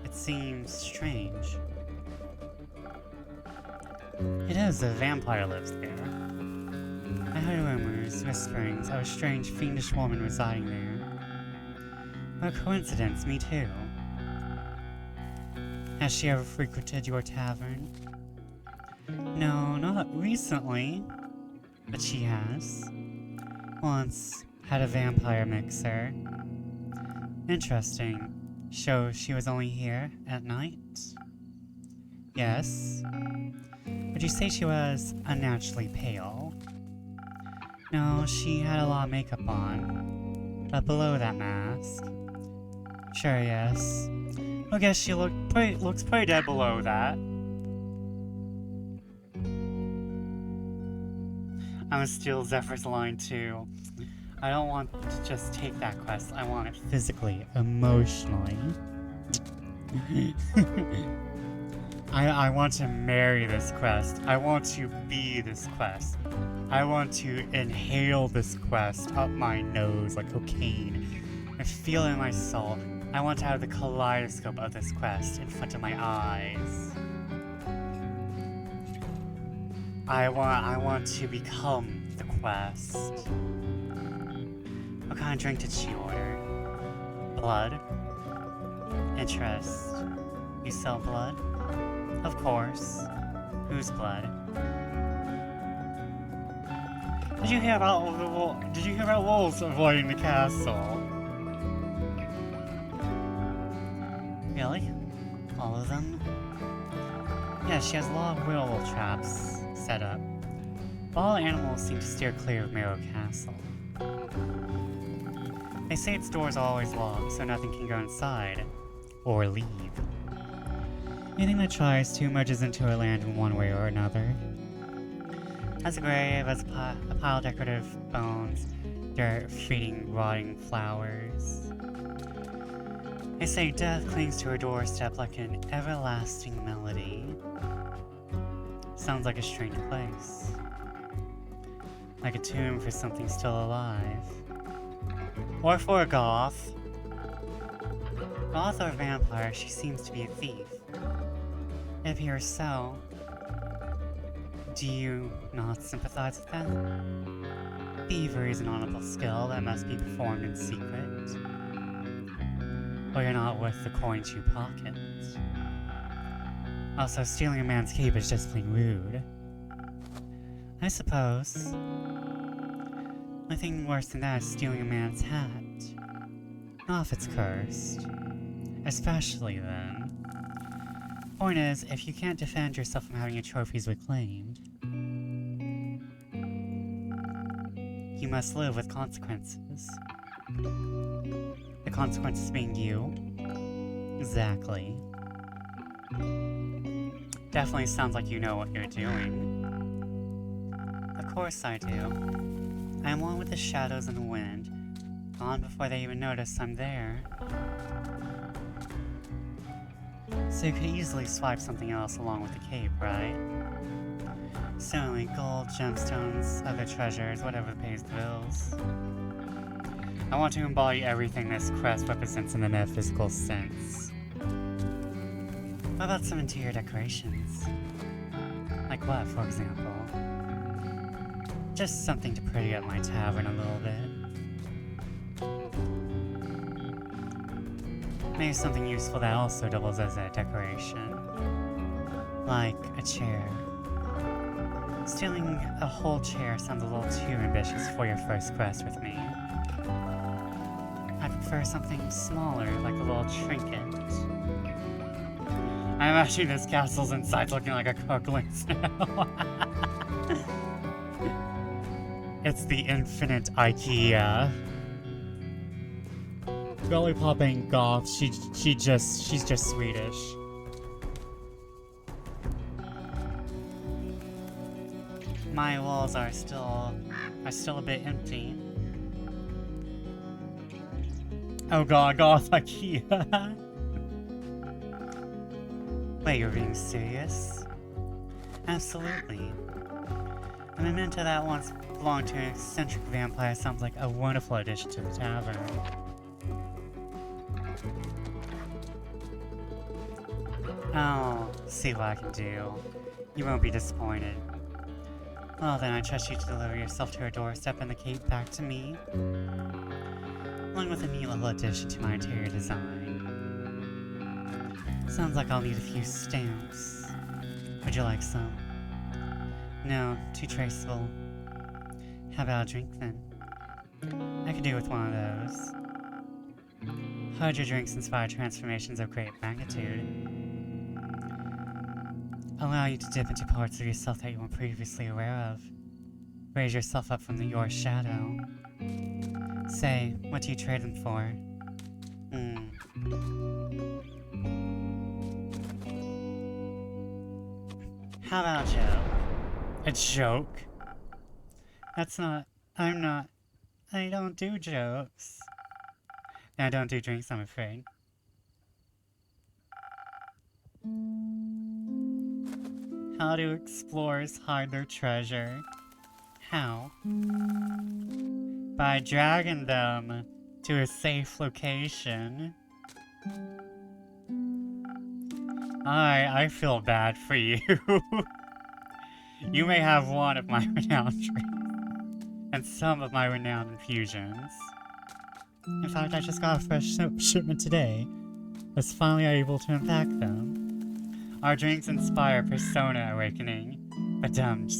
It seems strange. It is, a vampire lives there. I heard rumors, whisperings of a strange, fiendish woman residing there. What a coincidence, me too. Has she ever frequented your tavern? No, not recently. But she has. Once had a vampire mixer. Interesting. So she was only here at night? Yes. Would you say she was unnaturally pale? No, she had a lot of makeup on. But below that mask. Sure, yes. I guess she looks pretty dead below that. I'm gonna steal Zephyr's line too. I don't want to just take that quest. I want it physically, emotionally. I want to marry this quest. I want to be this quest. I want to inhale this quest up my nose like cocaine and feel it in my soul. I want to have the kaleidoscope of this quest in front of my eyes. I want to become the quest. What kind of drink did she order? Blood? Interest. You sell blood? Of course. Whose blood? Did you hear about wolves avoiding the castle? Really? All of them? Yeah, she has a lot of werewolf traps set up. All animals seem to steer clear of Marrow Castle. They say its doors are always locked, so nothing can go inside. Or leave. Anything that tries to merges into her land in one way or another. As a grave, as a pile of decorative bones, dirt feeding rotting flowers. They say death clings to her doorstep like an everlasting melody. Sounds like a strange place. Like a tomb for something still alive. Or for a goth. Goth or vampire, she seems to be a thief. It appears so. Do you not sympathize with that? Thievery is an honorable skill that must be performed in secret. Or you're not worth the coins you pocket. Also, stealing a man's cape is just plain rude. I suppose. Nothing worse than that is stealing a man's hat. Not if it's cursed. Especially then. Point is, if you can't defend yourself from having your trophies reclaimed, you must live with consequences. The consequences being you. Exactly. Definitely sounds like you know what you're doing. Of course I do. I am one with the shadows and the wind, gone before they even notice I'm there. So you could easily swipe something else along with the cape, right? Certainly gold, gemstones, other treasures, whatever pays the bills. I want to embody everything this crest represents in the metaphysical sense. What about some interior decorations? Like what, for example? Just something to pretty up my tavern a little bit. Maybe something useful that also doubles as a decoration. Like a chair. Stealing a whole chair sounds a little too ambitious for your first quest with me. I prefer something smaller, like a little trinket. I'm imagining this castle's inside looking like a Kirkland's now. It's the infinite IKEA. Belly popping goth, she's just Swedish. My walls are still a bit empty. Oh god, goth IKEA. Wait, you're being serious? Absolutely. A memento that once belonged to an eccentric vampire sounds like a wonderful addition to the tavern. I'll see what I can do. You won't be disappointed. Well then, I trust you to deliver yourself to her doorstep and the cape back to me, along with a neat little addition to my interior design. Sounds like I'll need a few stamps. Would you like some? No, too traceable. How about a drink then? I could do with one of those. How'd your drinks inspire transformations of great magnitude? Allow you to dip into parts of yourself that you weren't previously aware of. Raise yourself up from your shadow. Say, what do you trade them for? How about a joke? A joke? I'm not I don't do jokes. I don't do drinks, I'm afraid. How do explorers hide their treasure? How? By dragging them to a safe location. I feel bad for you. You may have one of my renowned drinks, and some of my renowned infusions. In fact, I just got a fresh shipment today. Was finally able to unpack them. Our drinks inspire persona awakening. Badumps.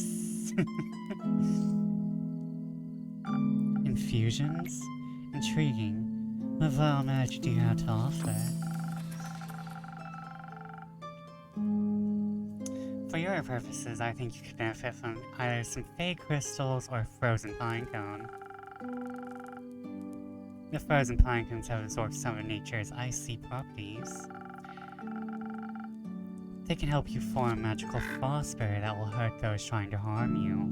Infusions? Intriguing. What vile magic do you have to offer? For your purposes, I think you could benefit from either some fake crystals or frozen pine cone. The frozen pine cones have absorbed some of nature's icy properties. They can help you form magical frostberry that will hurt those trying to harm you.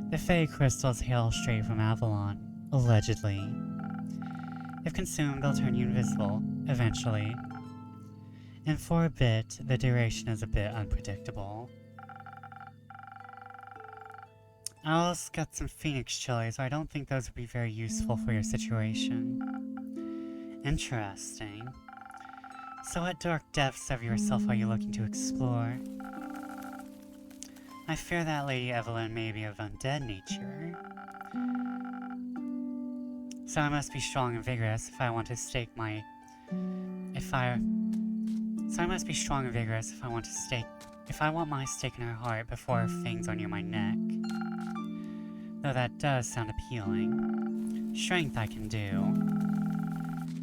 The fey crystals hail straight from Avalon, allegedly. If consumed, they'll turn you invisible, eventually. And for a bit, the duration is a bit unpredictable. I also got some phoenix chili, so I don't think those would be very useful for your situation. Interesting. So what dark depths of yourself are you looking to explore? I fear that Lady Evelyn may be of undead nature. So I must be strong and vigorous if I want to stake my... If I want my stake in her heart before her fangs are near my neck. Though that does sound appealing. Strength I can do.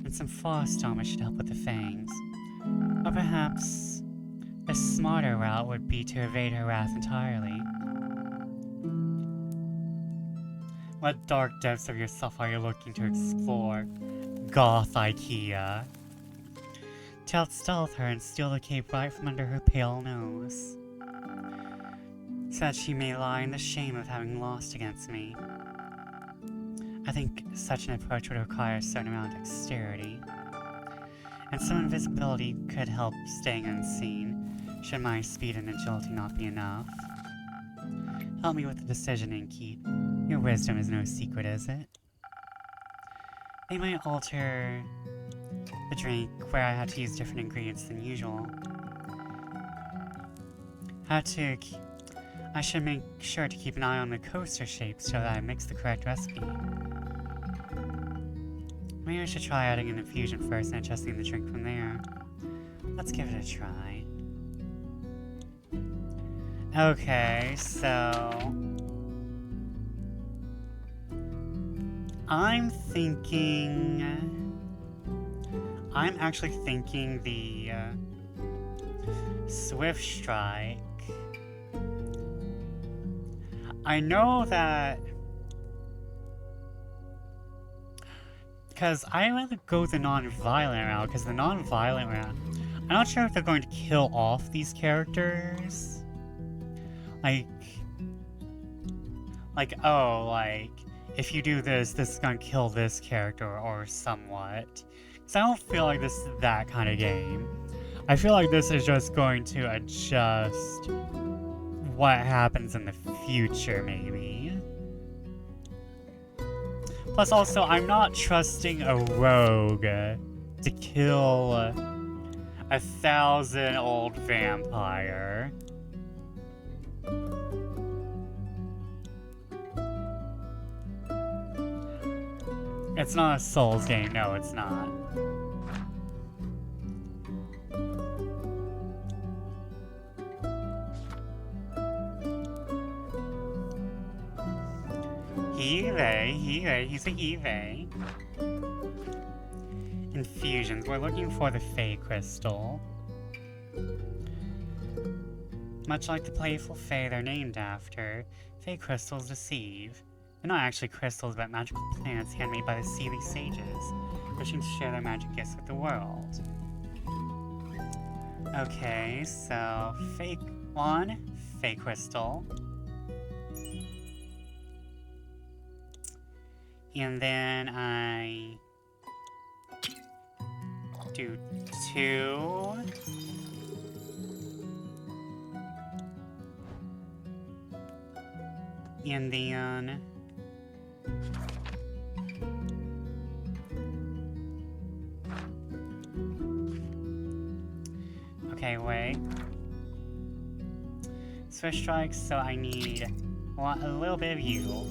And some frost armor should help with the fangs. Or perhaps a smarter route would be to evade her wrath entirely. What dark depths of yourself are you looking to explore? Goth IKEA. To outstealth her and steal the cape right from under her pale nose. So that she may lie in the shame of having lost against me. I think such an approach would require a certain amount of dexterity. And some invisibility could help staying unseen, should my speed and agility not be enough. Help me with the decision, Inkeet. Your wisdom is no secret, is it? They might alter the drink where I had to use different ingredients than usual. I should make sure to keep an eye on the coaster shapes so that I mix the correct recipe. Maybe I should try adding an infusion first and adjusting the drink from there. Let's give it a try. Okay, so... I'm actually thinking the Swift Strike. I know that... Because I rather go the non-violent route, because the non-violent route... I'm not sure if they're going to kill off these characters. If you do this, this is gonna kill this character, or somewhat. Because I don't feel like this is that kind of game. I feel like this is just going to adjust what happens in the future, maybe. Plus, also, I'm not trusting a rogue to kill a 1,000-old vampire. It's not a Souls game, no, it's not. He's a Hive. Infusions, we're looking for the Fey Crystal. Much like the playful Fey they're named after, Fey Crystals deceive. They're not actually crystals, but magical plants handmade by the Seelie Sages, wishing to share their magic gifts with the world. Okay, so Fey Crystal. And then I do 2. And then okay, wait. Swift strikes, so I need a little bit of you.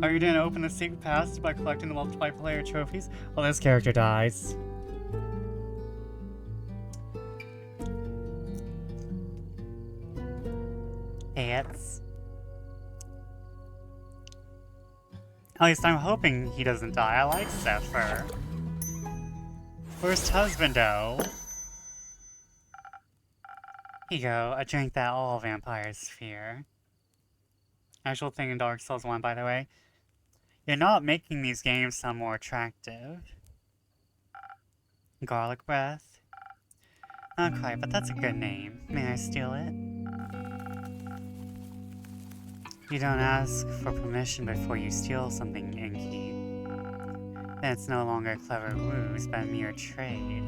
Are you gonna open the secret pass by collecting the multiplayer trophies? Well, this character dies. Hits. At least I'm hoping he doesn't die. I like Zephyr. First husband, though. Here you go, a drink that all vampires fear. Actual thing in Dark Souls 1, by the way. You're not making these games sound more attractive. Garlic breath. Not quite, but that's a good name. May I steal it? You don't ask for permission before you steal something, Inky. Then it's no longer a clever ruse, but a mere trade.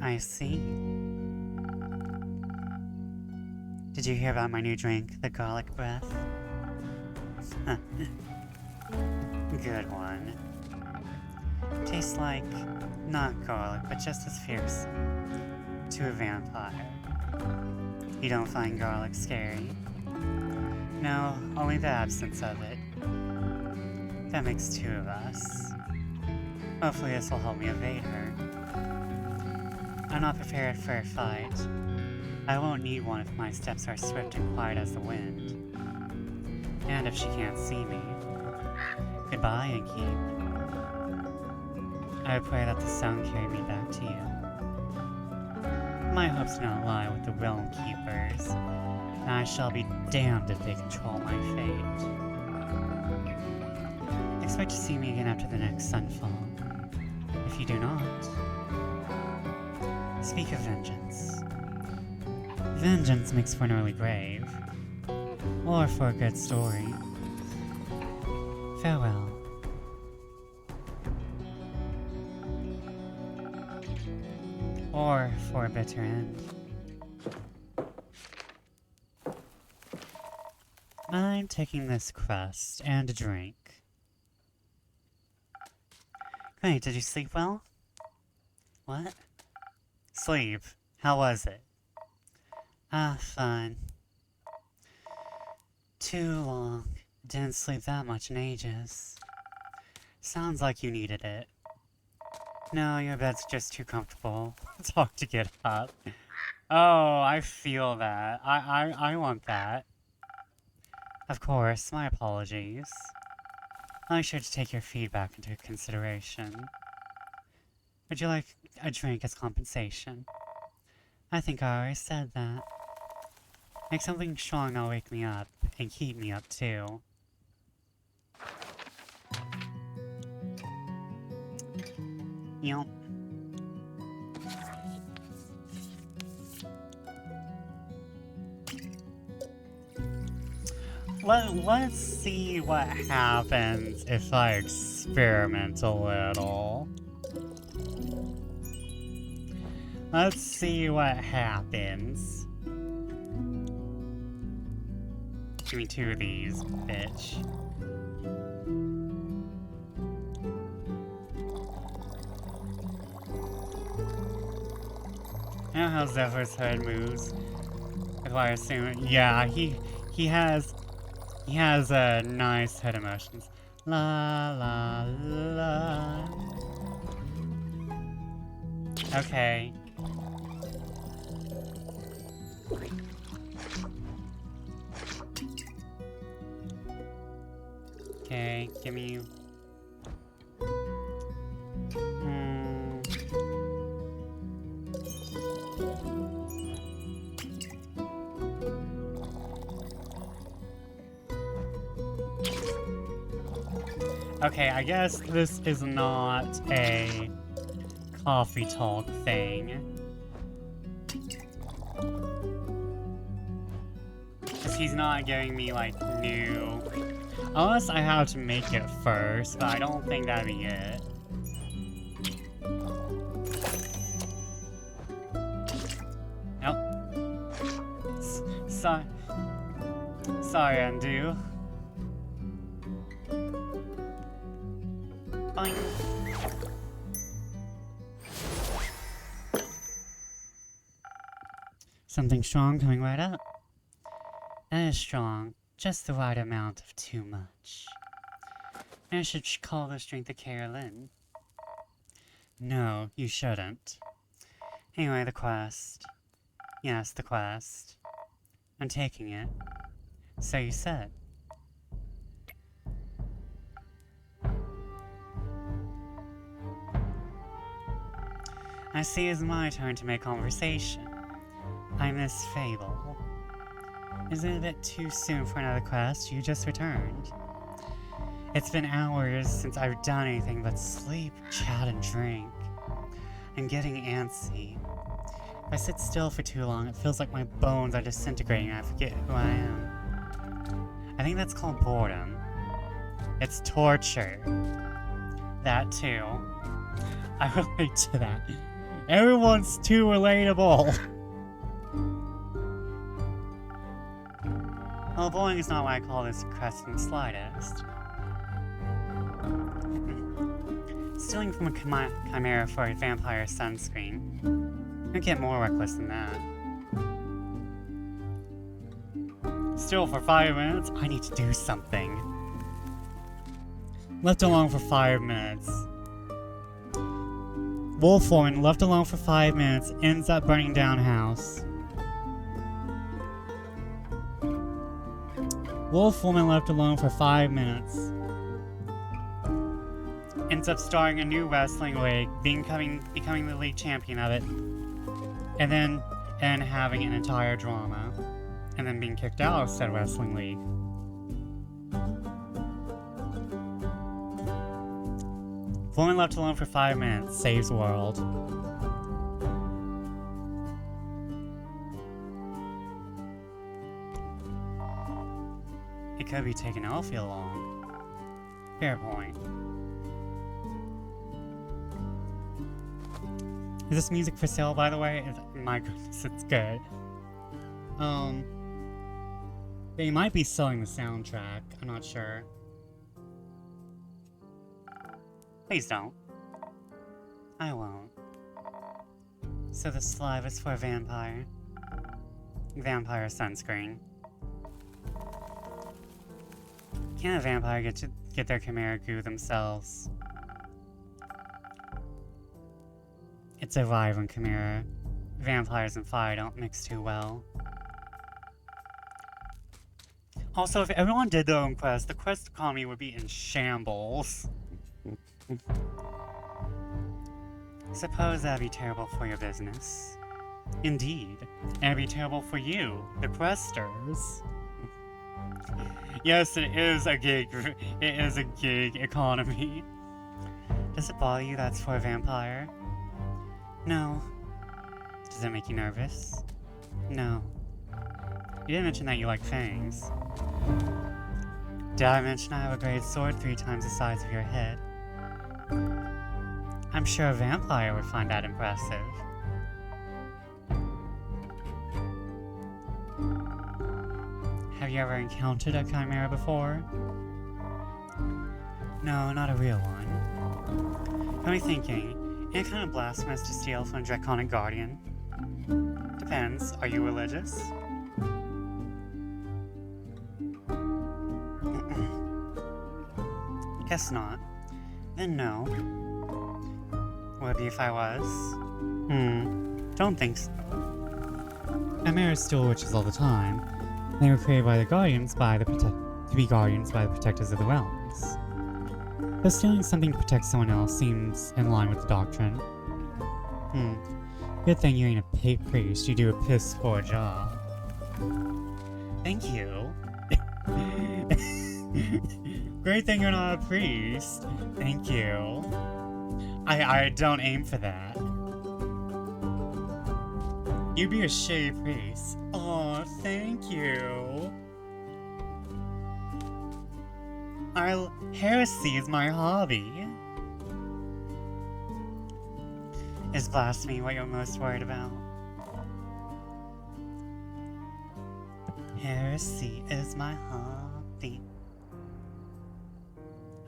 I see. Did you hear about my new drink, the garlic breath? Good one. Tastes like, not garlic, but just as fierce to a vampire. You don't find garlic scary? No, only the absence of it. That makes 2 of us. Hopefully this will help me evade her. I'm not prepared for a fight. I won't need one if my steps are swift and quiet as the wind. And if she can't see me. Goodbye, Inky. I pray that the sound carry me back to you. My hopes do not lie with the realm keepers, and I shall be damned if they control my fate. Expect to see me again after the next sunfall. If you do not, speak of vengeance. Vengeance makes for an early grave, or for a good story. Farewell. Or for a bitter end. I'm taking this crust and a drink. Hey, did you sleep well? What? Sleep. How was it? Ah, fine. Too long. Didn't sleep that much in ages. Sounds like you needed it. No, your bed's just too comfortable. It's hard to get up. Oh, I feel that. I want that. Of course, my apologies. I'll be sure to take your feedback into consideration. Would you like a drink as compensation? I think I already said that. Make something strong that'll wake me up, and keep me up too. Yep. Let's see what happens if I experiment a little. Let's see what happens. Give me 2 of these, bitch. I know how Zephyr's head moves. If I assume, yeah, he has nice head emotions. La la la. Okay. Okay, give me. Okay, I guess this is not a coffee talk thing. He's not giving me, like, new... Unless I have to make it first, but I don't think that'd be it. Nope. Sorry, undo. Boing. Something strong coming right up. That is strong. Just the right amount of too much. I should call the strength of Carolyn. No, you shouldn't. Anyway, the quest. Yes, the quest. I'm taking it. So you said. I see it's my turn to make conversation. I miss Fable. Isn't it a bit too soon for another quest? You just returned. It's been hours since I've done anything but sleep, chat, and drink. I'm getting antsy. If I sit still for too long, it feels like my bones are disintegrating and I forget who I am. I think that's called boredom. It's torture. That too. I relate to that. Everyone's too relatable. Well, boring is not what I call this crest in the slightest. Stealing from a chimera for a vampire sunscreen. You get more reckless than that. Still, for 5 minutes, I need to do something. Left alone for 5 minutes. Wolf woman left alone for 5 minutes ends up burning down house. Wolf woman left alone for 5 minutes. Ends up starting a new wrestling league, becoming the league champion of it. And then having an entire drama. And then being kicked out of said wrestling league. Woman left alone for 5 minutes, saves world. It could be taking Elfie along. Fair point. Is this music for sale, by the way? My goodness, it's good. They might be selling the soundtrack. I'm not sure. Please don't. I won't. So the slime is for a vampire. Vampire sunscreen. Can a vampire get their chimera goo themselves? It's a vibrant chimera. Vampires and fire don't mix too well. Also, if everyone did their own quest, the quest economy would be in shambles. Suppose that'd be terrible for your business. Indeed. And it'd be terrible for you, the questers. Yes, it is a gig. It is a gig economy. Does it bother you that's for a vampire? No. Does it make you nervous? No. You didn't mention that you like fangs. Did I mention I have a great sword 3 times the size of your head? I'm sure a vampire would find that impressive. Have you ever encountered a chimera before? No, not a real one. Got me thinking, ain't it kind of blasphemous to steal from a draconic guardian? Depends, are you religious? Guess not. Then no. Would it be if I was? Don't think so. Chimeras steal witches all the time. They were created by the guardians to be guardians by the protectors of the realms. Though stealing something to protect someone else seems in line with the doctrine. Good thing you ain't a priest, you do a piss poor job. Thank you. Great thing you're not a priest. Thank you. I don't aim for that. You'd be a shitty priest. Aw, thank you. Heresy is my hobby. Is blasphemy what you're most worried about? Heresy is my hobby.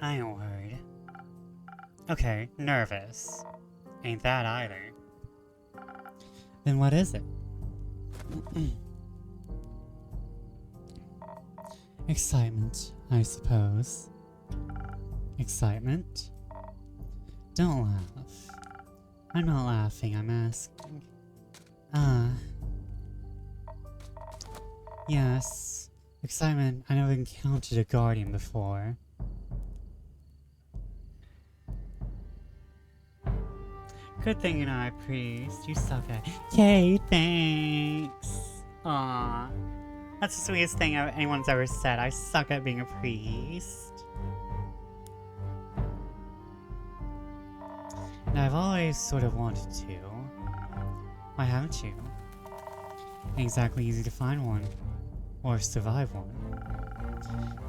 I ain't worried. Okay, nervous. Ain't that either. Then what is it? Excitement, I suppose. Excitement? Don't laugh. I'm not laughing, I'm asking. Yes. Excitement, I never encountered a guardian before. Good thing you're not a priest. You suck at it. Yay, thanks. Aw. That's the sweetest thing anyone's ever said. I suck at being a priest. And I've always sort of wanted to. Why haven't you? Ain't exactly easy to find one. Or survive one.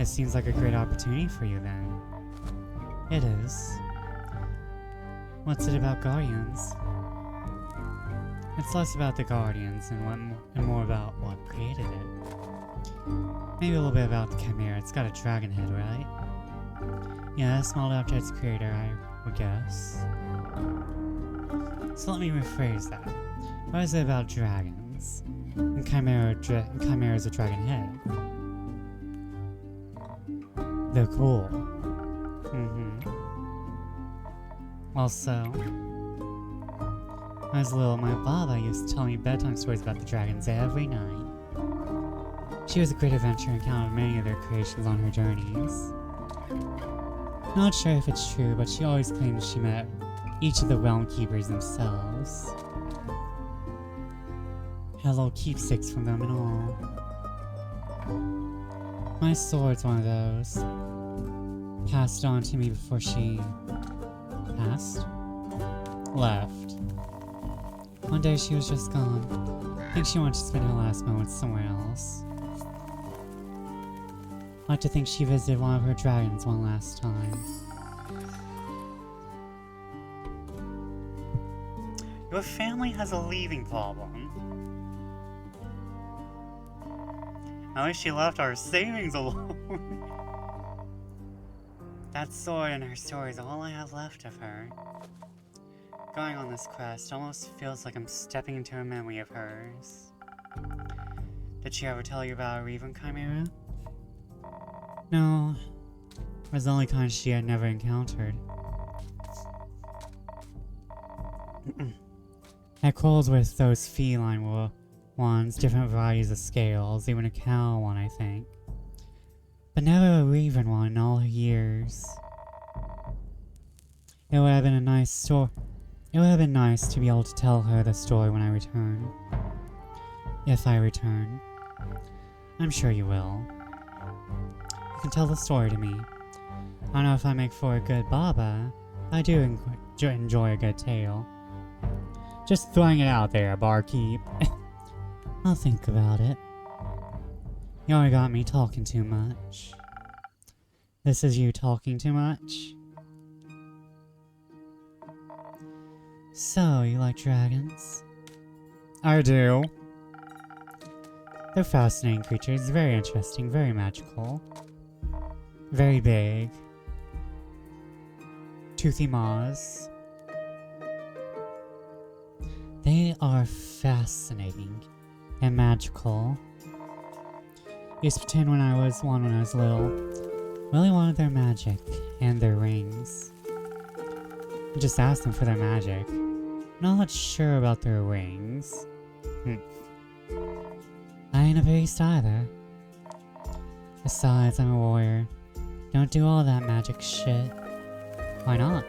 It seems like a great opportunity for you then. It is. What's it about Guardians? It's less about the Guardians and more about what created it. Maybe a little bit about the Chimera. It's got a dragon head, right? Yeah, small after its creator, I would guess. So let me rephrase that. What is it about dragons? And Chimera's a dragon head. They're cool. Also, when I was little, my Baba used to tell me bedtime stories about the dragons every night. She was a great adventurer and encountered many of their creations on her journeys. Not sure if it's true, but she always claimed she met each of the realm keepers themselves. Had little keepsakes from them and all. My sword's one of those. Passed on to me before she left. One day she was just gone. I think she wanted to spend her last moments somewhere else. I like to think she visited one of her dragons one last time. Your family has a leaving problem. At least she left our savings alone. That sword and her story is all I have left of her. Going on this quest almost feels like I'm stepping into a memory of hers. Did she ever tell you about a Revan Chimera? No, it was the only kind she had never encountered. At Coles with those feline ones, different varieties of scales, even a cow one, I think. But never a Revan one in all her years. It would have been a nice story. It would have been nice to be able to tell her the story when I return. If I return. I'm sure you will. You can tell the story to me. I don't know if I make for a good Baba, but I do enjoy a good tale. Just throwing it out there, barkeep. I'll think about it. You already got me talking too much. This is you talking too much? So, you like dragons? I do. They're fascinating creatures, very interesting, very magical. Very big. Toothy maws. They are fascinating and magical. I used to pretend when I was little. Really wanted their magic and their rings. I just asked them for their magic. Not sure about their rings. I ain't a priest either. Besides, I'm a warrior. Don't do all that magic shit. Why not?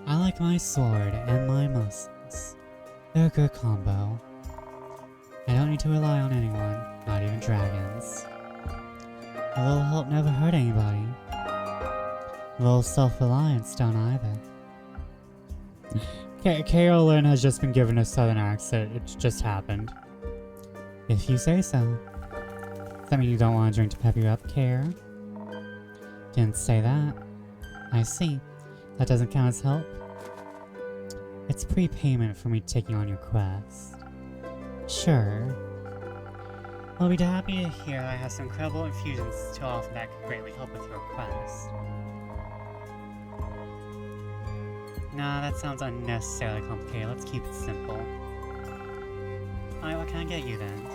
I like my sword and my muscles. They're a good combo. I don't need to rely on anyone, not even dragons. A little help never hurt anybody. A little self-reliance don't either. Carolyn has just been given a southern accent. It just happened. If you say so. Does that mean you don't want a drink to pep you up, Care? Didn't say that. I see. That doesn't count as help? It's prepayment for me taking on your quest. Sure. I'll be happy to hear I have some incredible infusions to offer that could greatly help with your quest. Nah, that sounds unnecessarily complicated. Let's keep it simple. Alright, what can I get you then?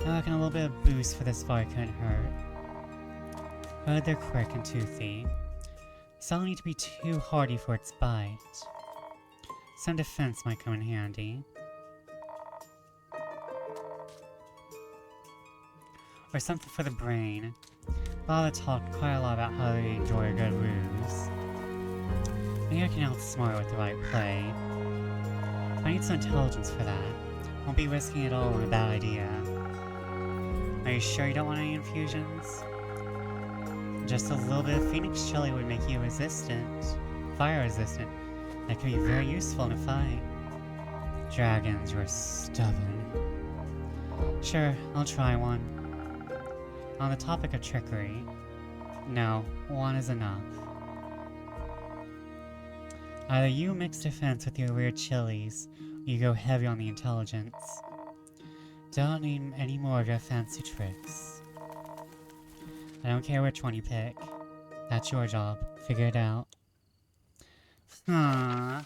I reckon a little bit of boost for this fire couldn't hurt. Heard they're quick and toothy. So I'll need to be too hardy for its bite. Some defense might come in handy. Or something for the brain. Baba talked quite a lot about how they enjoy a good ruse. Maybe I can outsmart with the right play. I need some intelligence for that. Won't be risking it all on a bad idea. Are you sure you don't want any infusions? Just a little bit of Phoenix Chili would make you resistant. Fire resistant. That could be very useful in a fight. Dragons, you're stubborn. Sure, I'll try one. On the topic of trickery, no, one is enough. Either you mix defense with your weird chilies, or you go heavy on the intelligence. Don't need any more of your fancy tricks. I don't care which one you pick. That's your job. Figure it out. Aww.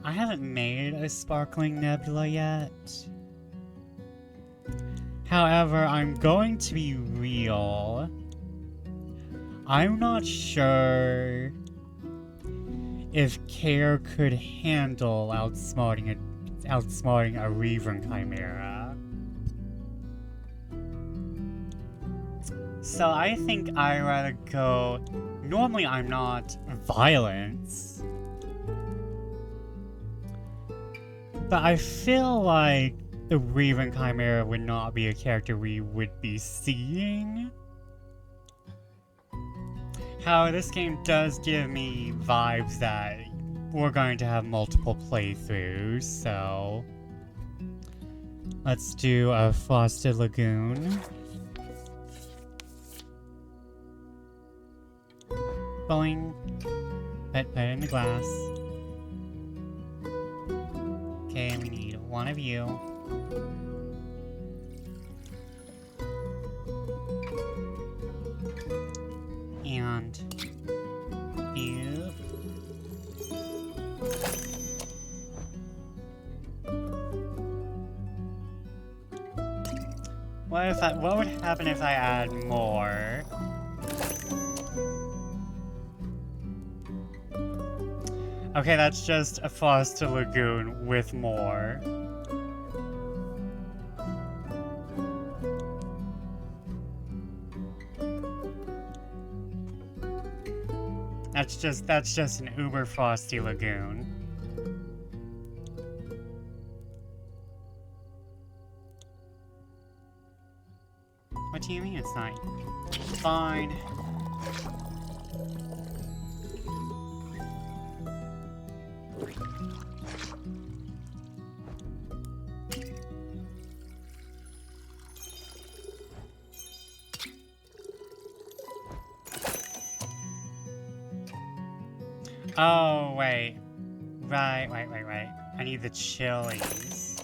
I haven't made a sparkling nebula yet. However, I'm going to be real. I'm not sure if Care could handle outsmarting a Reaver Chimera. So I think I'd rather go... Normally I'm not violence. But I feel like the Reaver Chimera would not be a character we would be seeing. However, this game does give me vibes that we're going to have multiple playthroughs, so... Let's do a Frosted Lagoon. Boing. Put it in the glass. Okay, we need one of you. And you. What would happen if I add more? Okay, that's just a Frosted Lagoon with more. That's just an uber frosty lagoon. What do you mean it's not? Fine. Oh, wait. Right. I need the chilies.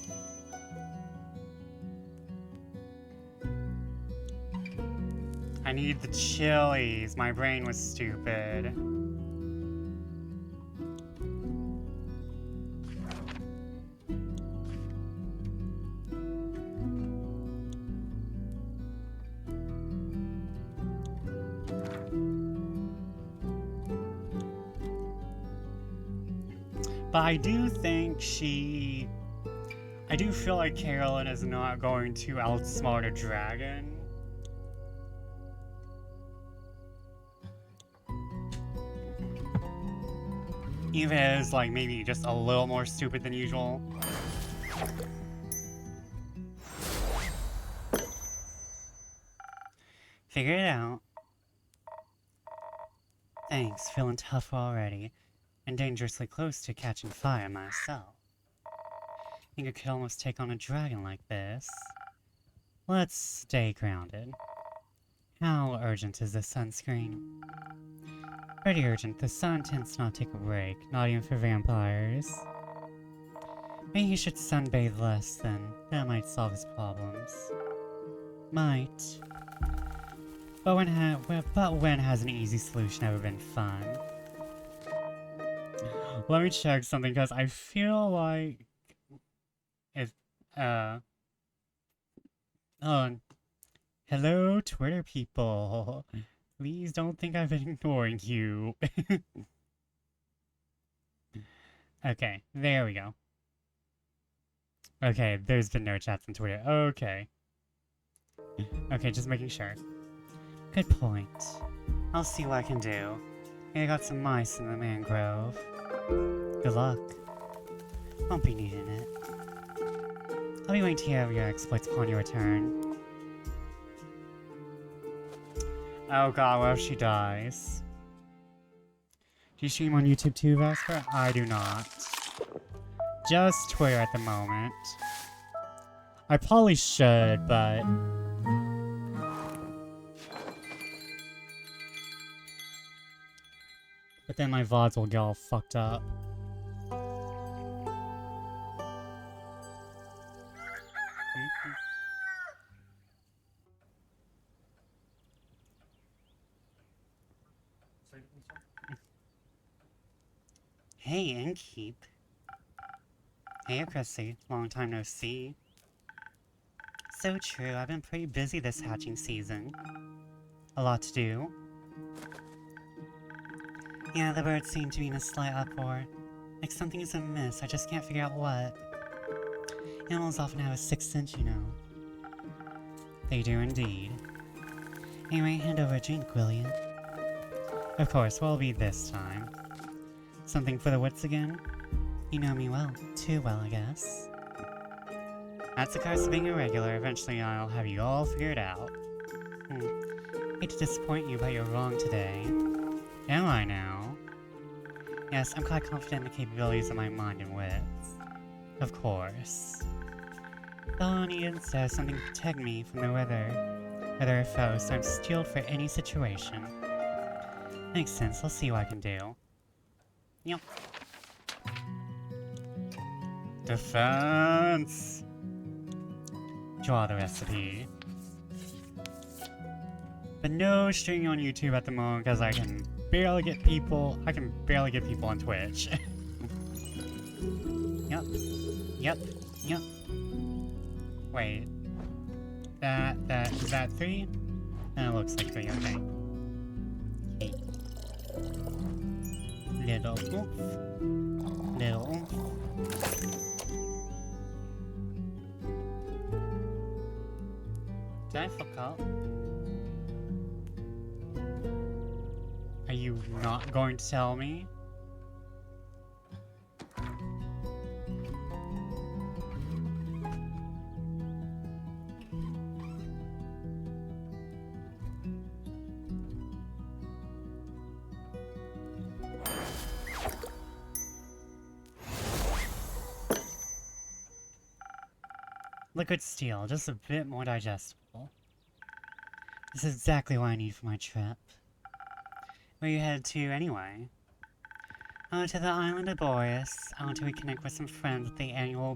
I need the chilies. My brain was stupid. But I do think I do feel like Carolyn is not going to outsmart a dragon. Even if it is, like, maybe just a little more stupid than usual. Figure it out. Thanks, feeling tougher already, and dangerously close to catching fire myself. Think I could almost take on a dragon like this. Let's stay grounded. How urgent is this sunscreen? Pretty urgent. The sun tends to not take a break, not even for vampires. Maybe he should sunbathe less then. That might solve his problems. Might. But when has an easy solution ever been fun? Let me check something, because I feel like... Oh, hello, Twitter people. Please don't think I've been ignoring you. Okay, there we go. Okay, there's been no chats on Twitter. Okay. Okay, just making sure. Good point. I'll see what I can do. I got some mice in the mangrove. Good luck. Won't be needing it. I'll be waiting to hear of your exploits upon your return. Oh god, what if she dies? Do you stream on YouTube too, Vesper? I do not. Just Twitter at the moment. I probably should, but... But then my VODs will get all fucked up. Hey, Innkeep. Hey, Chrissy. Long time no see. So true, I've been pretty busy this hatching season. A lot to do. Yeah, the birds seem to be in a slight uproar. Like something is amiss, I just can't figure out what. Animals often have a sixth sense, you know. They do indeed. Anyway, hand over a drink, will you? Of course, what'll be this time? Something for the wits again? You know me well. Too well, I guess. That's the curse of being a regular. Eventually I'll have you all figured out. Hate to disappoint you, but you're wrong today. Am I now? Yes, I'm quite confident in the capabilities of my mind and wits. Of course. All I need instead is something to protect me from the whether or foe, so I'm steeled for any situation. Makes sense, I'll see what I can do. Yep. Defense! Draw the recipe. But no streaming on YouTube at the moment because I can barely get people on Twitch. Yep. Wait. Is that 3? It looks like 3, okay. Little oomph. Did I fuck up? Are you not going to tell me? Liquid steel, just a bit more digestible. This is exactly what I need for my trip. Where you headed to, anyway? To the island of Boreas. I want to reconnect with some friends at the annual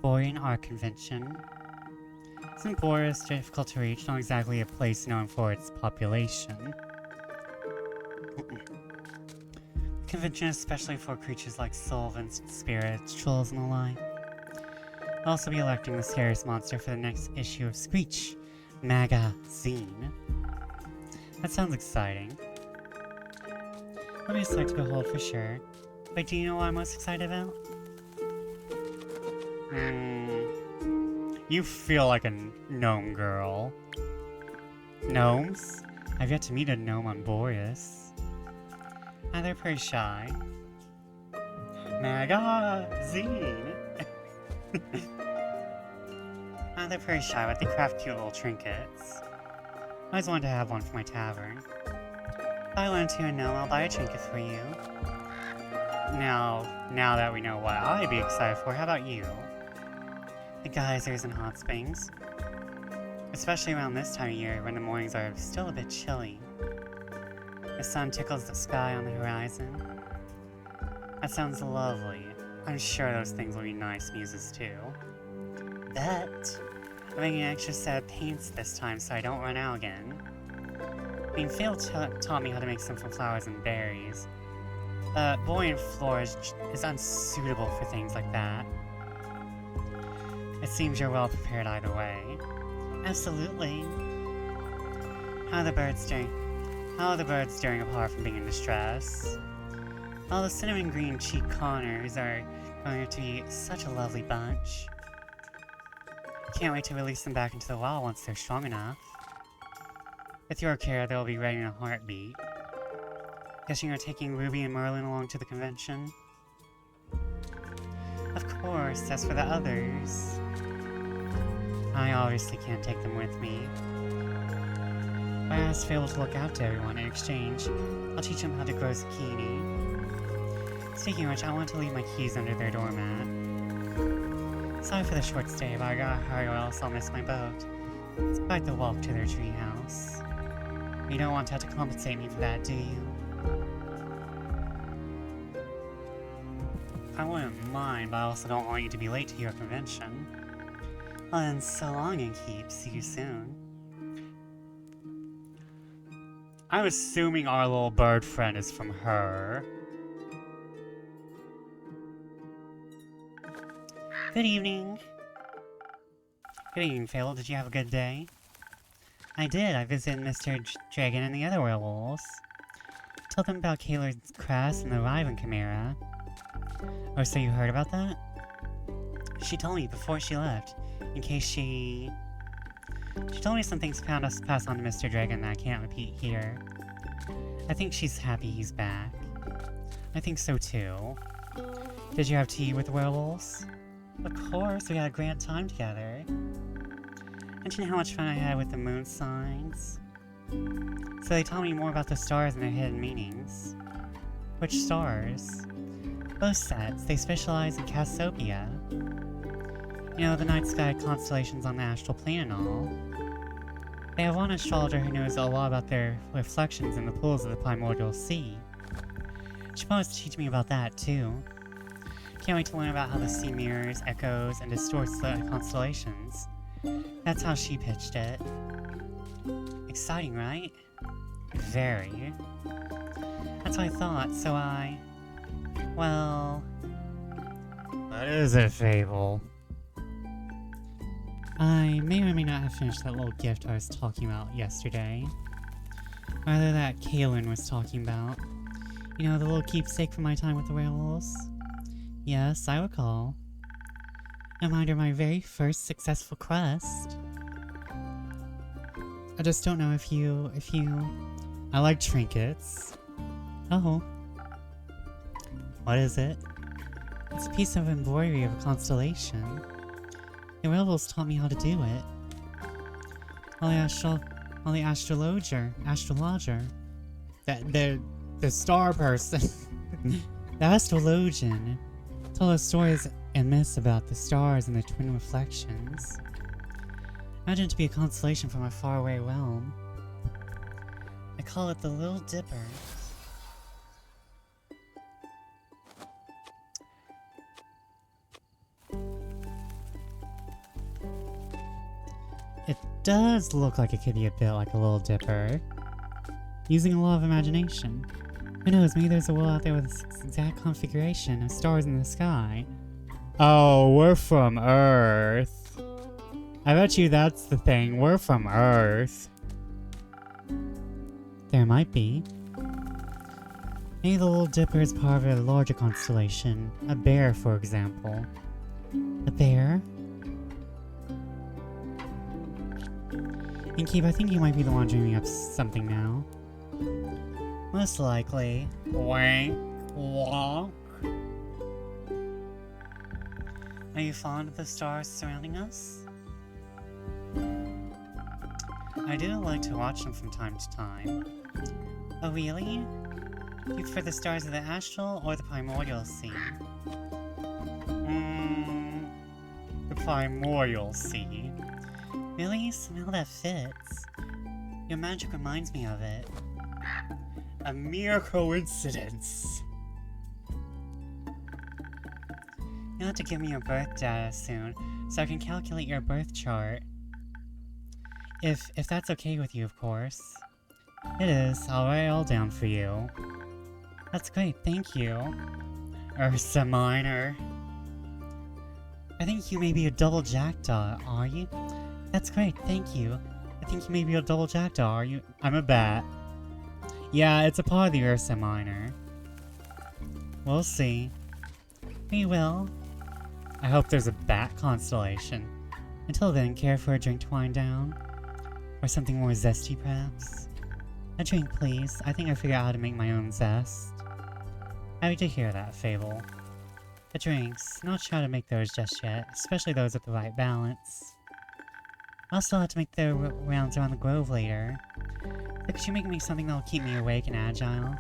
Borean Art Convention. Isn't Boreas difficult to reach? Not exactly a place known for its population. Convention especially for creatures like solvents, spirits, trolls, and the like. I'll also be electing the scariest monster for the next issue of Screech Magazine. That sounds exciting. I'll be excited to behold for sure. But do you know what I'm most excited about? You feel like a gnome girl. Gnomes? I've yet to meet a gnome on Boreas. They're pretty shy. Magazine! They're pretty shy, but they craft cute little trinkets. I always wanted to have one for my tavern. If I want to know, I'll buy a trinket for you. Now that we know what I'd be excited for, how about you? The geysers and hot springs. Especially around this time of year when the mornings are still a bit chilly. The sun tickles the sky on the horizon. That sounds lovely. I'm sure those things will be nice muses too. But I'm making an extra set of paints this time so I don't run out again. I mean, Phil taught me how to make some from flowers and berries. But boy in floors is unsuitable for things like that. It seems you're well prepared either way. Absolutely. How are the birds doing apart from being in distress? All the cinnamon green cheek Connors are going to be such a lovely bunch. Can't wait to release them back into the wild once they're strong enough. With your care, they'll be ready in a heartbeat. Guessing you're taking Ruby and Merlin along to the convention? Of course, as for the others, I obviously can't take them with me. I asked Phil to look out to everyone in exchange. I'll teach them how to grow zucchini. Speaking of which, I want to leave my keys under their doormat. Sorry for the short stay, but I gotta hurry or else I'll miss my boat. It's quite the walk to their treehouse. You don't want to have to compensate me for that, do you? I wouldn't mind, but I also don't want you to be late to your convention. Well then, so long and keep. See you soon. I'm assuming our little bird friend is from her. Good evening. Good evening, Phil. Did you have a good day? I did. I visited Mr. Dragon and the other werewolves. Told them about Kaler's Crest and the Riven Chimera. Oh, so you heard about that? She told me before she left, in case she told me some things pass on to Mr. Dragon that I can't repeat here. I think she's happy he's back. I think so too. Did you have tea with the werewolves? Of course, we had a grand time together. Mention how much fun I had with the moon signs. So they taught me more about the stars and their hidden meanings. Which stars? Both sets. They specialize in Cassiopeia. You know, the night sky constellations on the astral plane and all. They have one astrologer who knows a lot about their reflections in the pools of the primordial sea. She promised to teach me about that too. Can't wait to learn about how the sea mirrors, echoes, and distorts the constellations. That's how she pitched it. Exciting, right? Very. That's what I thought, so well... What is it, Fable? I may or may not have finished that little gift I was talking about yesterday. Rather that Kaelin was talking about. You know, the little keepsake from my time with the werewolves? Yes, I recall. A reminder of my very first successful quest. I just don't know if you... I like trinkets. Oh. What is it? It's a piece of embroidery of a constellation. The werewolves taught me how to do it. The astrologer. The star person. The astrologian told us stories and myths about the stars and their twin reflections. Imagine it to be a constellation from a faraway realm. I call it the Little Dipper. It does look like it could be a bit like a Little Dipper. Using a lot of imagination. Who knows, maybe there's a world out there with this exact configuration of stars in the sky. Oh, we're from Earth. I bet you that's the thing, we're from Earth. There might be. Maybe the Little Dipper is part of a larger constellation. A bear, for example. A bear? Inkeep, I think you might be the one dreaming up something now. Most likely. Wink, walk. Are you fond of the stars surrounding us? I do like to watch them from time to time. Oh, really? Do you prefer the stars of the astral or the primordial sea? The primordial sea. Really? Somehow that fits. Your magic reminds me of it. A mere coincidence. You'll have to give me your birth data soon, so I can calculate your birth chart. If that's okay with you, of course. It is. I'll write it all down for you. That's great, thank you. Ursa Minor. I think you may be a double jackdaw, are you? That's great, thank you. I think you may be a double jackdaw, are you? I'm a bat. Yeah, it's a part of the Ursa Minor. We'll see. We will. I hope there's a bat constellation. Until then, care for a drink to wind down? Or something more zesty, perhaps? A drink, please. I think I figured out how to make my own zest. Happy to hear that, Fable. The drinks. Not sure how to make those just yet, especially those with the right balance. I'll still have to make the rounds around the grove later. So could you make me something that'll keep me awake and agile?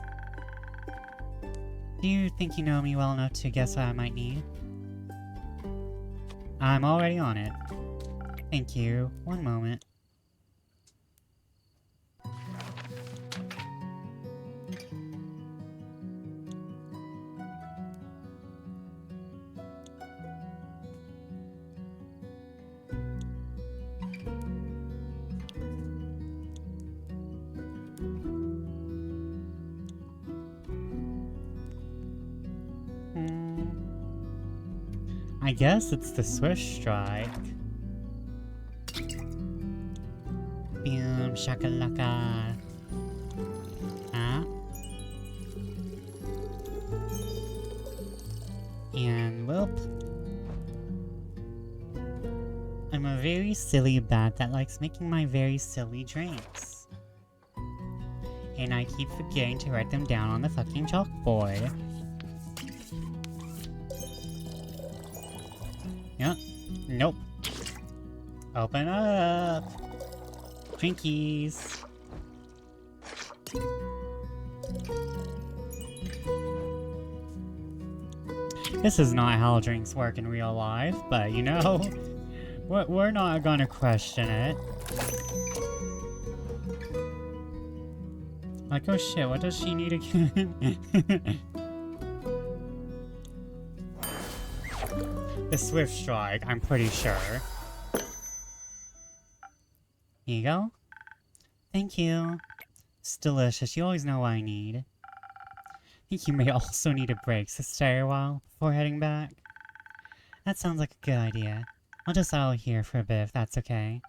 Do you think you know me well enough to guess what I might need? I'm already on it. Thank you. One moment. I guess it's the Swift Strike. Boom, shakalaka. Ah. And whoop. I'm a very silly bat that likes making my very silly drinks. And I keep forgetting to write them down on the fucking chalkboard. Yep. Nope. Open up. Drinkies. This is not how drinks work in real life, but you know, we're not gonna question it. Like, oh shit, what does she need again? The Swift Strike, I'm pretty sure. Here you go. Thank you. It's delicious. You always know what I need. I think you may also need a break, so stay a while before heading back. That sounds like a good idea. I'll just idle here for a bit if that's okay.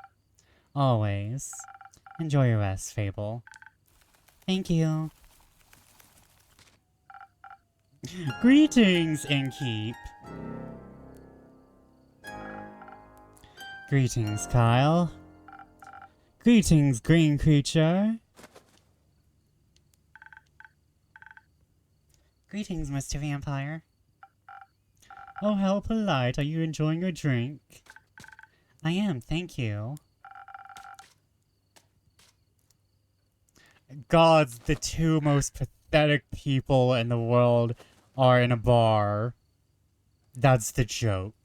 Always. Enjoy your rest, Fable. Thank you. Greetings, Innkeep. Greetings, Kyle. Greetings, green creature. Greetings, Mr. Vampire. Oh, how polite. Are you enjoying your drink? I am, thank you. Gods, the two most pathetic people in the world are in a bar. That's the joke.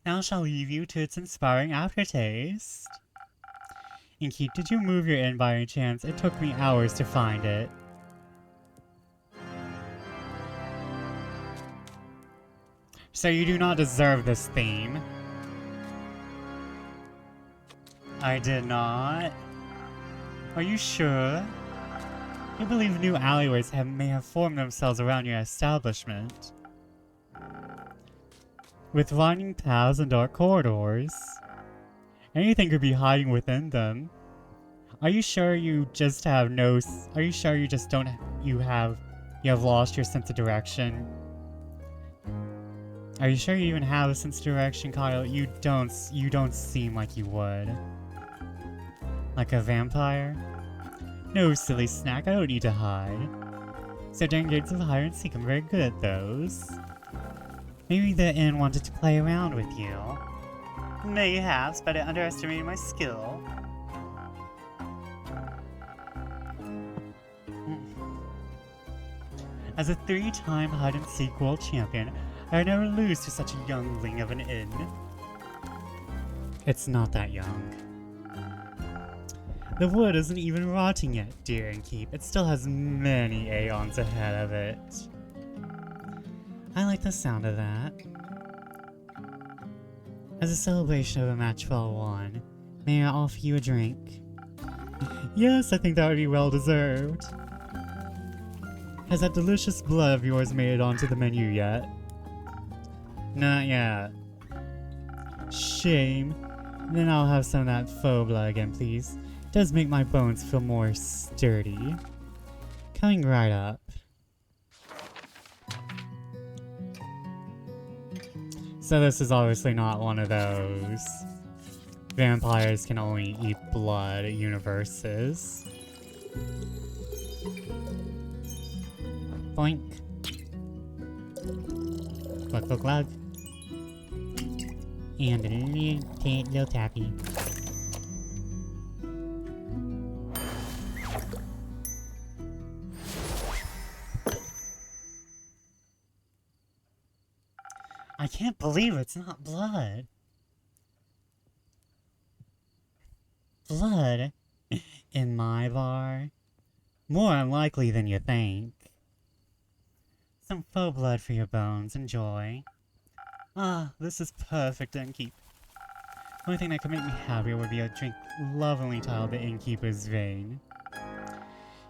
Now shall leave you to its inspiring aftertaste. Innkeep, did you move your inn by any chance? It took me hours to find it. So you do not deserve this theme. I did not. Are you sure? I believe new alleyways may have formed themselves around your establishment. With winding paths and dark corridors. Anything could be hiding within them. Are you sure you just have no... Are you sure you just don't... You have lost your sense of direction? Are you sure you even have a sense of direction, Kyle? You don't seem like you would. Like a vampire? No, silly snack, I don't need to hide. So during games of hide and seek, I'm very good at those. Maybe the inn wanted to play around with you. Mayhaps, but it underestimated my skill. As a 3-time hide-and-seek world champion, I would never lose to such a youngling of an inn. It's not that young. The wood isn't even rotting yet, dear Innkeep. It still has many aeons ahead of it. I like the sound of that. As a celebration of a match well won, may I offer you a drink? Yes, I think that would be well deserved. Has that delicious blood of yours made it onto the menu yet? Not yet. Shame. Then I'll have some of that faux blood again, please. It does make my bones feel more sturdy. Coming right up. So this is obviously not one of those vampires can only eat blood universes. Boink. Glug glug glug. And a little tappy. I can't believe it's not blood. Blood in my bar? More unlikely than you think. Some faux blood for your bones. Enjoy. Ah, this is perfect, Innkeep. The only thing that could make me happier would be a drink lovingly titled the Innkeeper's Vein.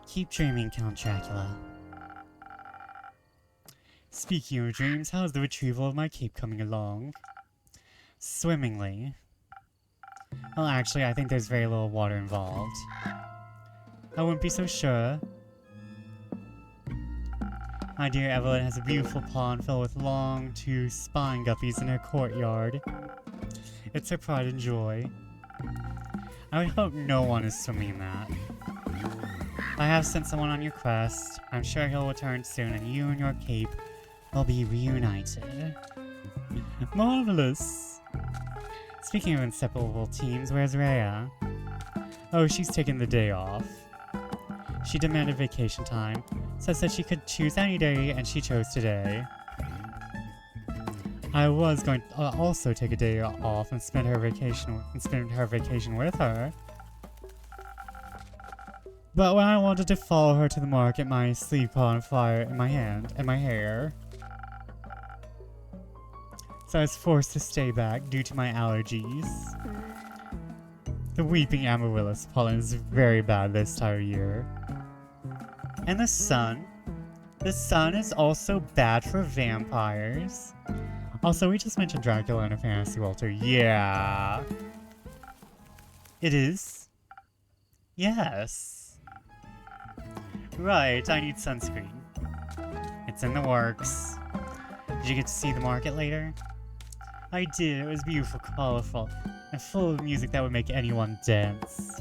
Keep dreaming, Count Dracula. Speaking of dreams, how's the retrieval of my cape coming along? Swimmingly. Well, actually, I think there's very little water involved. I wouldn't be so sure. My dear Evelyn has a beautiful pond filled with long, two spine guppies in her courtyard. It's her pride and joy. I would hope no one is swimming in that. I have sent someone on your quest. I'm sure he'll return soon, and you and your cape will be reunited. Marvelous! Speaking of inseparable teams, where's Rhea? Oh, she's taken the day off. She demanded vacation time, says that she could choose any day, and she chose today. I was going to also take a day off and spend her vacation with her. But when I wanted to follow her to the market, my sleeve caught on fire in my hand and my hair. So I was forced to stay back due to my allergies. The weeping amaryllis pollen is very bad this time of year. And the sun. The sun is also bad for vampires. Also, we just mentioned Dracula in a fantasy Walter. Yeah. It is? Yes. Right, I need sunscreen. It's in the works. Did you get to see the market later? I did. It was beautiful, colorful, and full of music that would make anyone dance.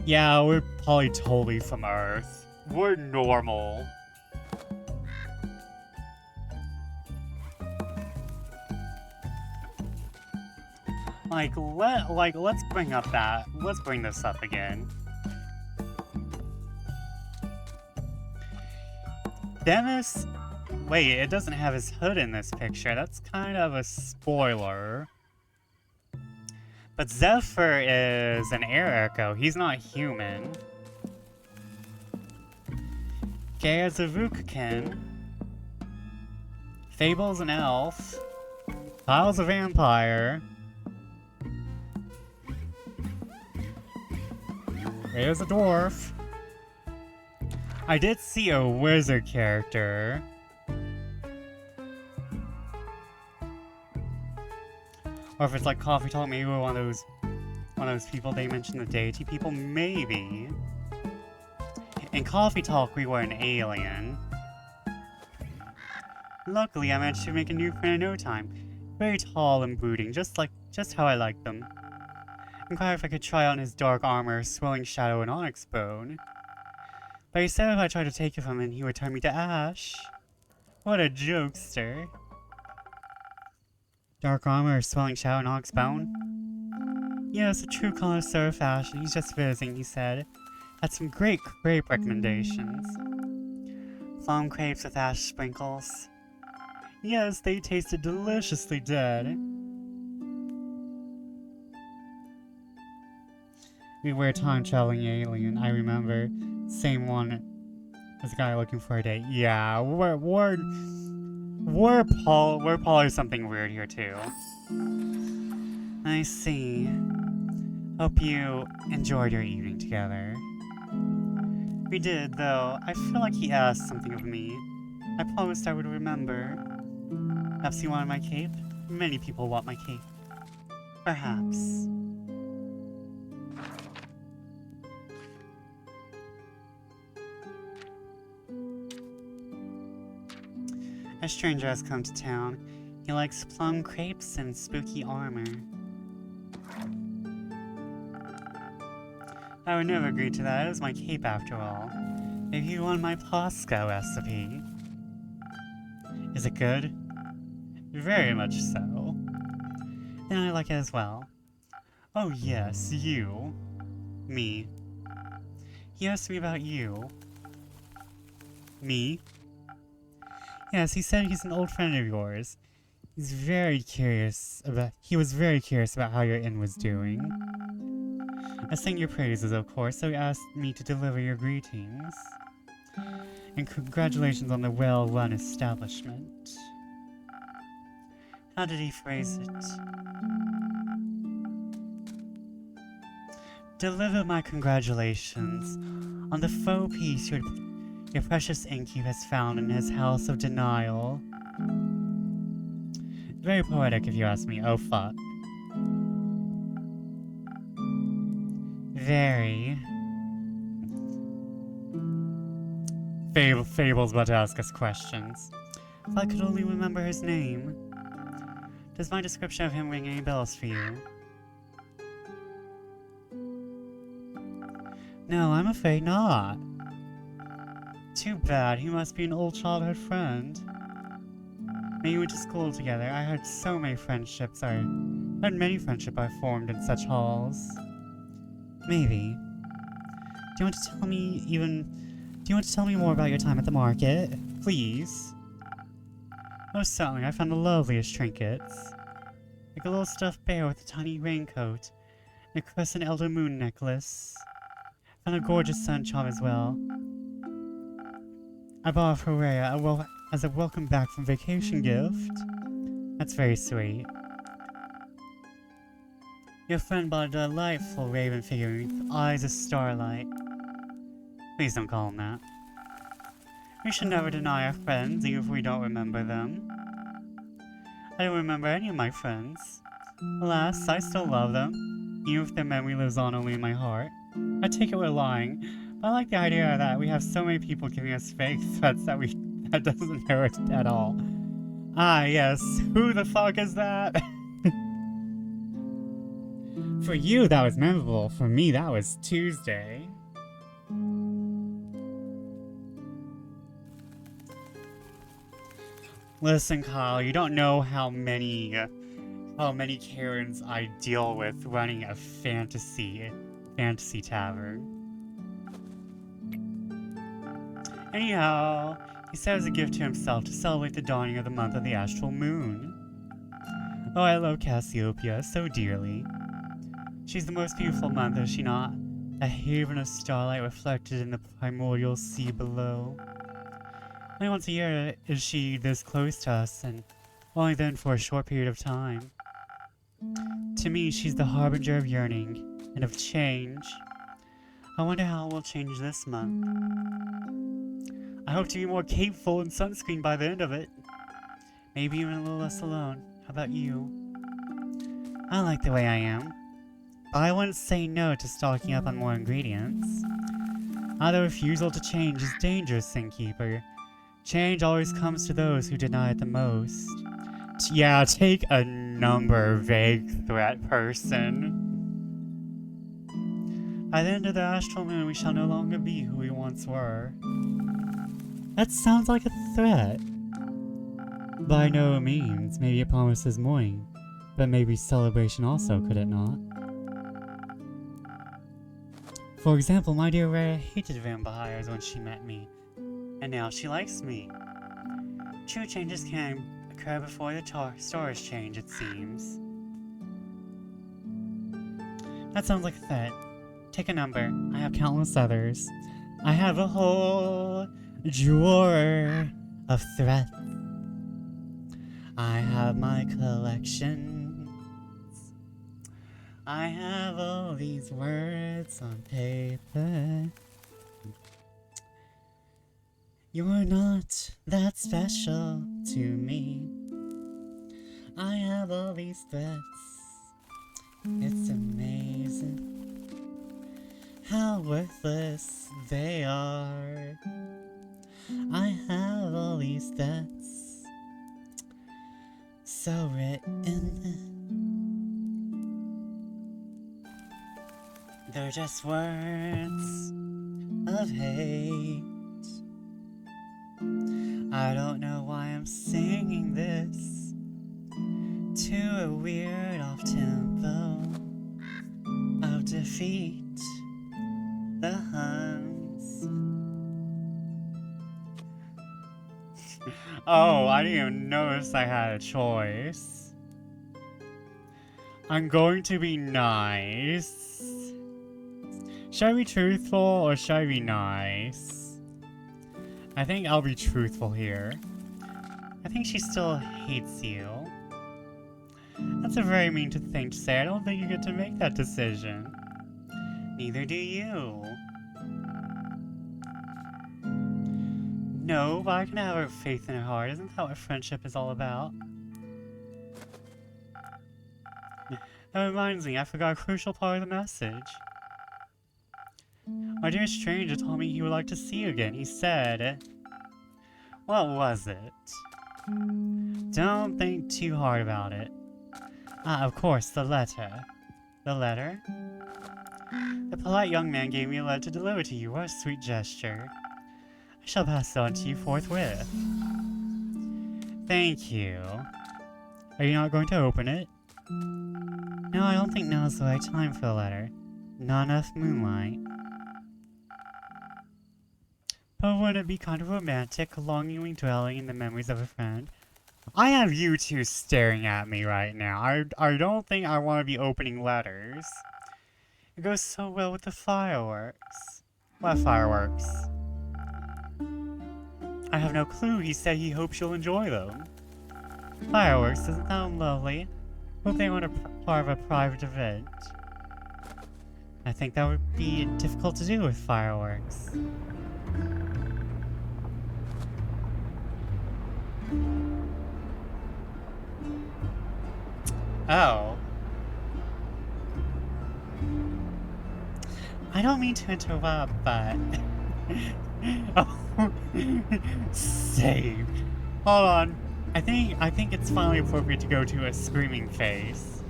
Yeah, we're probably totally from Earth. We're normal. Let's bring this up again. Demis, wait, it doesn't have his hood in this picture. That's kind of a spoiler. But Zephyr is an air echo. He's not human. Gaia's a Vukakin. Fable's an elf. Kyle's a vampire. There's a dwarf. I did see a wizard character. Or if it's like Coffee Talk, maybe we're one of those people they mentioned, the deity people, maybe. In Coffee Talk, we were an alien. Luckily, I managed to make a new friend in no time. Very tall and brooding, just how I like them. Inquired if I could try on his dark armor, swelling shadow, and onyx bone. But he said if I tried to take it from him, he would turn me to ash. What a jokester. Dark armor, swelling shadow, and onyx bone? Yes, a true connoisseur of fashion. He's just visiting, he said. Had some great crepe recommendations. Plum crepes with ash sprinkles. Yes, they tasted deliciously dead. We were a time-traveling alien, I remember. Same one as a guy looking for a date. Yeah, we're probably something weird here too. I see. Hope you enjoyed your evening together. We did, though. I feel like he asked something of me. I promised I would remember. Perhaps he wanted my cape? Many people want my cape. Perhaps. A stranger has come to town. He likes plum crepes and spooky armor. I would never agree to that. It was my cape after all. If you want my pasta recipe. Is it good? Very much so. Then I like it as well. Oh yes, you. Me. He asked me about you. Me? Yes, he said he's an old friend of yours. He was very curious about how your inn was doing. I sang your praises, of course, so he asked me to deliver your greetings. And congratulations on the well-run establishment. How did he phrase it? Deliver my congratulations on the faux piece your precious innkeep has found in his house of denial. Very poetic if you ask me. Oh fuck. Very. Fable's about to ask us questions. If I could only remember his name. Does my description of him ring any bells for you? No, I'm afraid not. Too bad, he must be an old childhood friend. Maybe we went to school together. I had so many friendships. I had many friendships I formed in such halls. Maybe. Do you want to tell me more about your time at the market? Please. Most certainly, I found the loveliest trinkets. Like a little stuffed bear with a tiny raincoat, and a crescent elder moon necklace. And a gorgeous sun charm as well. I bought for Rhea as a welcome back from vacation gift. That's very sweet. Your friend bought a delightful raven figurine with eyes of starlight. Please don't call him that. We should never deny our friends, even if we don't remember them. I don't remember any of my friends. Alas, I still love them, even if their memory lives on only in my heart. I take it we're lying, but I like the idea that we have so many people giving us fake threats that doesn't hurt at all. Ah, yes. Who the fuck is that? For you, that was memorable. For me, that was Tuesday. Listen, Kyle, you don't know how many Karens I deal with running a fantasy tavern. Anyhow, he said it was a gift to himself to celebrate the dawning of the month of the astral moon. Oh, I love Cassiopeia so dearly. She's the most beautiful month, is she not? A haven of starlight reflected in the primordial sea below. Only once a year is she this close to us, and only then for a short period of time. To me, she's the harbinger of yearning and of change. I wonder how it will change this month. I hope to be more capeful in sunscreen by the end of it. Maybe even a little less alone. How about you? I like the way I am. But I wouldn't say no to stocking up on more ingredients. Either refusal to change is dangerous, innkeeper. Change always comes to those who deny it the most. Yeah, take a number, vague threat person. By the end of the astral moon, we shall no longer be who we once were. That sounds like a threat. By no means. Maybe a promise this morning. But maybe celebration also, could it not? For example, my dear Rhea hated vampires when she met me. And now she likes me. True changes can occur before the stores change, it seems. That sounds like a threat. Take a number. I have countless others. I have a whole drawer of threats. I have my collections. I have all these words on paper. You're not that special to me. I have all these threats. It's amazing how worthless they are. I have all these threats so written. They're just words of hate. I don't know why I'm singing this to a weird off-tempo of defeat. The Huns. Oh, I didn't even notice I had a choice. I'm going to be nice. Should I be truthful or should I be nice? I think I'll be truthful here. I think she still hates you. That's a very mean thing to say. I don't think you get to make that decision. Neither do you. No, but I can have her faith in her heart. Isn't that what friendship is all about? That reminds me, I forgot a crucial part of the message. My dear stranger told me he would like to see you again. He said... What was it? Don't think too hard about it. Ah, of course, the letter. The letter? The polite young man gave me a letter to deliver to you. What a sweet gesture. I shall pass it on to you forthwith. Thank you. Are you not going to open it? No, I don't think now is the right time for a letter. Not enough moonlight. But wouldn't it be kind of romantic, longingly dwelling in the memories of a friend? I have you two staring at me right now. I don't think I want to be opening letters. It goes so well with the fireworks. What fireworks? I have no clue. He said he hopes you'll enjoy them. Fireworks, doesn't that sound lovely? Hope they want a part of a private event. I think that would be difficult to do with fireworks. Oh. I don't mean to interrupt, but... oh. Save. Hold on. I think it's finally appropriate to go to a screaming face.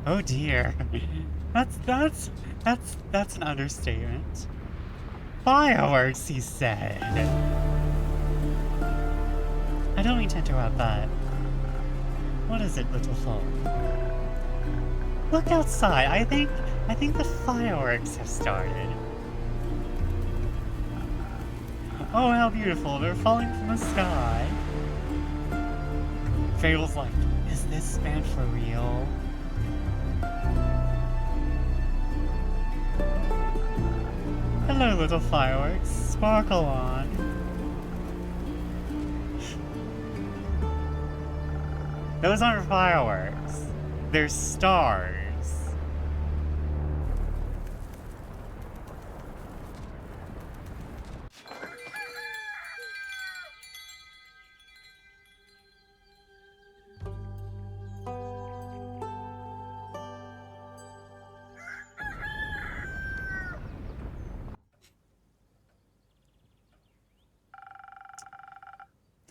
Oh dear. That's an understatement. Fireworks, he said. I don't mean to interrupt, but... What is it, little folk? Look outside. I think the fireworks have started. Oh, how beautiful. They're falling from the sky. Fable's like, is this man for real? Hello, little fireworks. Sparkle on. Those aren't fireworks. They're stars.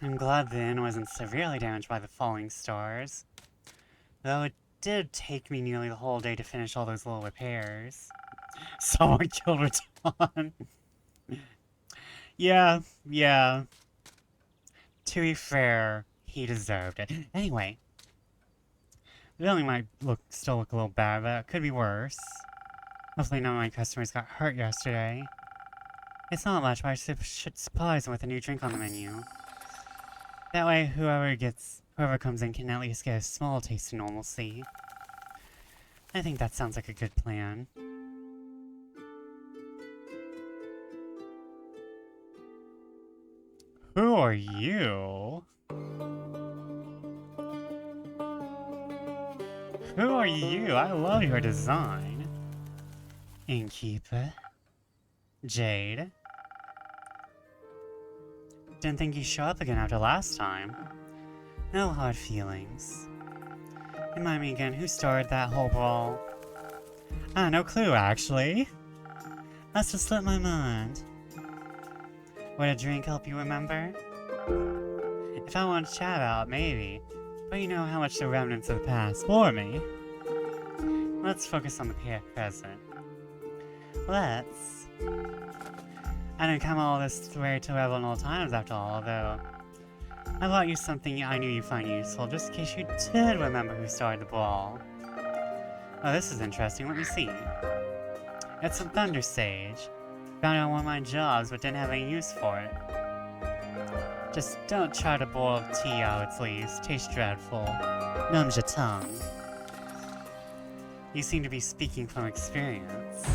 I'm glad the inn wasn't severely damaged by the falling stars. Though it did take me nearly the whole day to finish all those little repairs. Someone killed Raton. Yeah. To be fair, he deserved it. Anyway. The building might still look a little bad, but it could be worse. Hopefully none of my customers got hurt yesterday. It's not much, but I should surprise him with a new drink on the menu. That way, whoever comes in can at least get a small taste of normalcy. I think that sounds like a good plan. Who are you? Who are you? I love your design. Innkeeper. Jade. Didn't think you'd show up again after last time. No hard feelings. Remind me again, who started that whole brawl? No clue, actually. Must have slipped my mind. Would a drink help you remember? If I want to chat about it, maybe. But you know how much the remnants of the past bore me. Let's focus on the present. Let's. I didn't come all this way to Revel all times after all, though. I brought you something I knew you'd find useful, just in case you did remember who started the brawl. Oh, this is interesting. Let me see. It's a Thunder Sage. Found it on one of my jobs, but didn't have any use for it. Just don't try to boil tea out its leaves. Tastes dreadful. Numbs your tongue. You seem to be speaking from experience.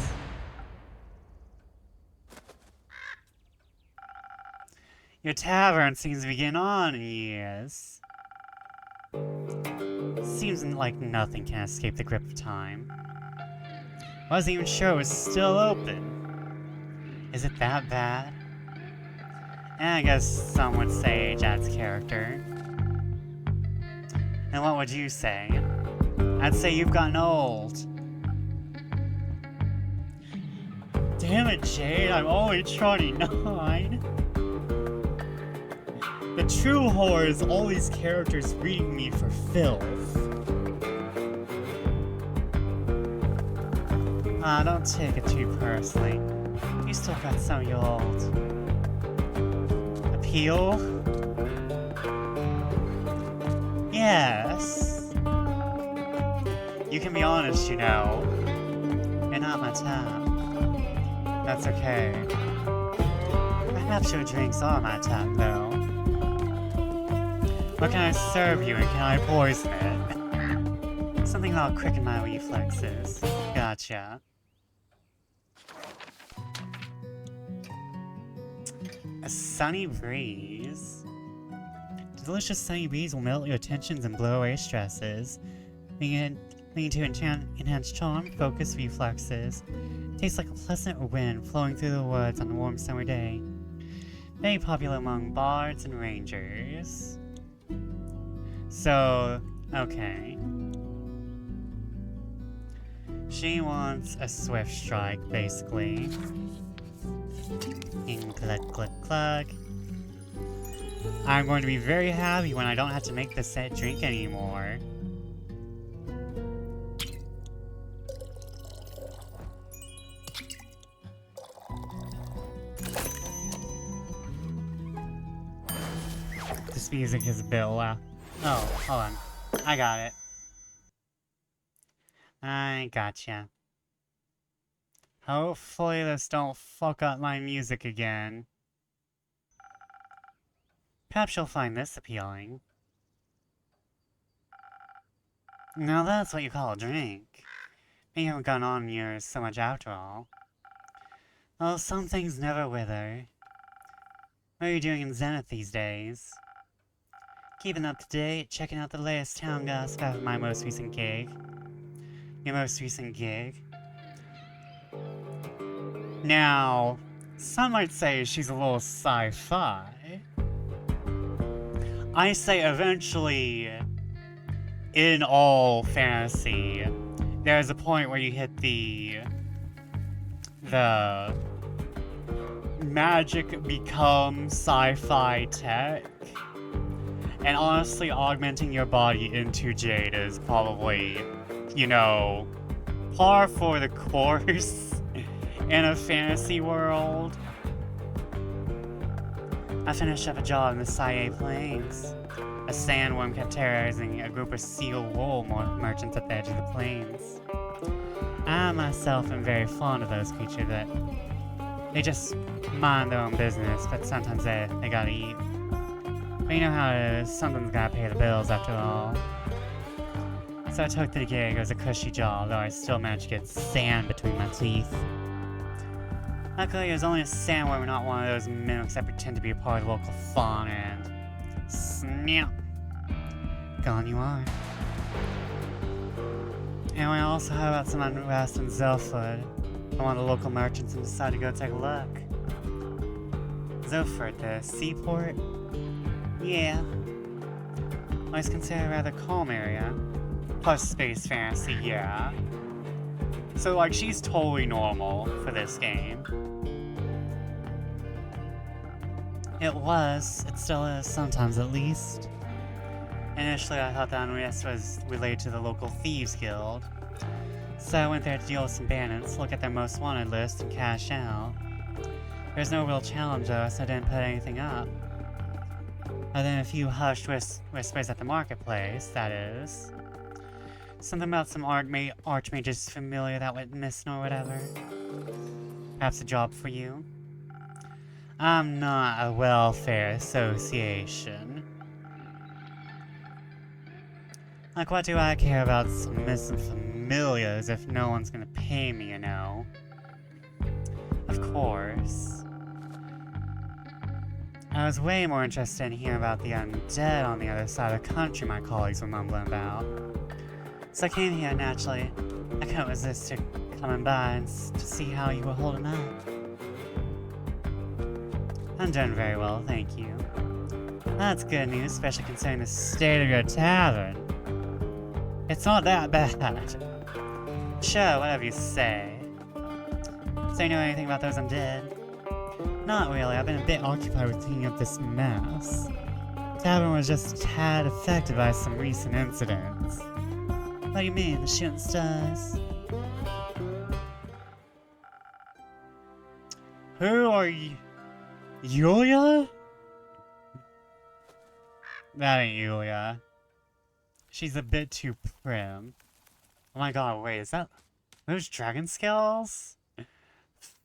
Your tavern seems to be getting on in years. Seems like nothing can escape the grip of time. Wasn't even sure it was still open. Is it that bad? And I guess some would say age adds character. And what would you say? I'd say you've gotten old. Damn it, Jade, I'm only 29. The true horror is all these characters reading me for filth. Don't take it too personally. You still got some of your old appeal? Yes. You can be honest, you know. You're not my type. That's okay. Perhaps your drinks are my type, though. What can I serve you, and can I poison it? Something that'll quicken my reflexes. Gotcha. A sunny breeze. The delicious sunny breeze will melt your tensions and blow away stresses, leading to enhance charm, focus, reflexes. Tastes like a pleasant wind flowing through the woods on a warm summer day. Very popular among bards and rangers. So, okay. She wants a swift strike, basically. And cluck, cluck, cluck. I'm going to be very happy when I don't have to make the set drink anymore. This music is a bit loud. Oh, hold on. I got it. I gotcha. Hopefully this don't fuck up my music again. Perhaps you'll find this appealing. Now that's what you call a drink. Maybe you haven't gone on in years so much after all. Well, some things never wither. What are you doing in Zenith these days? Keeping up to date, checking out the latest town gossip after my most recent gig. Your most recent gig? Now, some might say she's a little sci-fi. I say eventually, in all fantasy, there's a point where you hit the magic becomes sci-fi tech. And honestly, augmenting your body into Jade is probably, you know, par for the course in a fantasy world. I finished up a job in the Saye Plains. A sandworm kept terrorizing a group of seal wool merchants at the edge of the plains. I myself am very fond of those creatures that They just mind their own business, but sometimes they gotta eat. But you know how it is, something's gotta pay the bills after all. So I took to the gig. It was a cushy job, though I still managed to get sand between my teeth. Luckily, it was only a sandworm, not one of those mimics that pretend to be a part of the local fauna, and snap! Gone you are. And we also heard about some unrest in Zelford from one of the local merchants and decided to go take a look. Zelford, the seaport? Yeah. Well, it's considered a rather calm area. Plus space fantasy, yeah. So, like, she's totally normal for this game. It still is, sometimes at least. Initially, I thought the unrest was related to the local Thieves Guild. So I went there to deal with some bandits, look at their most wanted list, and cash out. There's no real challenge though, so I didn't put anything up. Other than a few hushed whispers at the marketplace, that is. Something about some archmage's familiar that went missing or whatever. Perhaps a job for you? I'm not a welfare association. Like, what do I care about some missing familiars if no one's gonna pay me, you know? Of course. I was way more interested in hearing about the undead on the other side of the country my colleagues were mumbling about. So I came here naturally. I couldn't resist coming by and to see how you were holding up. I'm doing very well, thank you. That's good news, especially considering the state of your tavern. It's not that bad. Sure, whatever you say. So you know anything about those undead? Not really, I've been a bit occupied with cleaning up this mess. Tavern was just a tad affected by some recent incidents. What do you mean, the shooting stars? Who are you? Yulia? That ain't Yulia. She's a bit too prim. Oh my god, wait, is that those dragon scales?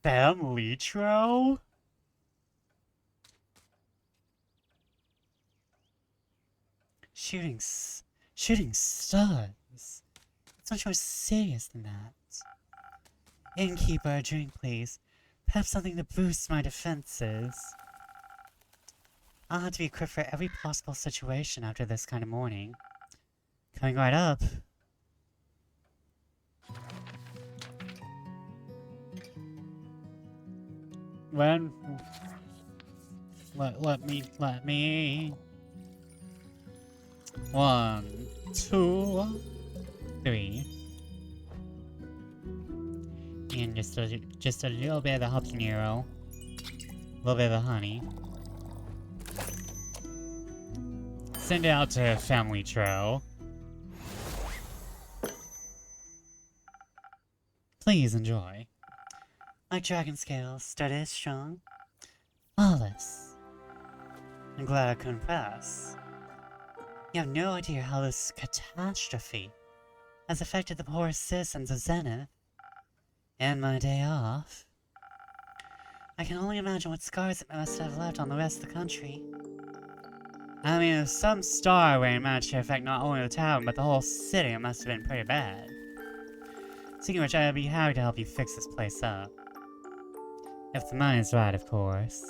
Femlitro? Shooting stars? It's much more serious than that. Innkeeper, a drink please. Perhaps something to boost my defenses. I'll have to be equipped for every possible situation after this kind of morning. Coming right up. When? Let me. 1, 2, 3. And just a little bit of the habanero. A little bit of the honey. Send it out to Family Tro. Please enjoy. My dragon scales, steady, strong, flawless. I'm glad I couldn't pass. You have no idea how this catastrophe has affected the poor citizens of Zenith. And my day off. I can only imagine what scars it must have left on the rest of the country. I mean, if some star rain managed to affect not only the town, but the whole city, it must have been pretty bad. Speaking of which, I'd be happy to help you fix this place up. If the money's right, of course.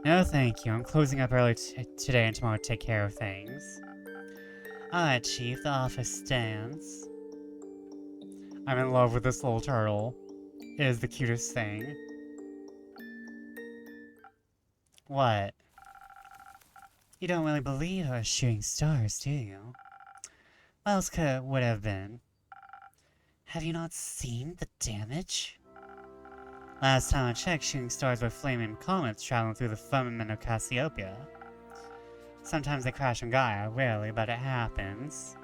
No thank you, I'm closing up early today and tomorrow to take care of things. Alright, Chief, the offer stands. I'm in love with this little turtle. It is the cutest thing. What? You don't really believe I was shooting stars, do you? What else would have been? Have you not seen the damage? Last time I checked, shooting stars were flaming comets traveling through the firmament of Cassiopeia. Sometimes they crash on Gaia, rarely, but it happens.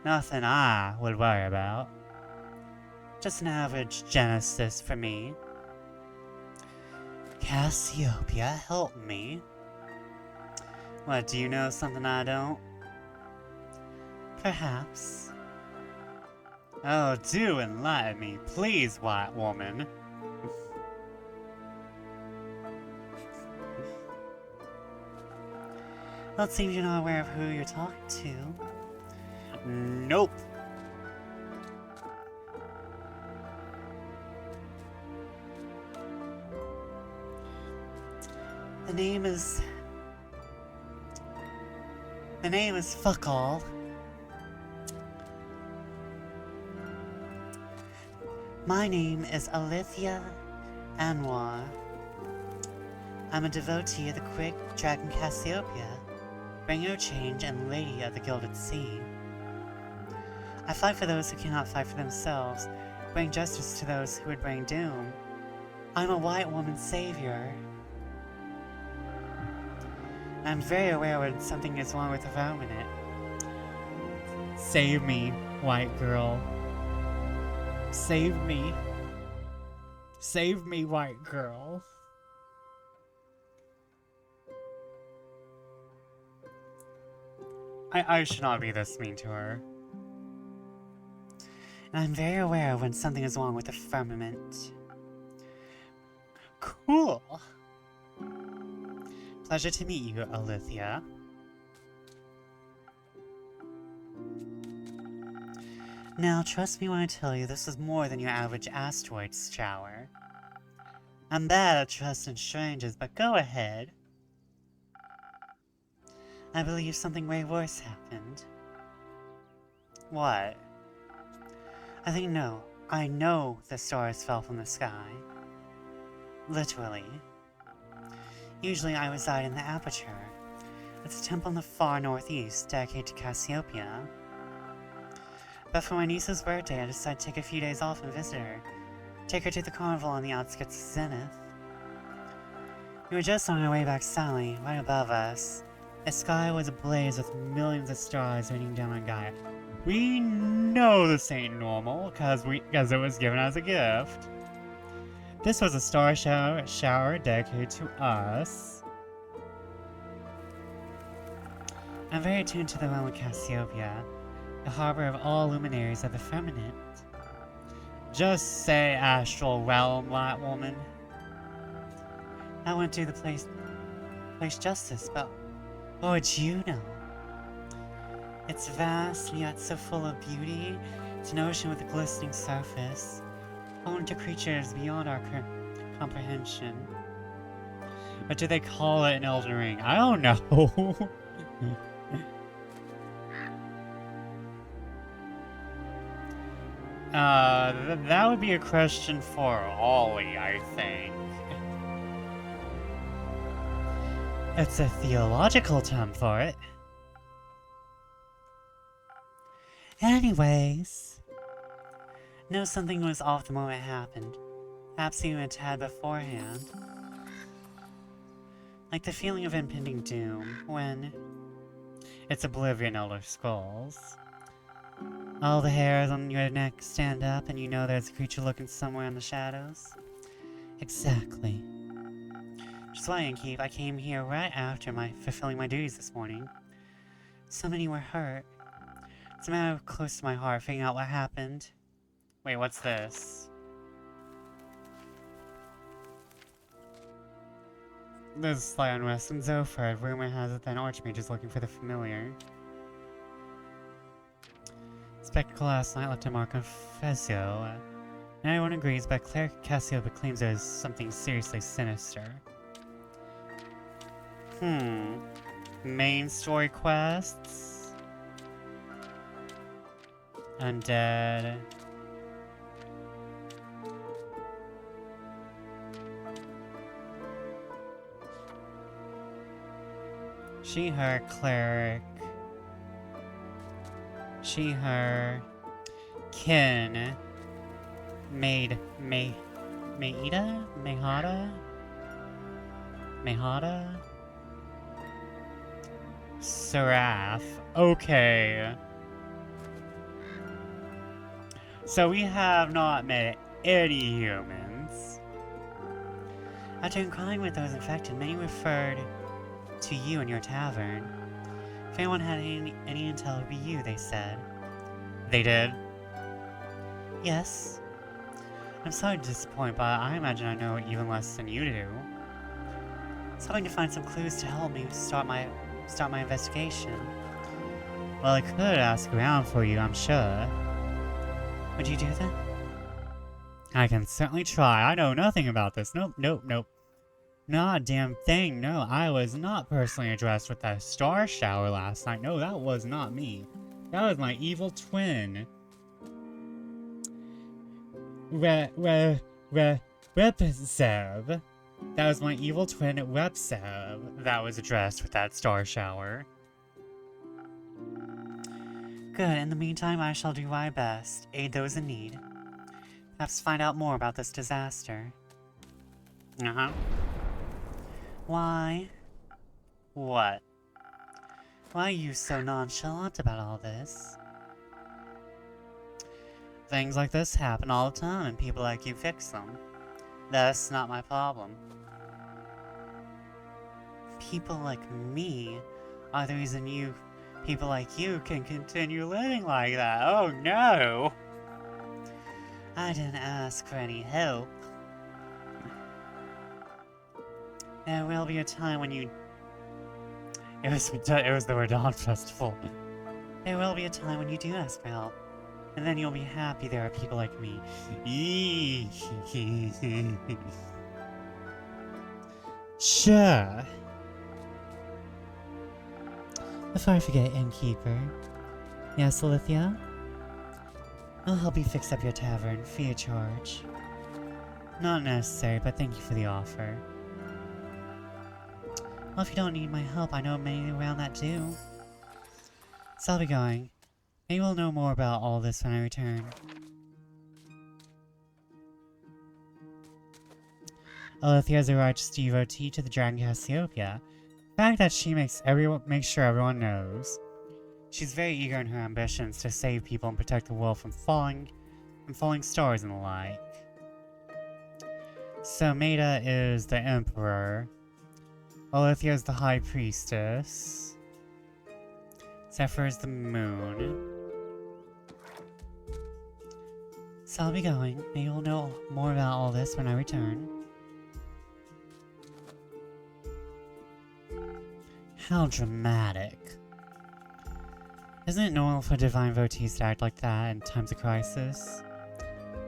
Nothing I would worry about. Just an average genesis for me. Cassiopeia, help me. What, do you know something I don't? Perhaps. Oh, do enlighten me, please, white woman. Well, it seems you're not aware of who you're talking to. Nope. The name is fuck all. My name is Alithia Anwar. I'm a devotee of the quick dragon Cassiopeia, bringer of change and lady of the Gilded Sea. I fight for those who cannot fight for themselves, bring justice to those who would bring doom. I'm a white woman's savior. I'm very aware when something is wrong with the it. Save me, white girl. Save me. Save me, white girl. I should not be this mean to her. And I'm very aware when something is wrong with the firmament. Cool. Pleasure to meet you, Alithia. Now, trust me when I tell you this is more than your average asteroid shower. I'm bad at trusting strangers, but go ahead. I believe something way worse happened. What? I know the stars fell from the sky. Literally. Usually I reside in the Aperture. It's a temple in the far northeast dedicated to Cassiopeia. But for my niece's birthday, I decided to take a few days off and visit her. Take her to the carnival on the outskirts of Zenith. We were just on our way back Sally, right above us. The sky was ablaze with millions of stars raining down on Gaia. We know this ain't normal, cause it was given as a gift. This was a star shower dedicated to us. I'm very attuned to the realm of Cassiopeia, the harbor of all luminaries of the firmament. Just say astral realm, white woman. I wouldn't do the place justice, but what would you know? It's vast and yet so full of beauty. It's an ocean with a glistening surface, home to creatures beyond our comprehension. What do they call it in Elden Ring? I don't know. That would be a question for Ollie, I think. It's a theological term for it. Anyways, know something was off the moment it happened. Perhaps even a tad beforehand. Like the feeling of impending doom when it's Oblivion Elder Scrolls. All the hairs on your neck stand up and you know there's a creature looking somewhere in the shadows. Exactly. Just why I came here right after fulfilling my duties this morning. So many were hurt. It's a matter close to my heart, figuring out what happened. Wait, what's this? There's a slight unrest in Zofred. Rumor has it that an archmage is looking for the familiar. Spectacle last night left a mark on Fezio. Not everyone agrees, but Cleric Cassiopeia claims there is something seriously sinister. Main story quests? Undead. She, her, cleric. She, her, kin. Maida? Mehada? Seraph. Okay. So we have not met any humans. After inquiring with those infected, many referred to you and your tavern. If anyone had any intel, it would be you, they said. They did? Yes. I'm sorry to disappoint, but I imagine I know even less than you do. I was hoping to find some clues to help me start my start my investigation. Well, I could ask around for you, I'm sure. Would you do that? I can certainly try. I know nothing about this. Nope, nope, nope. Not a damn thing. No, I was not personally addressed with that star shower last night. No, that was not me. That was my evil twin. Repsev. That was my evil twin, Repsev, that was addressed with that star shower. Good. In the meantime, I shall do my best. Aid those in need. Perhaps find out more about this disaster. Uh-huh. Why? What? Why are you so nonchalant about all this? Things like this happen all the time, and people like you fix them. That's not my problem. People like me are the reason people like you can continue living like that. Oh no! I didn't ask for any help. There will be a time when you... It was the Radon Festival. There will be a time when you do ask for help. And then you'll be happy there are people like me. Sure. Before I forget, innkeeper. Yes, Alithia? I'll help you fix up your tavern, free of charge. Not necessary, but thank you for the offer. Well, if you don't need my help, I know many around that do. So I'll be going. Maybe we'll know more about all this when I return. Alithia is a righteous devotee to the Dragon Cassiopeia. The fact that she makes sure everyone knows. She's very eager in her ambitions to save people and protect the world from falling stars and the like. So Maida is the Emperor. Alithia is the High Priestess. Zephyr is the Moon. So I'll be going. Maybe we'll know more about all this when I return. How dramatic. Isn't it normal for divine devotees to act like that in times of crisis?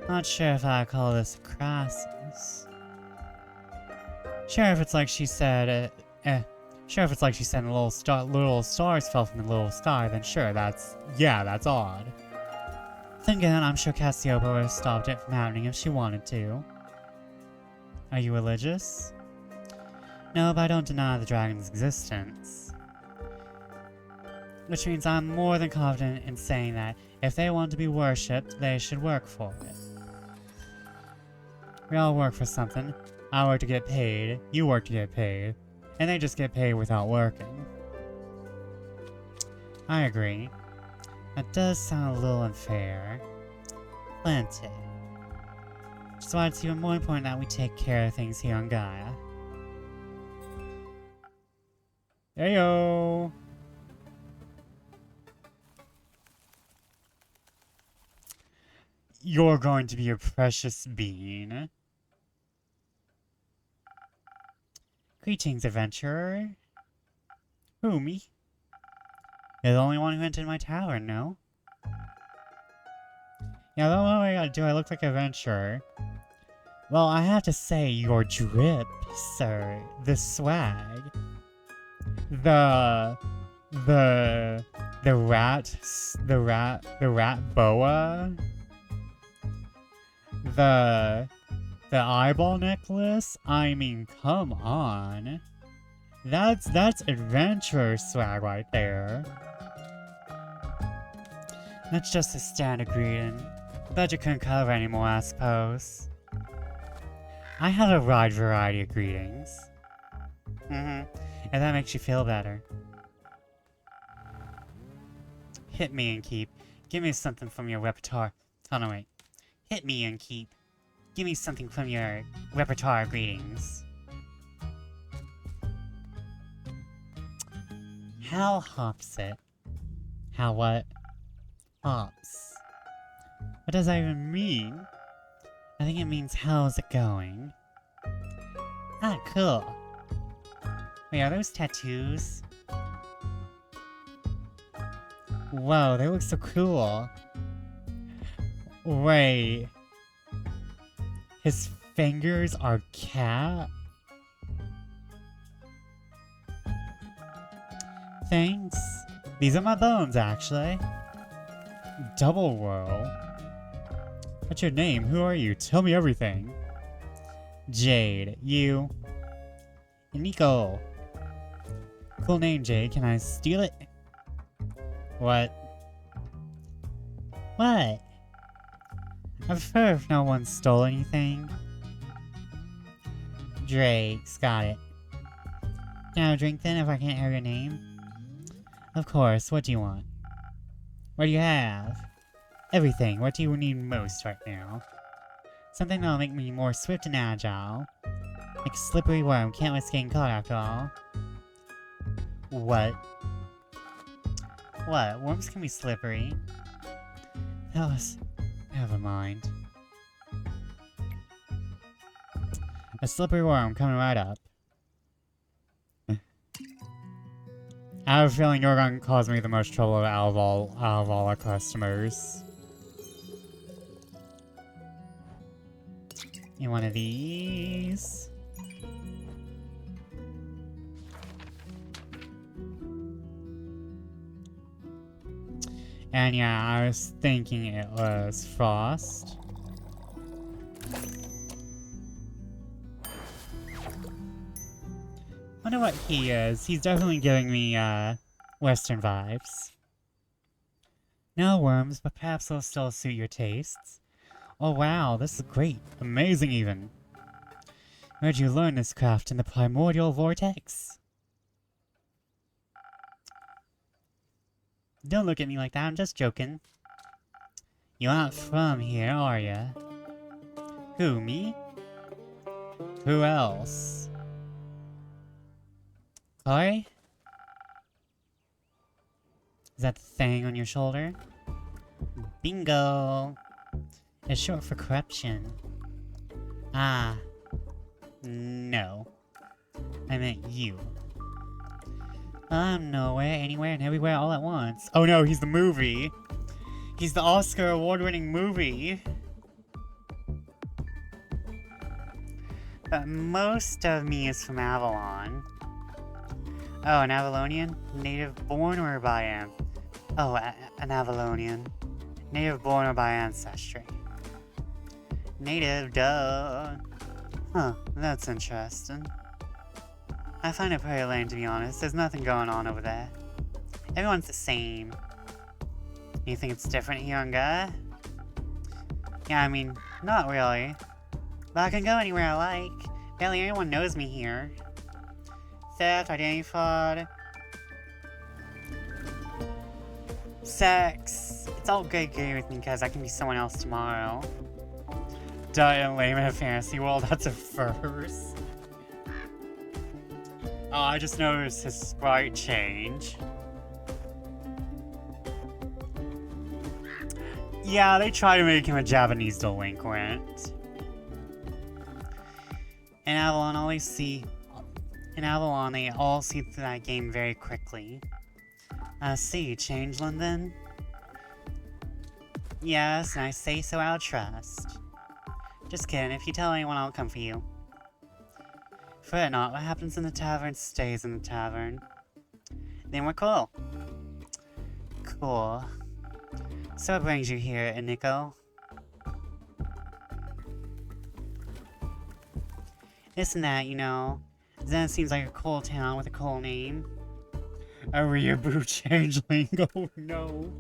Not sure if I call this a crisis. Sure if it's like she said, sure if it's like she said little stars fell from the little sky, then sure, that's odd. Then again, I'm sure Cassiopeia would have stopped it from happening if she wanted to. Are you religious? No, but I don't deny the dragon's existence. Which means I'm more than confident in saying that if they want to be worshipped, they should work for it. We all work for something. I work to get paid, you work to get paid, and they just get paid without working. I agree. That does sound a little unfair. Plenty. Which is why it's even more important that we take care of things here on Gaia. Heyo! You're going to be a precious bean. Greetings, adventurer. Who, me? You're the only one who entered my tavern, no? Yeah, that's what I gotta do. I look like an adventurer. Well, I have to say, your drip, sir. The swag. The rat boa. The eyeball necklace? I mean, come on. That's adventurer swag right there. That's just a standard greeting. The budget couldn't cover anymore, I suppose. I have a wide variety of greetings. And that makes you feel better. Hit me and keep. Give me something from your repertoire. Oh no, wait. Hit me and keep. Give me something from your repertoire of greetings. How hops it? How what? Hops. What does that even mean? I think it means how's it going? Ah, cool. Wait, are those tattoos? Whoa, they look so cool. Wait. His fingers are cat? Thanks. These are my bones, actually. Double whirl. What's your name? Who are you? Tell me everything. Jade. You. Nico. Cool name, Jade. Can I steal it? What? What? I prefer if no one stole anything. Drake's got it. Now drink then if I can't hear your name. Of course, what do you want? What do you have? Everything. What do you need most right now? Something that'll make me more swift and agile. Like a slippery worm, can't risk getting caught after all. What? What? Worms can be slippery. That was... Never mind. A slippery worm coming right up. I have a feeling you're going to cause me the most trouble out of all our customers. In one of these. And yeah, I was thinking it was Frost. Wonder what he is. He's definitely giving me, Western vibes. No worms, but perhaps they'll still suit your tastes. Oh wow, this is great. Amazing even. Where'd you learn this craft? In the primordial vortex? Don't look at me like that, I'm just joking. You aren't from here, are ya? Who, me? Who else? Chloe? Is that the thing on your shoulder? Bingo! It's short for corruption. Ah. No. I meant you. I'm nowhere, anywhere, and everywhere all at once. Oh no, he's the movie! He's the Oscar award-winning movie! But most of me is from Avalon. Oh, an Avalonian? Native born or by an Avalonian. Native born or by ancestry. Native, duh. Huh, that's interesting. I find it pretty lame, to be honest. There's nothing going on over there. Everyone's the same. You think it's different here on Gaia? Yeah, I mean, not really. But I can go anywhere I like. Barely anyone knows me here. Theft, identity fraud. Sex. It's all good with me because I can be someone else tomorrow. Diet lame in a fantasy world, that's a first. Oh, I just noticed his sprite change. Yeah, they try to make him a Japanese delinquent. In Avalon, they all see through that game very quickly. See, changeling then? Yes, and I say so out of trust. Just kidding, if you tell anyone, I'll come for you. Fret not, what happens in the tavern stays in the tavern. Then we're cool. Cool. So what brings you here, Nico? This and that, you know. Zen seems like a cool town with a cool name. A Ryubu changeling, oh no.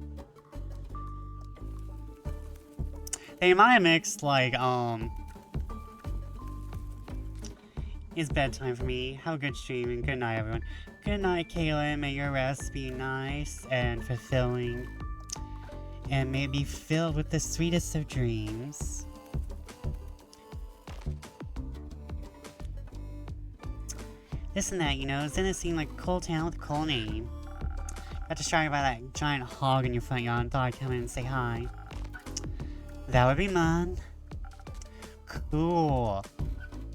They might have mixed, like, It's bedtime for me. Have a good stream and good night, everyone. Good night, Kaylin. May your rest be nice and fulfilling. And may it be filled with the sweetest of dreams. This and that, you know. Zen seemed like a cool town with a cool name. Got distracted by that giant hog in your front yard and thought I'd come in and say hi. That would be mine. Cool.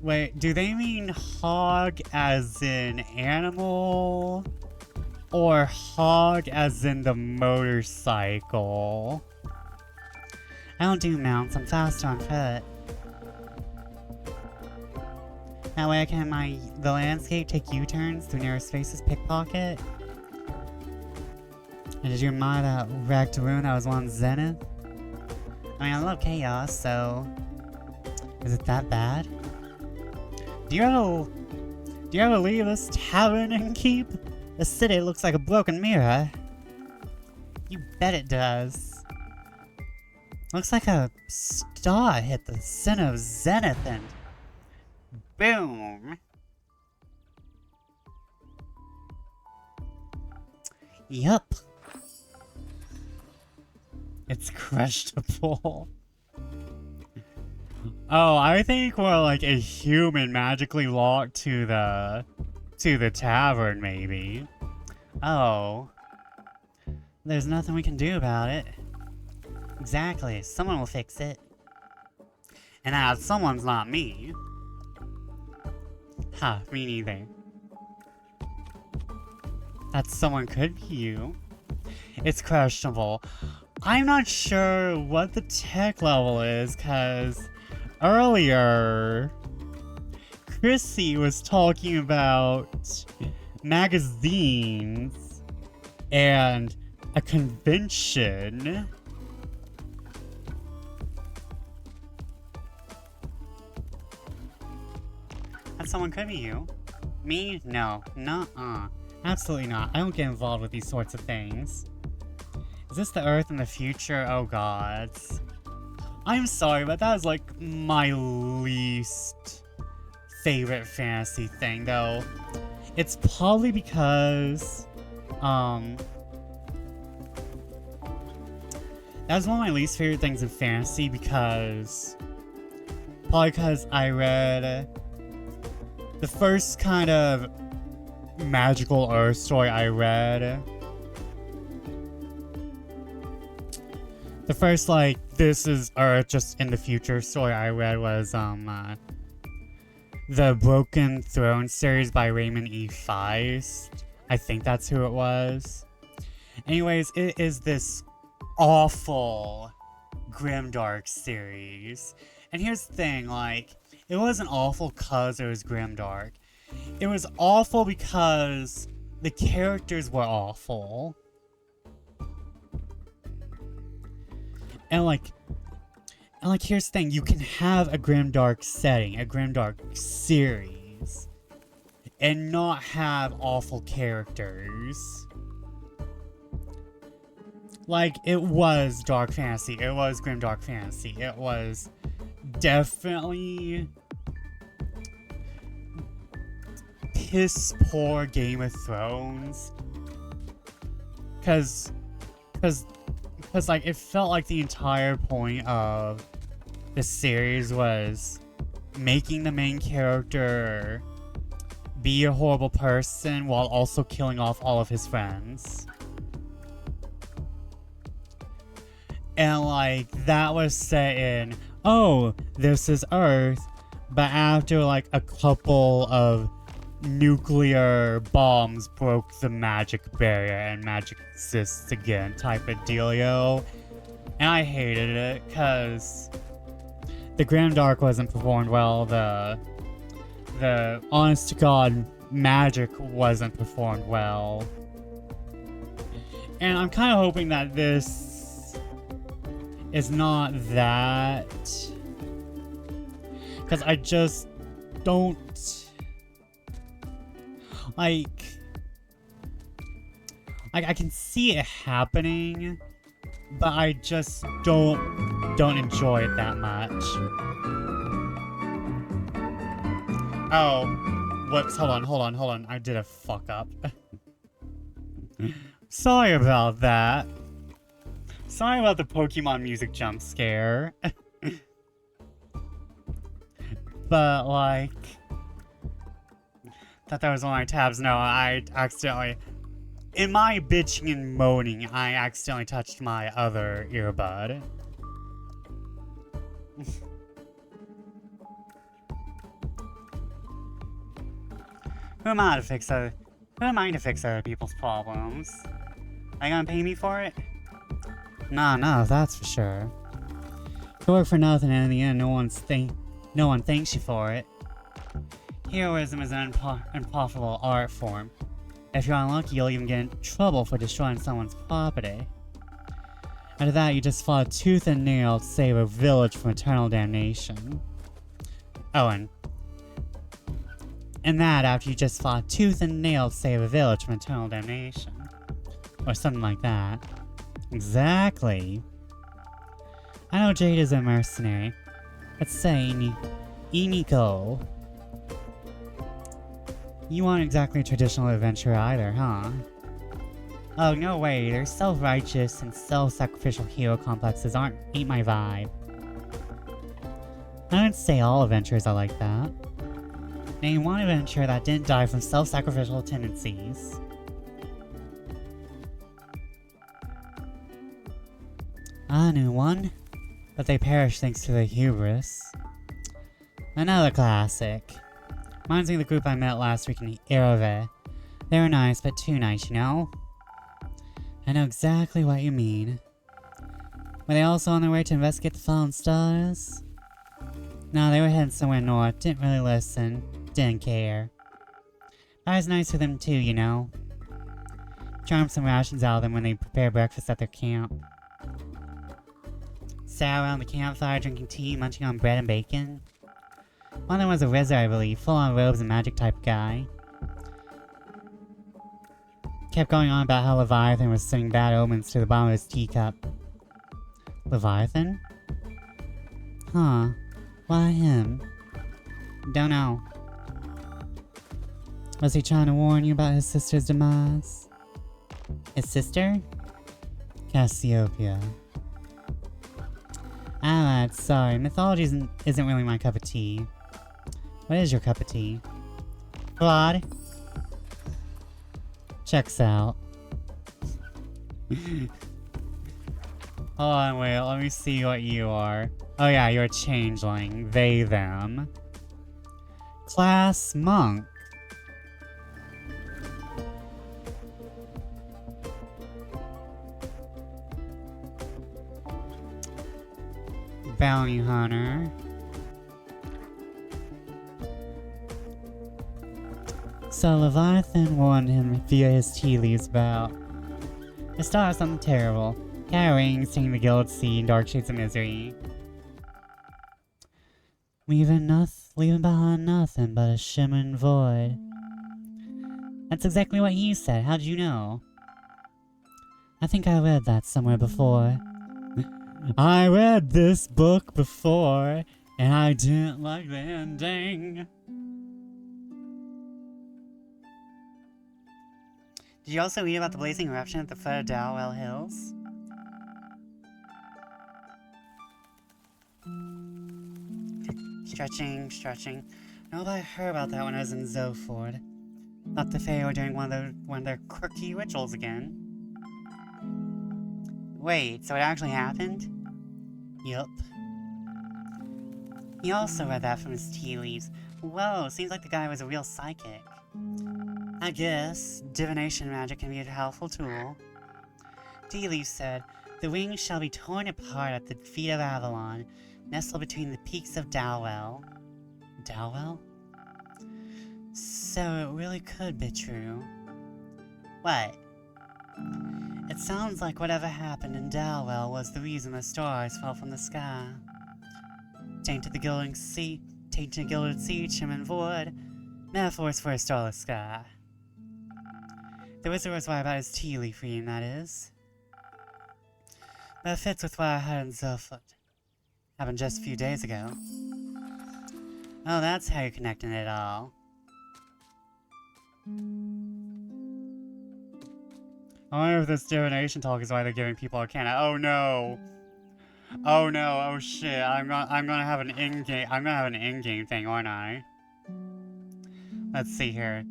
Wait, do they mean hog as in animal? Or hog as in the motorcycle. I don't do mounts, I'm faster on foot. That way I can the landscape take U-turns through narrow spaces, pickpocket. And did you admire that wrecked ruin that was once Zenith? I mean, I love chaos, so... Is it that bad? Do you ever leave this tavern and keep? The city looks like a broken mirror. You bet it does. Looks like a star hit the center of Zenith and... boom! Yup. It's crushable. Oh, I think we're like a human magically locked to the tavern, maybe. Oh. There's nothing we can do about it. Exactly. Someone will fix it. And that someone's not me. Ha, me neither. That someone could be you. It's questionable. I'm not sure what the tech level is, cause earlier Chrissy was talking about magazines and a convention. That someone could be you. Me? No. Nuh-uh. Absolutely not. I don't get involved with these sorts of things. Is this the Earth in the future? Oh god. I'm sorry, but that is like my least favorite fantasy thing, though. It's probably because, that's one of my least favorite things in fantasy because, probably because I read the first kind of magical Earth story I read. The first, like, this is Earth just in the future story I read was, the Broken Throne series by Raymond E. Feist. I think that's who it was. Anyways, it is this awful grimdark series. And here's the thing, like, it wasn't awful because it was grimdark. It was awful because the characters were awful. And like, here's the thing, you can have a grimdark setting, a grimdark series, and not have awful characters. Like, it was dark fantasy, it was grimdark fantasy, it was definitely piss poor Game of Thrones. Cause like, it felt like the entire point of the series was making the main character be a horrible person while also killing off all of his friends. And like, that was set in, oh, this is Earth, but after like a couple of nuclear bombs broke the magic barrier and magic exists again type of dealio. And I hated it because the grimdark wasn't performed well, the honest to god magic wasn't performed well. And I'm kind of hoping that this is not that, because I just don't like I can see it happening, but I just don't enjoy it that much. Oh, whoops, hold on, I did a fuck up. Sorry about that. Sorry about the Pokemon music jump scare. But like, thought that was one of my tabs. No, I accidentally, in my bitching and moaning, I accidentally touched my other earbud. Who am I to fix a Who am I to fix other people's problems? Are you gonna pay me for it? Nah, no, that's for sure. You work for nothing, and in the end, no one thanks you for it. Heroism is an unprofitable art form. If you're unlucky, you'll even get in trouble for destroying someone's property. After that, you just fought tooth and nail to save a village from eternal damnation. Oh, and that after you just fought tooth and nail to save a village from eternal damnation. Or something like that. Exactly. I know Jade is a mercenary. Let's say Iniko. You aren't exactly a traditional adventurer either, huh? Oh, no way. Their self-righteous and self-sacrificial hero complexes ain't my vibe. I don't say all adventurers are like that. Name one adventurer that didn't die from self-sacrificial tendencies. I knew one, but they perished thanks to their hubris. Another classic. Reminds me of the group I met last week in Erove. They were nice, but too nice, you know? I know exactly what you mean. Were they also on their way to investigate the fallen stars? No, they were heading somewhere north, didn't really listen, didn't care. I was nice with them too, you know? Charmed some rations out of them when they prepare breakfast at their camp. Sat around the campfire drinking tea, munching on bread and bacon. One of them was a wizard, I believe, full-on robes and magic type guy. Kept going on about how Leviathan was sending bad omens to the bottom of his teacup. Leviathan? Huh. Why him? Don't know. Was he trying to warn you about his sister's demise? His sister? Cassiopeia. Ah, sorry. Mythology isn't really my cup of tea. What is your cup of tea? Blood? Checks out. Hold on, wait, let me see what you are. Oh yeah, you're a changeling. They, them. Class monk. Bounty hunter. So Leviathan warned him via his tea leaves about the start of something terrible. Carrying, singing the Gilded Sea in dark shades of misery. Leaving behind nothing but a shimmering void. That's exactly what he said. How'd you know? I think I read that somewhere before. I read this book before, and I didn't like the ending. Did you also read about the blazing eruption at the foot of Dowell Hills? Stretching. No, but I heard about that when I was in Zoford. Thought the Fae were doing one of their quirky rituals again. Wait, so it actually happened? Yup. He also read that from his tea leaves. Whoa, seems like the guy was a real psychic. I guess divination magic can be a helpful tool. Tea leaves said, the wings shall be torn apart at the feet of Avalon, nestled between the peaks of Dowell. Dowell? So it really could be true. What? It sounds like whatever happened in Dowell was the reason the stars fell from the sky. Tainted the gilded sea, shimmering void, metaphors for a starless sky. The wizard was right about his tea leaf reading, that is. But it fits with what I had in Zofut. Happened just a few days ago. Oh, that's how you're connecting it all. I wonder if this divination talk is why they're giving people Arcana. Oh no! Oh no! Oh shit! I'm gonna have an in-game thing, aren't I? Let's see here.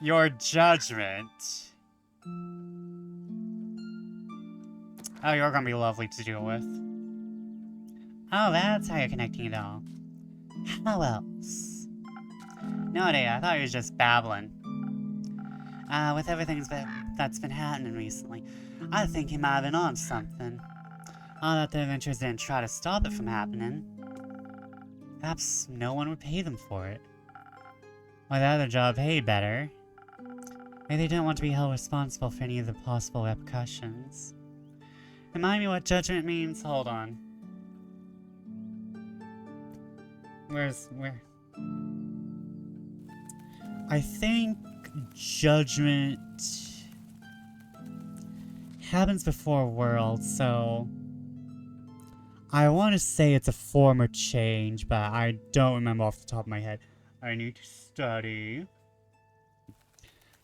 Your judgment. Oh, you're gonna be lovely to deal with. Oh, that's how you're connecting it all. How else? No idea, I thought he was just babbling. with everything that's been happening recently, I think he might have been on something. All that the adventurers didn't try to stop it from happening. Perhaps no one would pay them for it. Or the other job paid better. Maybe they didn't want to be held responsible for any of the possible repercussions. Remind me what judgment means? Hold on. Where? I think judgment happens before world, so I want to say it's a form or change, but I don't remember off the top of my head. I need to study.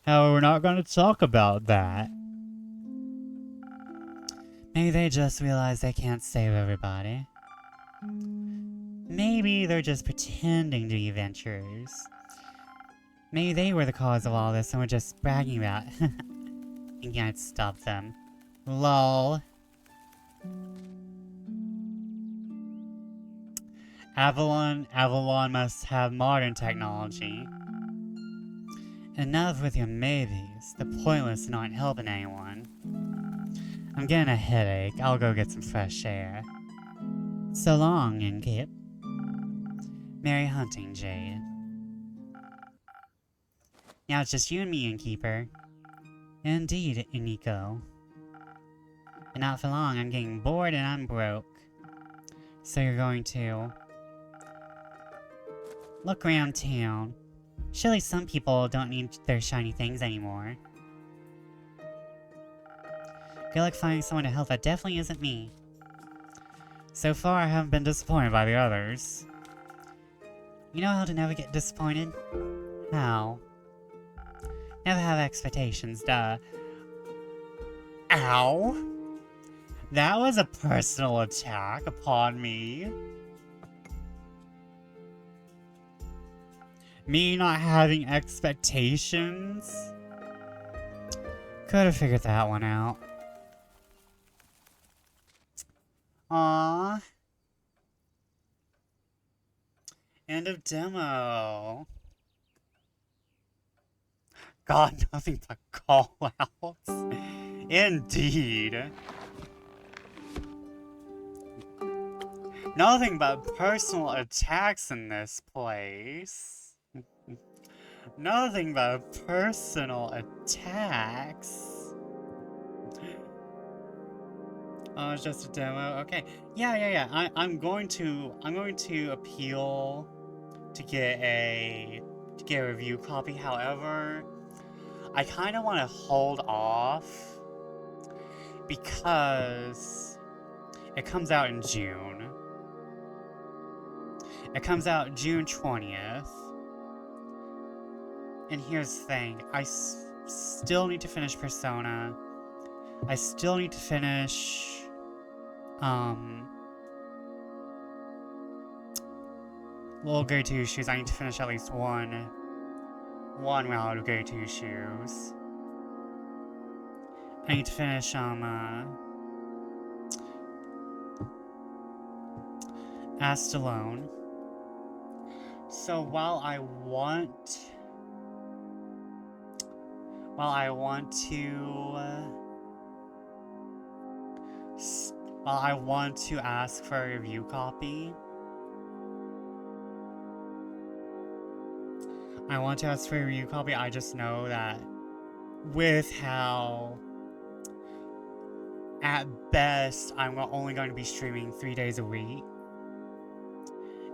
However, we're not going to talk about that. Maybe they just realize they can't save everybody. Maybe they're just pretending to be adventurers. Maybe they were the cause of all this and we're just bragging about it. You can't stop them. LOL. Avalon must have modern technology. Enough with your maybes. They're pointless and aren't helping anyone. I'm getting a headache. I'll go get some fresh air. So long, Innkeep. Merry hunting, Jade. Now it's just you and me, Innkeeper. Indeed, Iniko. And not for long, I'm getting bored and I'm broke. So you're going to look around town. Surely some people don't need their shiny things anymore. Good luck finding someone to help. That definitely isn't me. So far, I haven't been disappointed by the others. You know how to never get disappointed? How? Never have expectations, duh. Ow! That was a personal attack upon me. Me not having expectations? Could have figured that one out. Aww. End of demo. God, nothing but call-outs. Indeed. Nothing but personal attacks in this place. Nothing but personal attacks. Oh, it's just a demo. Okay. Yeah. I'm going to appeal to get a review copy. However, I kind of want to hold off because it comes out in June. It comes out June 20th. And here's the thing. I still need to finish Persona. I still need to finish Little Grey 2 Shoes. I need to finish at least one round of Grey 2 Shoes. I need to finish Asked Alone. So while I want to ask for a review copy, I just know that with how, at best, I'm only going to be streaming 3 days a week,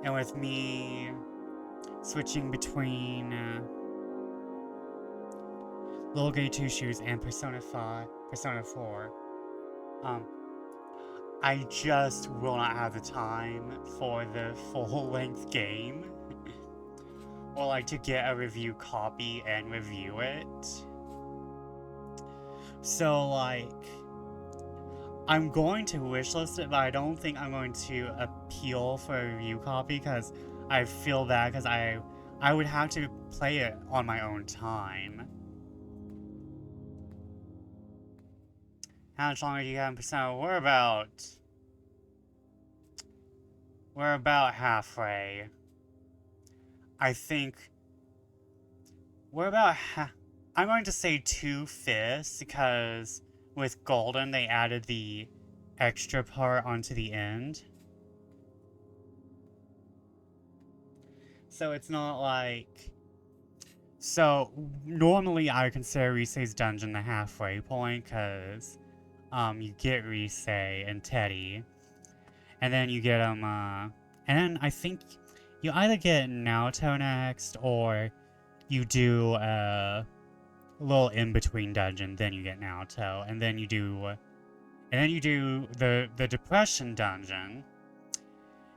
and with me switching between Little Grey 2 Shoes and Persona 4, I just will not have the time for the full-length game. Or like to get a review copy and review it. So like, I'm going to wishlist it, but I don't think I'm going to appeal for a review copy because I feel bad because I would have to play it on my own time. How much longer do you have in Persona? We're about halfway. I think we're about I'm going to say 2/5 because with Golden they added the extra part onto the end. So it's not like... So normally I consider Risei's dungeon the halfway point because you get Risei and Teddy. And then you get and then I think you either get Naoto next or you do a little in-between dungeon, then you get Naoto, and then you do the depression dungeon,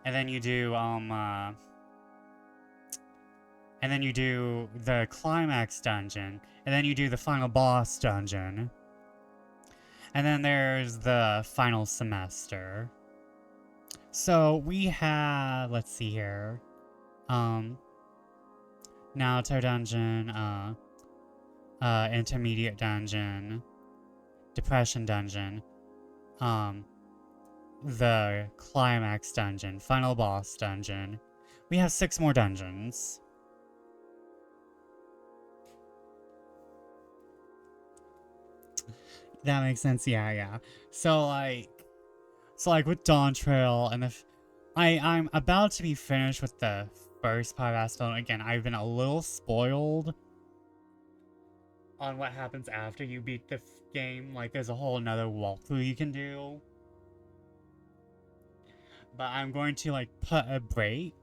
and then you do the climax dungeon, and then you do the final boss dungeon, and then there's the final semester. So we have, let's see here, Naoto dungeon, intermediate dungeon, depression dungeon, the climax dungeon, final boss dungeon. We have 6 more dungeons. That makes sense, yeah. So like with Dawn Trail and I'm about to be finished with the first part of Asphalt. Again, I've been a little spoiled on what happens after you beat the game. Like, there's a whole another walkthrough you can do. But I'm going to, like, put a break.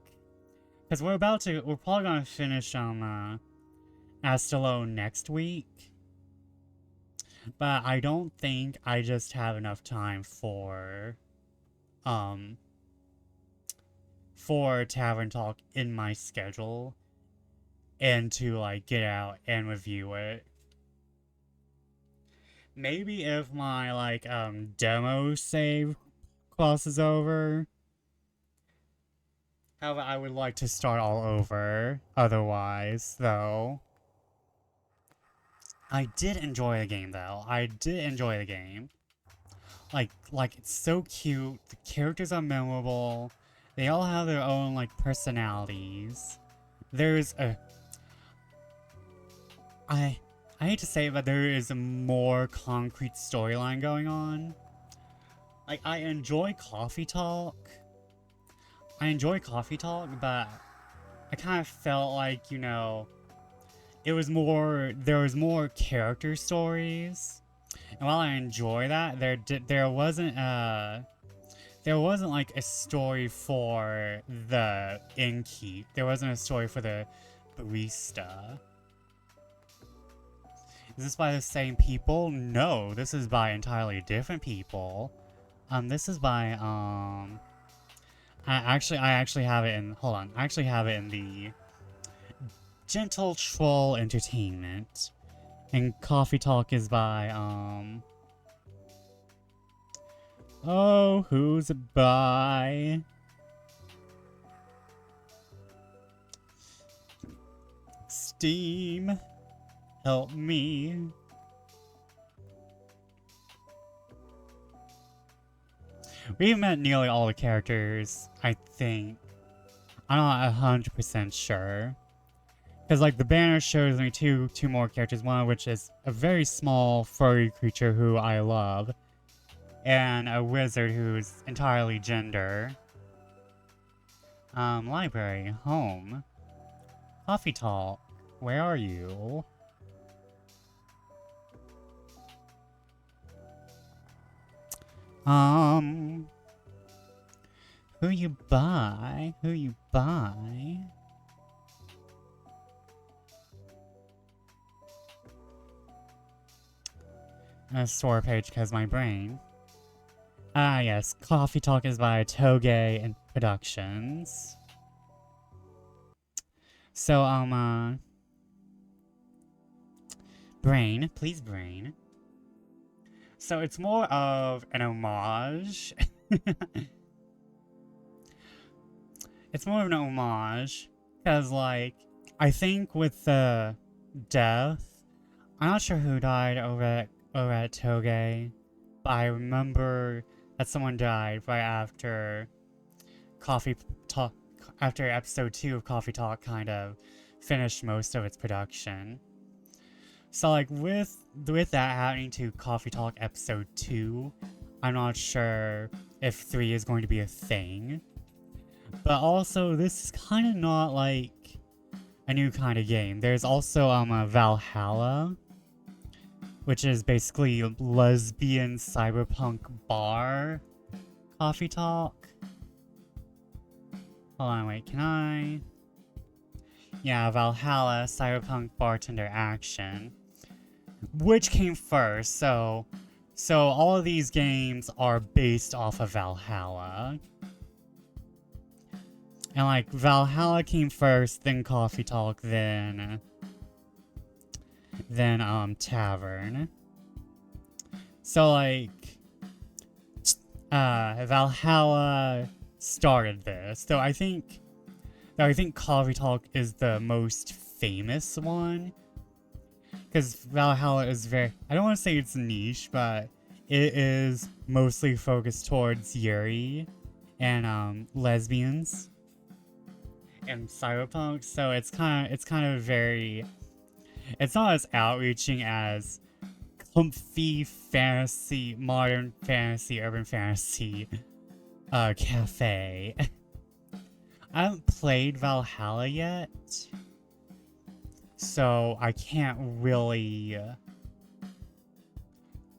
Because we're probably gonna finish, Astalo next week. But I don't think I just have enough time for Tavern Talk in my schedule. And to, like, get out and review it. Maybe if my, like, demo save crosses over. However, I would like to start all over. Otherwise, though. I did enjoy the game, though. I did enjoy the game. Like, it's so cute. The characters are memorable. They all have their own, like, personalities. There's a... I hate to say it, but there is a more concrete storyline going on. Like, I enjoy Coffee Talk, but I kind of felt like, you know, there was more character stories. And while I enjoy that, there wasn't like a story for the innkeep. There wasn't a story for the barista. Is this by the same people? No, this is by entirely different people. This is by, I actually have it in, hold on. I actually have it in the Gentle Troll Entertainment. And Coffee Talk is by, oh, who's it by? Steam. Help me. We've met nearly all the characters, I think. I'm not 100% sure. Because, like, the banner shows me two more characters, one of which is a very small furry creature who I love. And a wizard who's entirely gender. Library, home. Coffee Talk, where are you? Who you buy? Who you buy? A store page because my brain. Ah, yes. Coffee Talk is by Toge and Productions. So, Brain. Please, Brain. So it's more of an homage. It's more of an homage. Because, like, I think with the death, I'm not sure who died over at Toge, but I remember that someone died right after Coffee Talk, after episode 2 of Coffee Talk kind of finished most of its production. So like with that happening to Coffee Talk episode 2, I'm not sure if 3 is going to be a thing. But also, this is kind of not like a new kind of game. There's also a Valhalla, which is basically a lesbian cyberpunk bar Coffee Talk. Hold on, wait, can I? Yeah, Valhalla, cyberpunk bartender action. Which came first? So all of these games are based off of Valhalla. And like Valhalla came first, then Coffee Talk, then Tavern. So like Valhalla started this. Though I think Coffee Talk is the most famous one. Because Valhalla is I don't want to say it's niche, but it is mostly focused towards Yuri and lesbians and cyberpunk. So it's kind of very, it's not as outreaching as comfy fantasy, modern fantasy, urban fantasy cafe. I haven't played Valhalla yet, so I can't really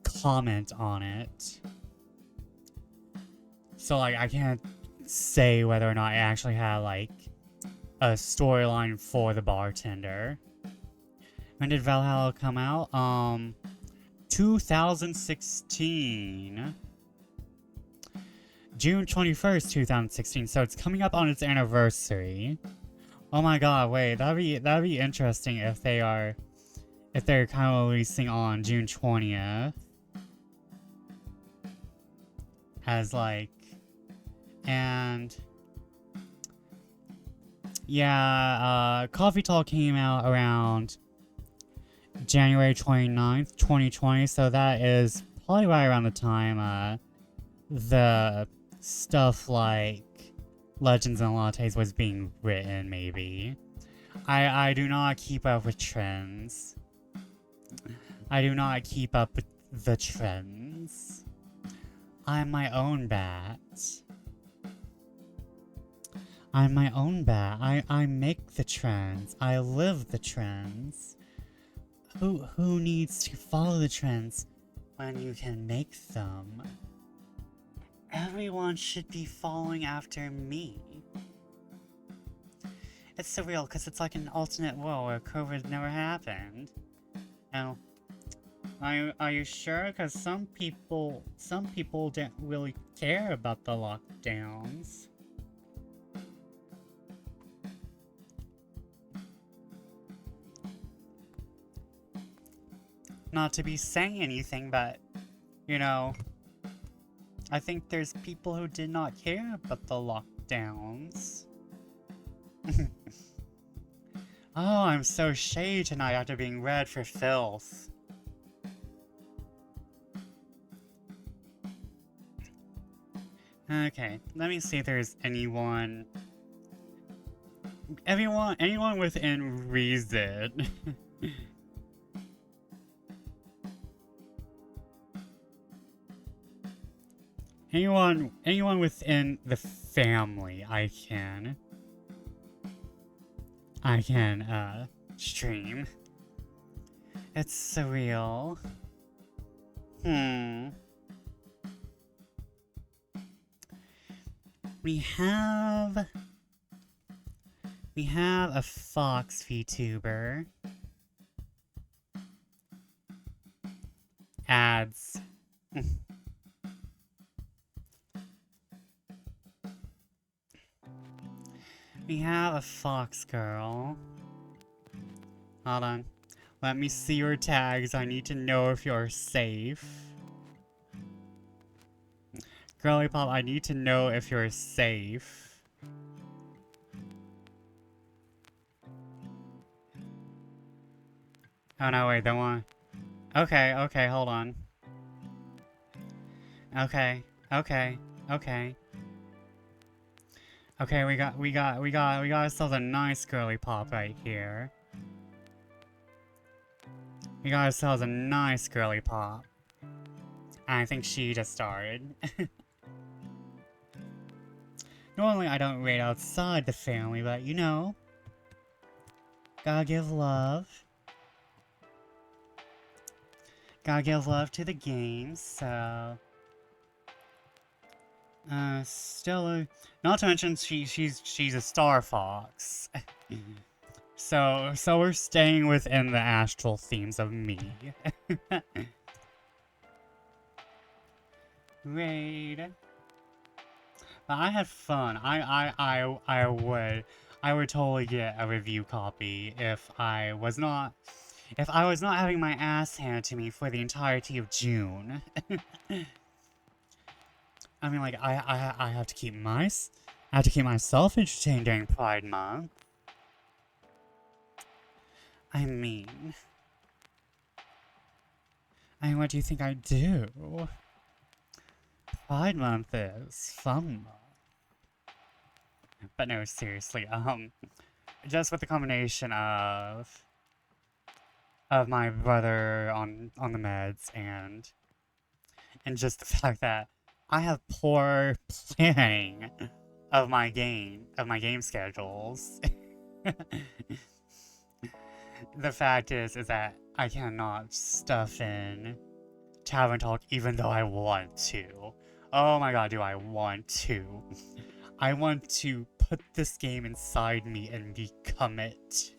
comment on it. So like I can't say whether or not I actually had like a storyline for the bartender. When did Valhalla come out? 2016. June 21st, 2016. So it's coming up on its anniversary. Oh my god, wait, that'd be interesting if they're kind of releasing on June 20th. As like, and yeah, Coffee Talk came out around January 29th, 2020, so that is probably right around the time the stuff like Legends and Lattes was being written, maybe. I do not keep up with trends. I do not keep up with the trends. I'm my own bat. I'm my own bat. I make the trends. I live the trends. Who needs to follow the trends when you can make them? Everyone should be following after me. It's surreal because it's like an alternate world where COVID never happened. Now, are you sure? Because some people didn't really care about the lockdowns. Not to be saying anything, but you know, I think there's people who did not care about the lockdowns. Oh, I'm so shady tonight after being read for filth. Okay, let me see if there's anyone within reason. Anyone within the family I can stream. It's surreal. We have a Fox VTuber. Ads. We have a Fox girl. Hold on. Let me see your tags. I need to know if you're safe. Girly Pop, I need to know if you're safe. Oh no, wait, that one. Okay, hold on. Okay. Okay, we got ourselves a nice girly pop right here. We got ourselves a nice girly pop. And I think she just started. Normally I don't raid outside the family, but you know, gotta give love. Gotta give love to the games, so... Stella... Not to mention, she's a Star Fox. So we're staying within the astral themes of me. Raid. But I had fun. I would totally get a review copy if I was not having my ass handed to me for the entirety of June. I mean, like, I have to keep myself entertained during Pride Month. I mean, what do you think I do? Pride Month is fun month. But no, seriously, just with the combination of my brother on the meds and just the fact that I have poor planning of my game schedules. The fact is that I cannot stuff in Tavern Talk even though I want to. Oh my god, do I want to. I want to put this game inside me and become it.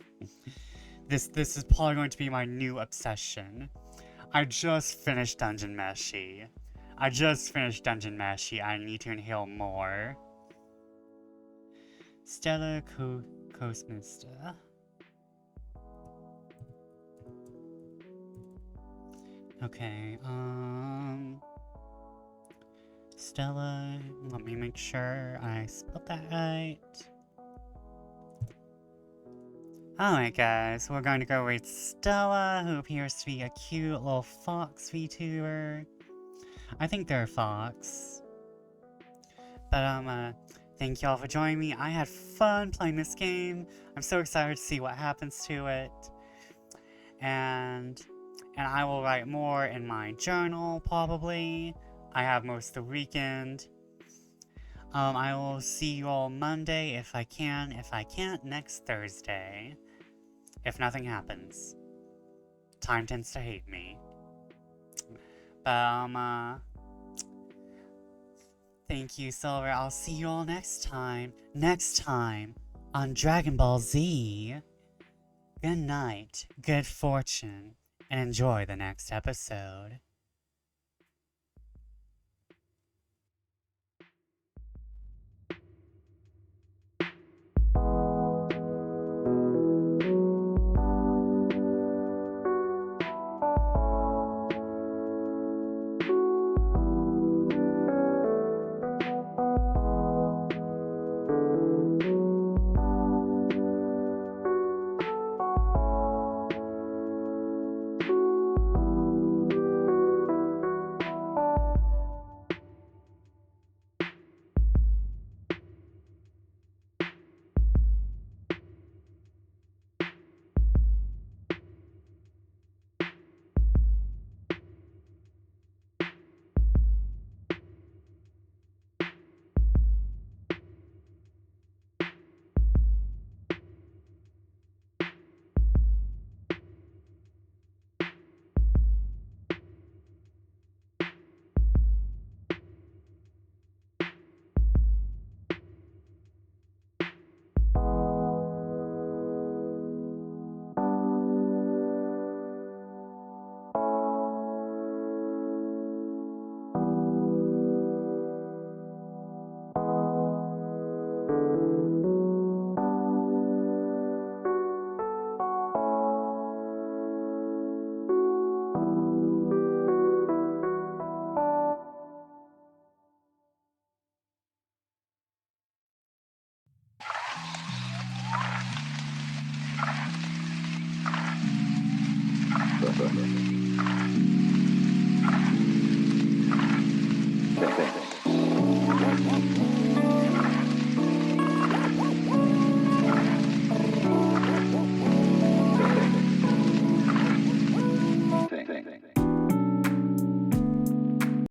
This is probably going to be my new obsession. I just finished Dungeon Meshi. I need to inhale more. Stella Coastmaster. Okay, Stella, let me make sure I spelled that right. Alright guys, we're going to go with Stella, who appears to be a cute little fox VTuber. I think they're a fox. But thank y'all for joining me. I had fun playing this game. I'm so excited to see what happens to it. And I will write more in my journal, probably. I have most of the weekend. I will see you all Monday if I can. If I can't, next Thursday. If nothing happens. Time tends to hate me. But, thank you, Silver. I'll see you all next time. Next time on Dragon Ball Z. Good night, good fortune, and enjoy the next episode. Thank you.